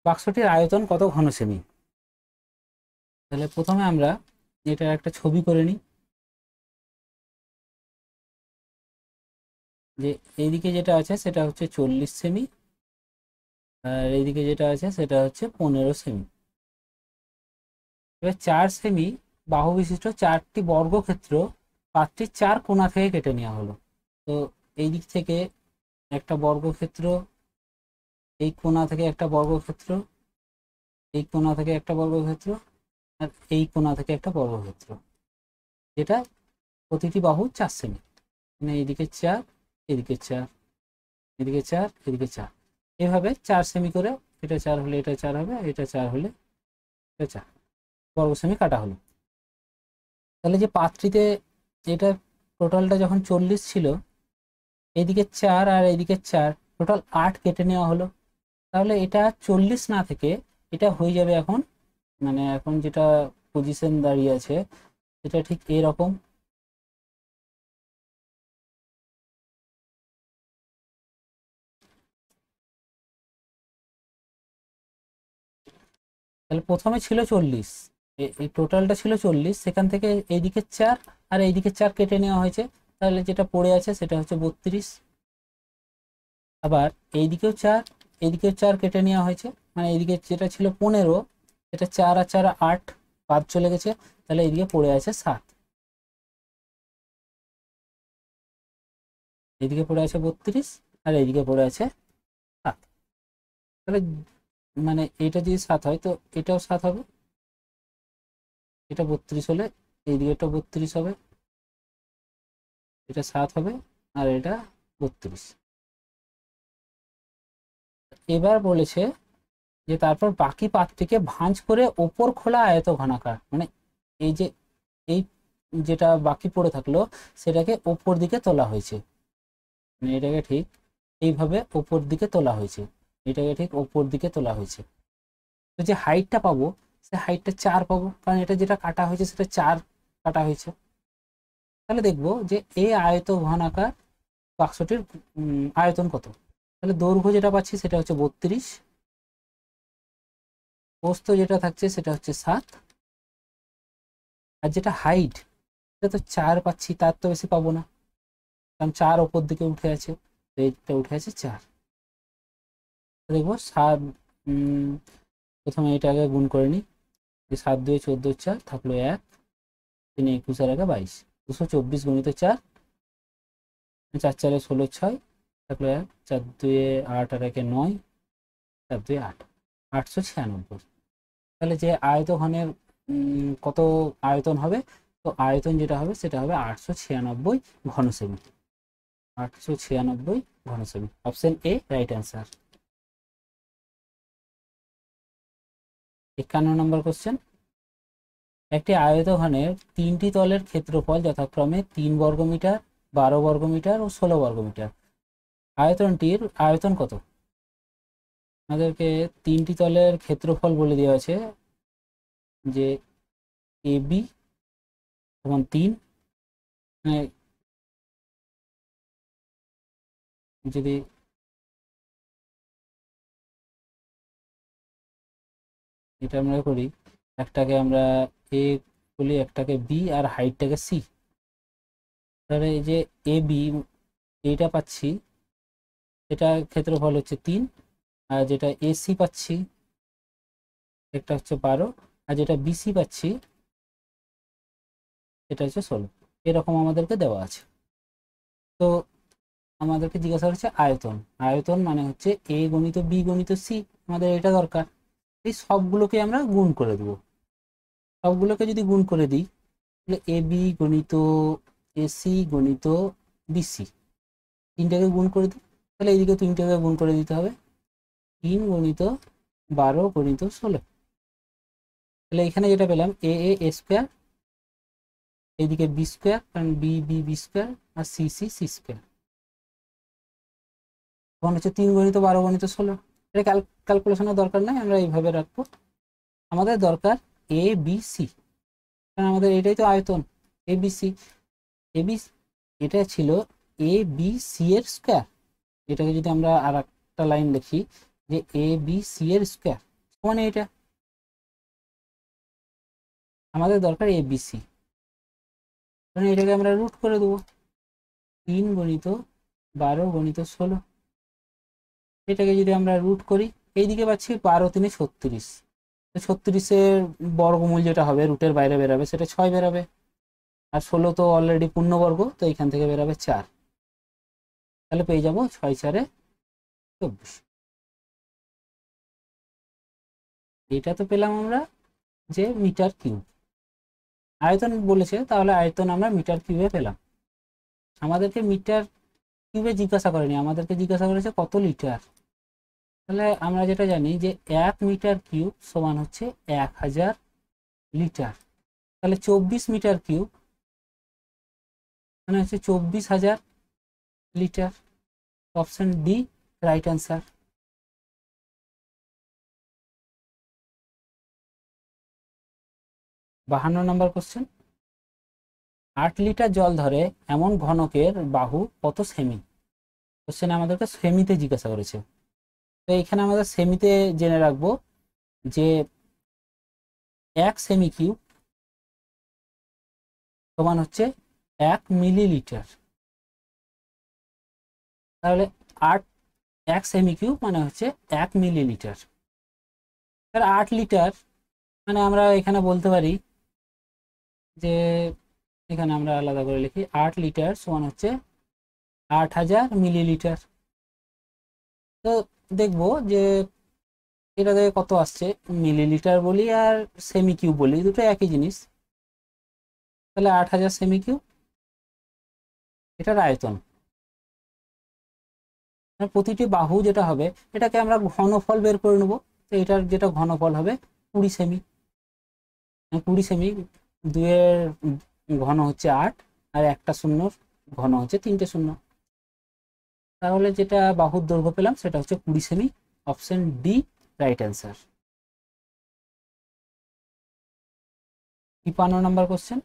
বাক্সটির আয়তন কত ঘন সেমি? তাহলে প্রথমে আমরা এটার একটা ছবি করে নিই, যে এইদিকে যেটা আছে সেটা হচ্ছে 40 সেমি, আর এইদিকে যেটা আছে সেটা হচ্ছে 15 সেমি। এবার 4 সেমি বাহু বিশিষ্ট 4টি বর্গক্ষেত্র পাত্রীর 4 কোণা থেকে কেটে নেওয়া হলো। তো এই দিক থেকে একটা বর্গক্ষেত্র, এই কোণা থেকে একটা বর্গক্ষেত্র, এই কোণা থেকে একটা বর্গক্ষেত্র, আর এই কোণা থেকে একটা বর্গক্ষেত্র, যেটা প্রতিটি বাহু 4 সেমি, মানে এইদিকে 4, এদিকে 4, এদিকে 4, এদিকে 4, এভাবে 4 সেমি করে, এটা 4 হলে এটা 4 হবে, এটা 4 হলে এটা 4 বর্গ সেমি কাটা হলো। তাহলে যে পাত্রীতে এটা টোটালটা যখন 40 ছিল, এইদিকে 4 আর এইদিকে 4, টোটাল 8 কেটে নেওয়া হলো। তাহলে এটা 40 না থেকে এটা হয়ে যাবে এখন, মানে এখন যেটা পজিশন দাঁড়িয়ে আছে এটা ঠিক এরকম। তাহলে প্রথমে ছিল 40, এই টোটালটা ছিল 40, সেখান থেকে এইদিকে 4 আর এইদিকে 4 কেটে নেওয়া হয়েছে, তাহলে যেটা পড়ে আছে সেটা হচ্ছে 32। আবার এইদিকেও 4, এইদিকেও 4 কেটে নেওয়া হয়েছে, মানে এইদিকে যেটা ছিল 15, এটা 4 আর 4 8, বাদ চলে গেছে, তাহলে এইদিকে পড়ে আছে 7, এইদিকে পড়ে আছে 32, আর এইদিকে পড়ে আছে 7। তাহলে মানে এটা যদি 7 হয় তো এটাও 7 হবে, এটা 32 হলে এইদিকেটা 32 হবে, এটা 7 হবে, আর এটা 32। এবার বলেছে যে তারপর বাকি পাতটিকে ভাঁজ করে ওপর খোলা আয়ত ঘনাকার, মানে এই যে এই যেটা বাকি পড়ে থাকলো সেটাকে ওপর দিকে তোলা হয়েছে, মানে এটাকে ঠিক এইভাবে ওপর দিকে তোলা হয়েছে, এটাকে ঠিক ওপর দিকে তোলা হয়েছে। তো যে হাইটটা পাবো সে হাইটটা 4 পাবো, কারণ এটা যেটা কাটা হয়েছে সেটা 4 কাটা হয়েছে। তাহলে দেখবো যে এই আয়ত ঘনাকার বাক্সটির আয়তন কত। তাহলে দৈর্ঘ্য যেটা পাচ্ছি সেটা হচ্ছে 32, প্রস্থ যেটা থাকছে সেটা হচ্ছে 7, আর যেটা হাইট সেটা তো 4 পাচ্ছি, তার তো বেশি পাবো না, কারণ 4 ওপর দিকে উঠে আছে, তো এইটা উঠে আছে 4। দেখবো 7, প্রথমে এটাকে গুণ করে নিই, 7 2 14 4 থাকলো 1, 3 21 আর 1 22, 224 গুণিত 4, 4 4 16 6 থাকলো 1, 4 2 8 আর 1 9, 4 2 8, 896। তাহলে যে আয়তঘনের কত আয়তন হবে, তো আয়তন যেটা হবে সেটা হবে 896 ঘনসেমি, 896 ঘনসেমি। Option A right answer. 51 নম্বর কোশ্চেন, একটি আয়তঘনের 3টি তলের ক্ষেত্রফল যথাক্রমে 3 বর্গমিটার, 12 বর্গমিটার ও 16 বর্গমিটার। আয়তনটির আয়তন কত? আমাদেরকে 3টি তলের ক্ষেত্রফল বলে দেওয়া আছে যে এ বি সমান 3, যদি এটা আমরা করি, একটাকে আমরা এ বলি, একটাকে বি, আর হাইটটাকে সি। তাহলে এই যে এ বি এইটা পাচ্ছি, এটা ক্ষেত্রফল হচ্ছে 3, আর যেটা এসি পাচ্ছি একটা হচ্ছে 12, আর যেটা বিসি পাচ্ছি এটা হচ্ছে 16। এরকম আমাদেরকে দেওয়া আছে। তো আমাদেরকে জিজ্ঞাসা করছে আয়তন, আয়তন মানে হচ্ছে এ গণিত বি গণিত সি, আমাদের এটা দরকার। এই সবগুলোকে আমরা গুণ করে দেবো, সবগুলোকে যদি গুণ করে দিই তাহলে এ বি গণিত এসি গণিত বিসি, তিনটাকে গুণ করে দিই, তাহলে এইদিকে তিনটাকে গুণ করে দিতে হবে, 3 গণিত 12 গণিত 16। তাহলে এখানে যেটা পেলাম এ এ স্কোয়ার, এইদিকে বি স্কোয়ার, কারণ বি বি বি স্কোয়ার, আর সি সি সি স্কোয়ার। তখন হচ্ছে 3 গণিত 12 গণিত 16। এটা ক্যালকুলেশনের দরকার নাই, আমরা এইভাবে রাখবো। আমাদের দরকার এ বি সি, কারণ আমাদের এটাই তো আয়তন A B C. A B এটা ছিল এ বি সি এর স্কোয়ার, এটাকে যদি আমরা আর একটা লাইন লিখি যে এ বি সি এর স্কোয়ার মানে এটা আমাদের দরকার এ বি সি, কারণ এটাকে আমরা রুট করে দেবো, 3 গণিত 12 গণিত 16। এটাকে যদি আমরা রুট করি, এইদিকে পাচ্ছি 12 3 36, 36-এর বর্গমূল যেটা হবে রুটের বাইরে বেরাবে সেটা 6 বেরাবে, আর 16 তো অলরেডি পূর্ণবর্গ, তো এখান থেকে বেরাবে 4। তাহলে পেয়ে যাবো 6 4 24। এটা তো পেলাম আমরা যে মিটার কিউব। আয়তন বলেছে, তাহলে আয়তন আমরা মিটার কিউবে পেলাম। আমাদেরকে মিটার কিউবে জিজ্ঞাসা করেনি, আমাদেরকে জিজ্ঞাসা করেছে কত লিটার। তাহলে আমরা যেটা জানি যে 1 মিটার কিউব সমান হচ্ছে 1000 লিটার। তাহলে 24 মিটার কিউব মানে হচ্ছে 24,000 litre. Option D right answer. 52 number question, 8 litre জল ধরে এমন ঘনকের বাহু কত সেমি। কোশ্চেনে আমাদেরকে সেমিতে জিজ্ঞাসা করেছে, তো এখানে আমাদের সেমিতে জেনে রাখবো যে 1 সেমি কিউব সমান হচ্ছে 1 মিলিলিটার। তাহলে 1 সেমি কিউব মানে হচ্ছে 1 মিলিলিটার। তাহলে 8 লিটার মানে আমরা এখানে বলতে পারি যে, এখানে আমরা আলাদা করে লিখি 8 লিটার সমান হচ্ছে 8000 মিলিলিটার। তো দেখবো যে এটাতে কত আসছে, মিলিলিটার বলি আর সেমি কিউব বলি, দুটো একই জিনিস। তাহলে 8000 সেমি কিউব এটার আয়তন। প্রতিটি বাহু যেটা হবে এটাকে আমরা ঘনফল বের করে নেবো। তো এটার যেটা ঘনফল হবে 20 সেমি। 20 সেমি, 2-এর ঘন হচ্ছে 8, আর একটা শূন্যর ঘন হচ্ছে 3টে শূন্য। তাহলে যেটা বাহুর দৈর্ঘ্য পেলাম সেটা হচ্ছে 20 semi. Option D right answer. 53 নম্বর কোশ্চেন।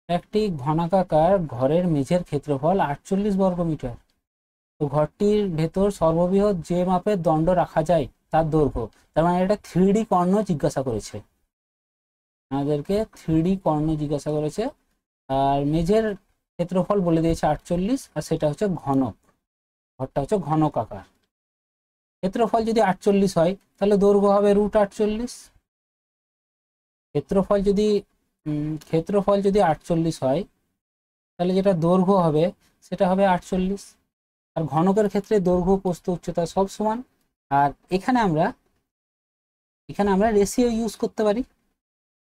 একটি ঘনাকার ঘরের মেঝের ক্ষেত্রফল 48 বর্গমিটার। তো ঘরটির ভেতর সর্ববৃহৎ যে মাপের দণ্ড রাখা যায় তার দৈর্ঘ্য। তার মানে এটা 3D কর্ণ জিজ্ঞাসা করেছে, আমাদেরকে 3D কর্ণ জিজ্ঞাসা করেছে। আর মেঝের ক্ষেত্রফল বলে দিয়েছে 48, আর সেটা হচ্ছে ঘনক, ঘরটা হচ্ছে ঘনক আকার। ক্ষেত্রফল যদি 48 হয় তাহলে দৈর্ঘ্য হবে √48। ক্ষেত্রফল যদি 48 হয় তাহলে যেটা দৈর্ঘ্য হবে সেটা হবে 48। আর ঘনকের ক্ষেত্রে দৈর্ঘ্য প্রস্থ উচ্চতা সব সমান। আর এখানে আমরা রেশিও ইউজ করতে পারি,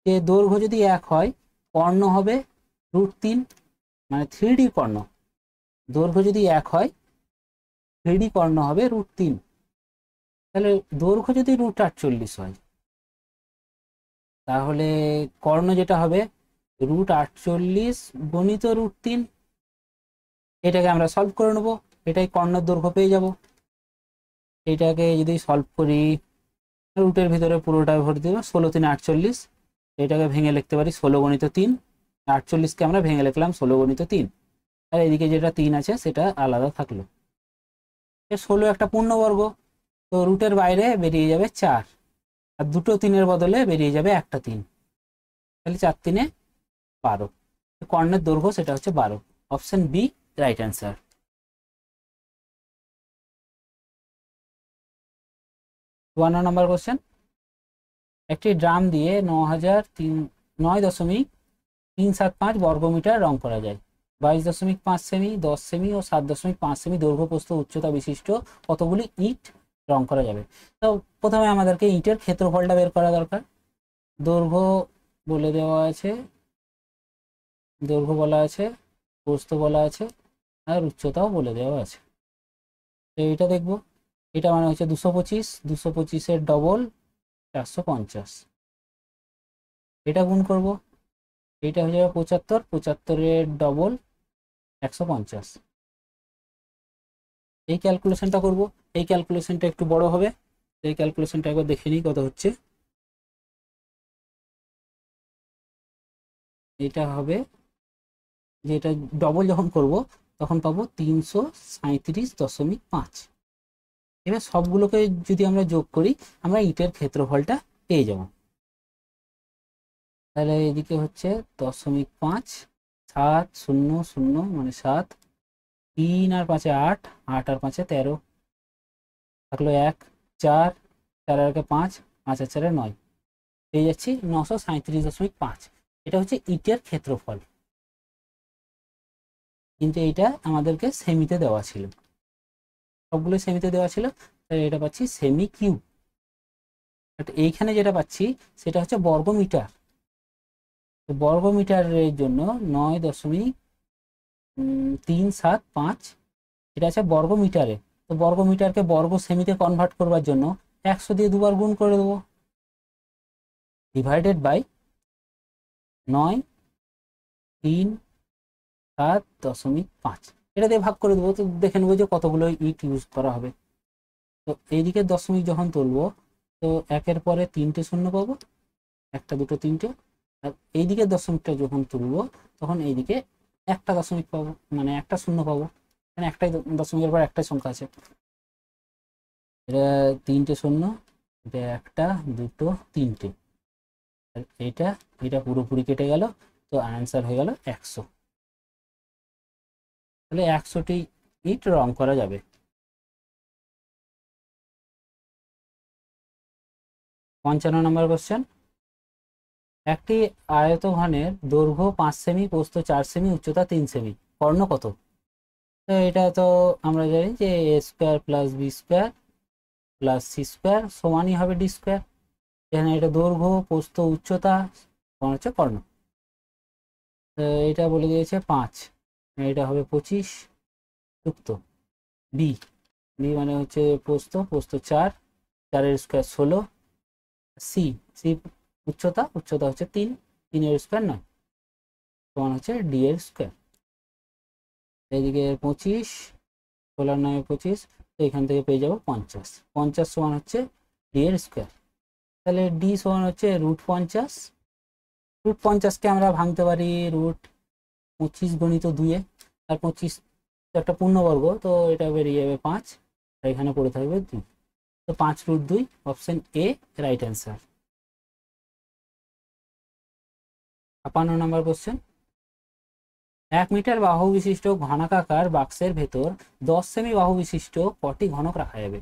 যে দৈর্ঘ্য যদি 1 হয় কর্ণ হবে √3, মানে 3D কর্ণ। দৈর্ঘ্য যদি 1 হয় 3D কর্ণ হবে √3। তাহলে দৈর্ঘ্য যদি √48 হয় তাহলে কর্ণ যেটা হবে √48 গণিত √3। এটাকে আমরা সলভ করে নেবো, এটাই কর্ণের দৈর্ঘ্য পেয়ে যাব। এটাকে যদি সলভ করি, রুটের ভিতরে পুরোটা ভরে দেবো, 16×3 = 48। এটাকে ভেঙে লিখতে পারি 16×3। 48কে আমরা ভেঙে লিখলাম 16×3, আর এদিকে যেটা 3 আছে সেটা আলাদা থাকলো। 16 একটা পূর্ণবর্গ, তো রুটের বাইরে বেরিয়ে যাবে 4, আর দুটো 3-এর বদলে বেরিয়ে যাবে একটা 3, তাহলে 4×3 = 12। কর্ণের দৈর্ঘ্য সেটা হচ্ছে 12। Option B right answer. 52 number question. একটি ড্রাম দিয়ে 9.375 বর্গমিটার রং করা যায়। 22.5 সেমি, 10 সেমি ও 7.5 সেমি দৈর্ঘ্য প্রস্থ উচ্চতা বিশিষ্ট কতগুলি ইট রং করা যাবে। তো প্রথমে আমাদেরকে ইটের ক্ষেত্রফলটা বের করা দরকার। দৈর্ঘ্য বলে দেওয়া আছে, দৈর্ঘ্য বলা আছে, প্রস্থ বলা আছে, আর উচ্চতাও বলে দেওয়া আছে। তো এটা দেখবো, এটা মানে হচ্ছে 225, 225-এর ডবল 450। এটা গুণ করব, এইটা হয়ে যাবে 75, 75-এর ডবল 150। এই ক্যালকুলেশনটা করব, এই ক্যালকুলেশনটা একটু বড় হবে। এই ক্যালকুলেশনটা একবার দেখে নিই কত হচ্ছে। এটা হবে যে এটা ডবল যখন করব তখন পাবো 337.5। এবার সবগুলোকে যদি আমরা যোগ করি আমরা ইটের ক্ষেত্রফলটা পেয়ে যাব। তাহলে এদিকে হচ্ছে 0.5, 7 0 0 মানে 7, 3 আর 5 8, 8 আর 5 13, থাকলো 1, 4, 4 আর 5, 5 আর 4 9, পেয়ে যাচ্ছি 937.5। এটা হচ্ছে ইটের ক্ষেত্রফল, কিন্তু এটা আমাদেরকে সেমিতে দেওয়া ছিল, সবগুলো সেমিতে দেওয়া ছিল, তাই এটা পাচ্ছি সেমি কিউব। এইখানে যেটা পাচ্ছি সেটা হচ্ছে বর্গমিটার। তো বর্গমিটারের জন্য 9.375 এটা আছে বর্গমিটারে। তো বর্গমিটারকে বর্গ সেমিতে কনভার্ট করবার জন্য 100 দিয়ে দুবার গুণ করে দেবো, ডিভাইডেড বাই 9.375, এটা দিয়ে ভাগ করে দেবো। তো দেখে নেবো যে কতগুলো ইট ইউজ করা হবে। তো এইদিকে দশমিক যখন তুলবো তো 1-এর পরে 3টে শূন্য পাবো, 1 2 3টে। আর এইদিকে দশমিকটা যখন তুলবো তখন এইদিকে একটা দশমিক পাবো, মানে একটা শূন্য পাবো, মানে একটাই দশমিকের পর একটাই সংখ্যা আছে। এটা 3টে শূন্য, এটা 1 2 3টে, আর এটা পুরোপুরি কেটে গেল। তো অ্যান্সার হয়ে গেল 100। তাহলে 100টি ইট রং করা যাবে। 55 নম্বর কোশ্চেন। একটি আয়তঘনের দৈর্ঘ্য 5 সেমি, প্রস্থ 4 সেমি, উচ্চতা 3 সেমি, কর্ণ কত? তো এটা তো আমরা জানি যে a² + b² + c² সমানই হবে d²। এখানে এটা দৈর্ঘ্য, প্রস্থ, উচ্চতা হচ্ছে কর্ণ। তো এটা বলে দিয়েছে 5, এটা হবে 25 যুক্ত বি, বি মানে হচ্ছে প্রস্থ, প্রস্থ 4, 4 স্কোয়ার 16। সি, সি উচ্চতা, উচ্চতা হচ্ছে 3, 3 স্কোয়ার 9 সমান হচ্ছে ডি এর স্কোয়ার। এইদিকে 25, 16 9 25, তো এখান থেকে পেয়ে যাবো 50, 50 সমান হচ্ছে ডি এর স্কোয়ার। তাহলে ডি সমান হচ্ছে √50। √50কে আমরা ভাঙতে পারি √25 গণিত 2 আর 25 একটা পূর্ণবর্গ, তো এটা বেরিয়ে যাবে 5, আর এখানে পড়ে থাকবে 2, তো 5√2, option A right answer. 56 number question, 1 metre বাহু বিশিষ্ট ঘনাকার বাক্সের ভেতর 10 সেমি বাহু বিশিষ্ট কটি ঘনক রাখা যাবে?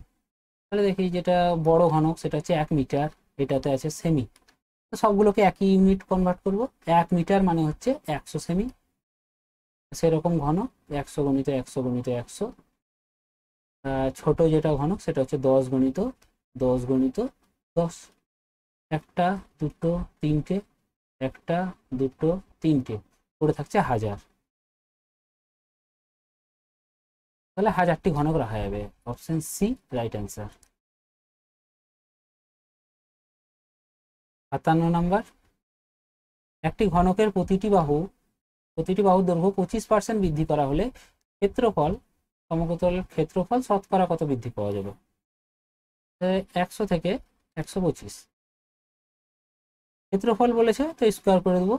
তাহলে দেখি, যেটা বড় ঘনক সেটা হচ্ছে 1 মিটার, এটাতে আছে সেমি, তো সবগুলোকে একই ইউনিট কনভার্ট করব। 1 মিটার মানে হচ্ছে 100 সেমি, সেরকম ঘনক 100 গণিত 100 গণিত 100। ছোট যেটা ঘনক সেটা হচ্ছে 10 গণিত 10 গণিত 10। একটা, দুটো, তিনটে, একটা, দুটো, তিনটে, পড়ে থাকছে 1000, তাহলে 1000টি ঘনক রাখা যাবে, option C right answer. 57 number, একটি ঘনকের প্রতিটি বাহুর দৈর্ঘ্য 25% বৃদ্ধি করা হলে ক্ষেত্রফল, সমগ্রতলের ক্ষেত্রফল শতকরা কত বৃদ্ধি পাওয়া যাবে? 100 থেকে 125, ক্ষেত্রফল বলেছে তো স্কোয়ার করে দেবো,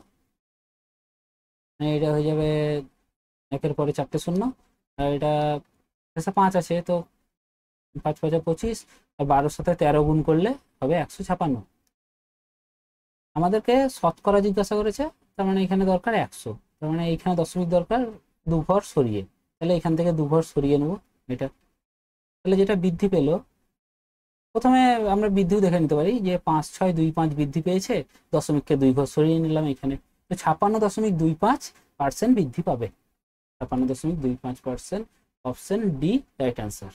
এটা হয়ে যাবে 1-এর পরে 4টে শূন্য, আর এটা 5 আছে, তো 5 5 25, আর 12-র সাথে 13 গুণ করলে হবে 156। আমাদেরকে শতকরা জিজ্ঞাসা করেছে, তার মানে এখানে দরকার 100, তার মানে এইখানে দশমিক দরকার 2 ঘর সরিয়ে, তাহলে এখান থেকে 2 ঘর সরিয়ে নেব এটা। তাহলে যেটা বৃদ্ধি পেলো, প্রথমে আমরা বৃদ্ধিও দেখে নিতে পারি যে 5 6 2 5 বৃদ্ধি পেয়েছে, দশমিককে 2 ঘর সরিয়ে নিলাম এখানে, তো 56.25% বৃদ্ধি পাবে, 56.25%, অপশন ডি রাইট অ্যান্সার।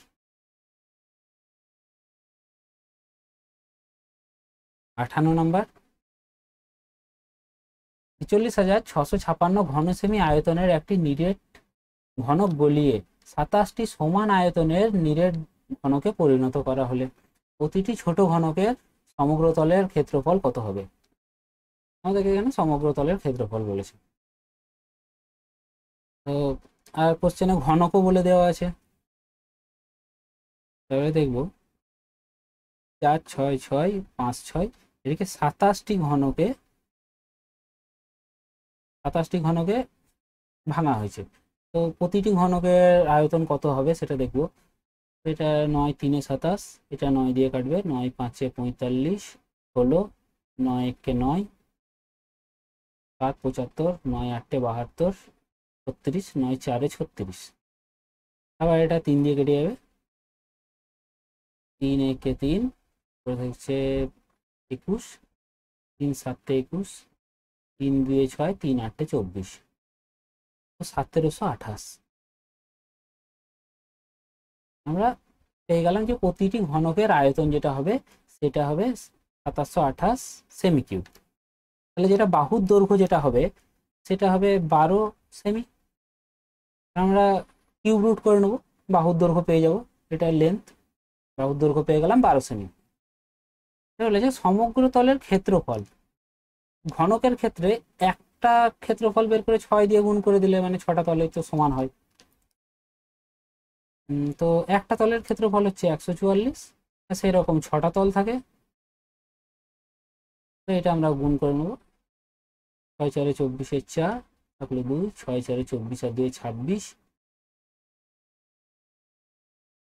58 নম্বর, ৪৬,৬৫৬ ঘন সেমি আয়তনের একটি নিরেট ঘনক গলিয়ে 27টি সমান আয়তনের নিরেট ঘনকে পরিণত করা হলে প্রতিটি ছোট ঘনকের সমগ্রতলের ক্ষেত্রফল কত হবে? আমাদেরকে এখানে সমগ্রতলের ক্ষেত্রফল বলেছে, তো আর কোশ্চেনে ঘনকও বলে দেওয়া আছে, তাহলে দেখবো 4 6 6 5 6, এদিকে 27টি ঘনকে ভাঙা হয়েছে, তো প্রতিটি ঘনকের আয়তন কত হবে সেটা দেখবো। এটা 9 3 27, এটা 9 দিয়ে কাটবে, 9 5 45, 16, 9 1 9, 7 75, 9 8 72, 36, 9 4 36, আবার এটা 3 দিয়ে কেটে যাবে, 3 1 3, করে থাকছে 21, 3 7 21, 3 2 6, 3 8 24, 1728। আমরা পেয়ে গেলাম যে প্রতিটি ঘনকের আয়তন যেটা হবে সেটা হবে 2728 সেমি কিউব। তাহলে যেটা বাহুর দৈর্ঘ্য যেটা হবে সেটা হবে 12 সেমি, আমরা কিউব রুট করে নেব, বাহুর দৈর্ঘ্য পেয়ে যাব, এটা লেন্থ, বাহুর দৈর্ঘ্য পেয়ে গেলাম 12 সেমি। তাহলে যে সমগ্র তলের ক্ষেত্রফল, ঘনকের ক্ষেত্রে একটা ক্ষেত্রফল বের করে 6 দিয়ে গুণ করে দিলে মানে 6টা তলে তো সমান হয়, তো একটা তলের ক্ষেত্রফল হচ্ছে 144, সেই রকম 6টা তল থাকে, তো এটা আমরা গুণ করে নেব, 6 4 24 4 থাকলে 2, 6 4 24 আর 2 26,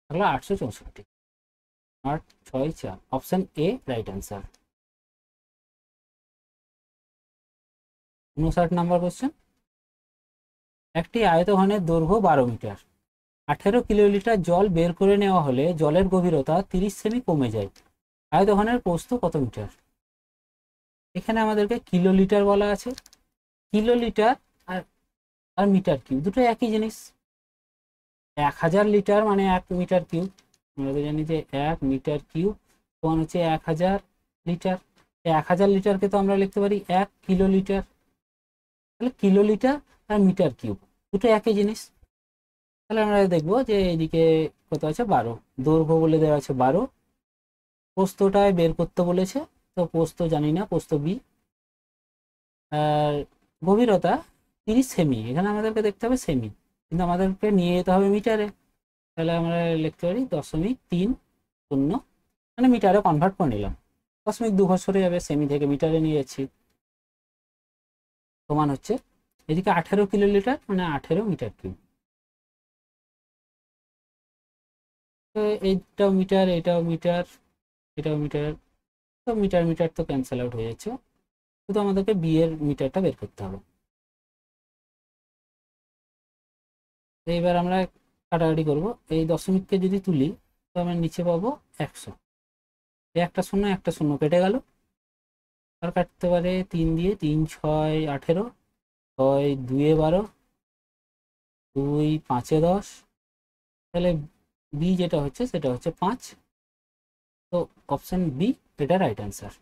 থাকলো 864, 8 6 4, option A right answer. 59 number question, একটি আয়তঘনের দৈর্ঘ্য 12 মিটার, 18 কিলোলিটার জল বের করে নেওয়া হলে জলের গভীরতা 30 সেমি কমে যায়, আয়তঘনের প্রস্থ কত মিটার? এখানে আমাদেরকে কিলোলিটার বলা আছে, কিলোলিটার আর আর মিটার কিউব দুটো একই জিনিস, 1000 লিটার মানে 1 মিটার কিউব, আমরা তো জানি যে 1 মিটার কিউব সমান হচ্ছে 1000 লিটার, 1000 লিটারকে তো আমরা লিখতে পারি 1 কিলোলিটার, তাহলে কিলোলিটার আর মিটার কিউব দুটো একই জিনিস, তাহলে আমরা দেখবো যে এইদিকে কত আছে 12, দৈর্ঘ্য বলে দেওয়া আছে 12, প্রস্থটায় বের করতে বলেছে, তো প্রস্থ জানি না, প্রস্থ বি, আর গভীরতা 30 সেমি, এখানে আমাদেরকে দেখতে হবে সেমি, কিন্তু আমাদেরকে নিয়ে যেতে হবে মিটারে, তাহলে আমরা লিখতে পারি 0.30, মানে মিটারে কনভার্ট করে নিলাম, 0.2 ঘর সরে যাবে, সেমি থেকে মিটারে নিয়ে যাচ্ছি, সমান হচ্ছে এদিকে 18 কিলোলিটার, মানে 18 মিটার কিউব। তো এইটাও মিটার, এটাও মিটার, এটাও মিটার, তো মিটার মিটার তো ক্যান্সেল আউট হয়ে যাচ্ছে, শুধু আমাদেরকে বি এর মিটারটা বের করতে হবে। এইবার আমরা কাটাকাটি করবো, এই দশমিককে যদি তুলি তো আমরা নিচে পাবো 100, একটা শূন্য একটা শূন্য কেটে গেল, আর কাটতে পারে 3 দিয়ে, 3 6 18, 6 2 12, 2 5 10, তাহলে বি যেটা হচ্ছে সেটা হচ্ছে 5, তো অপশন বি এটা রাইট অ্যান্সার।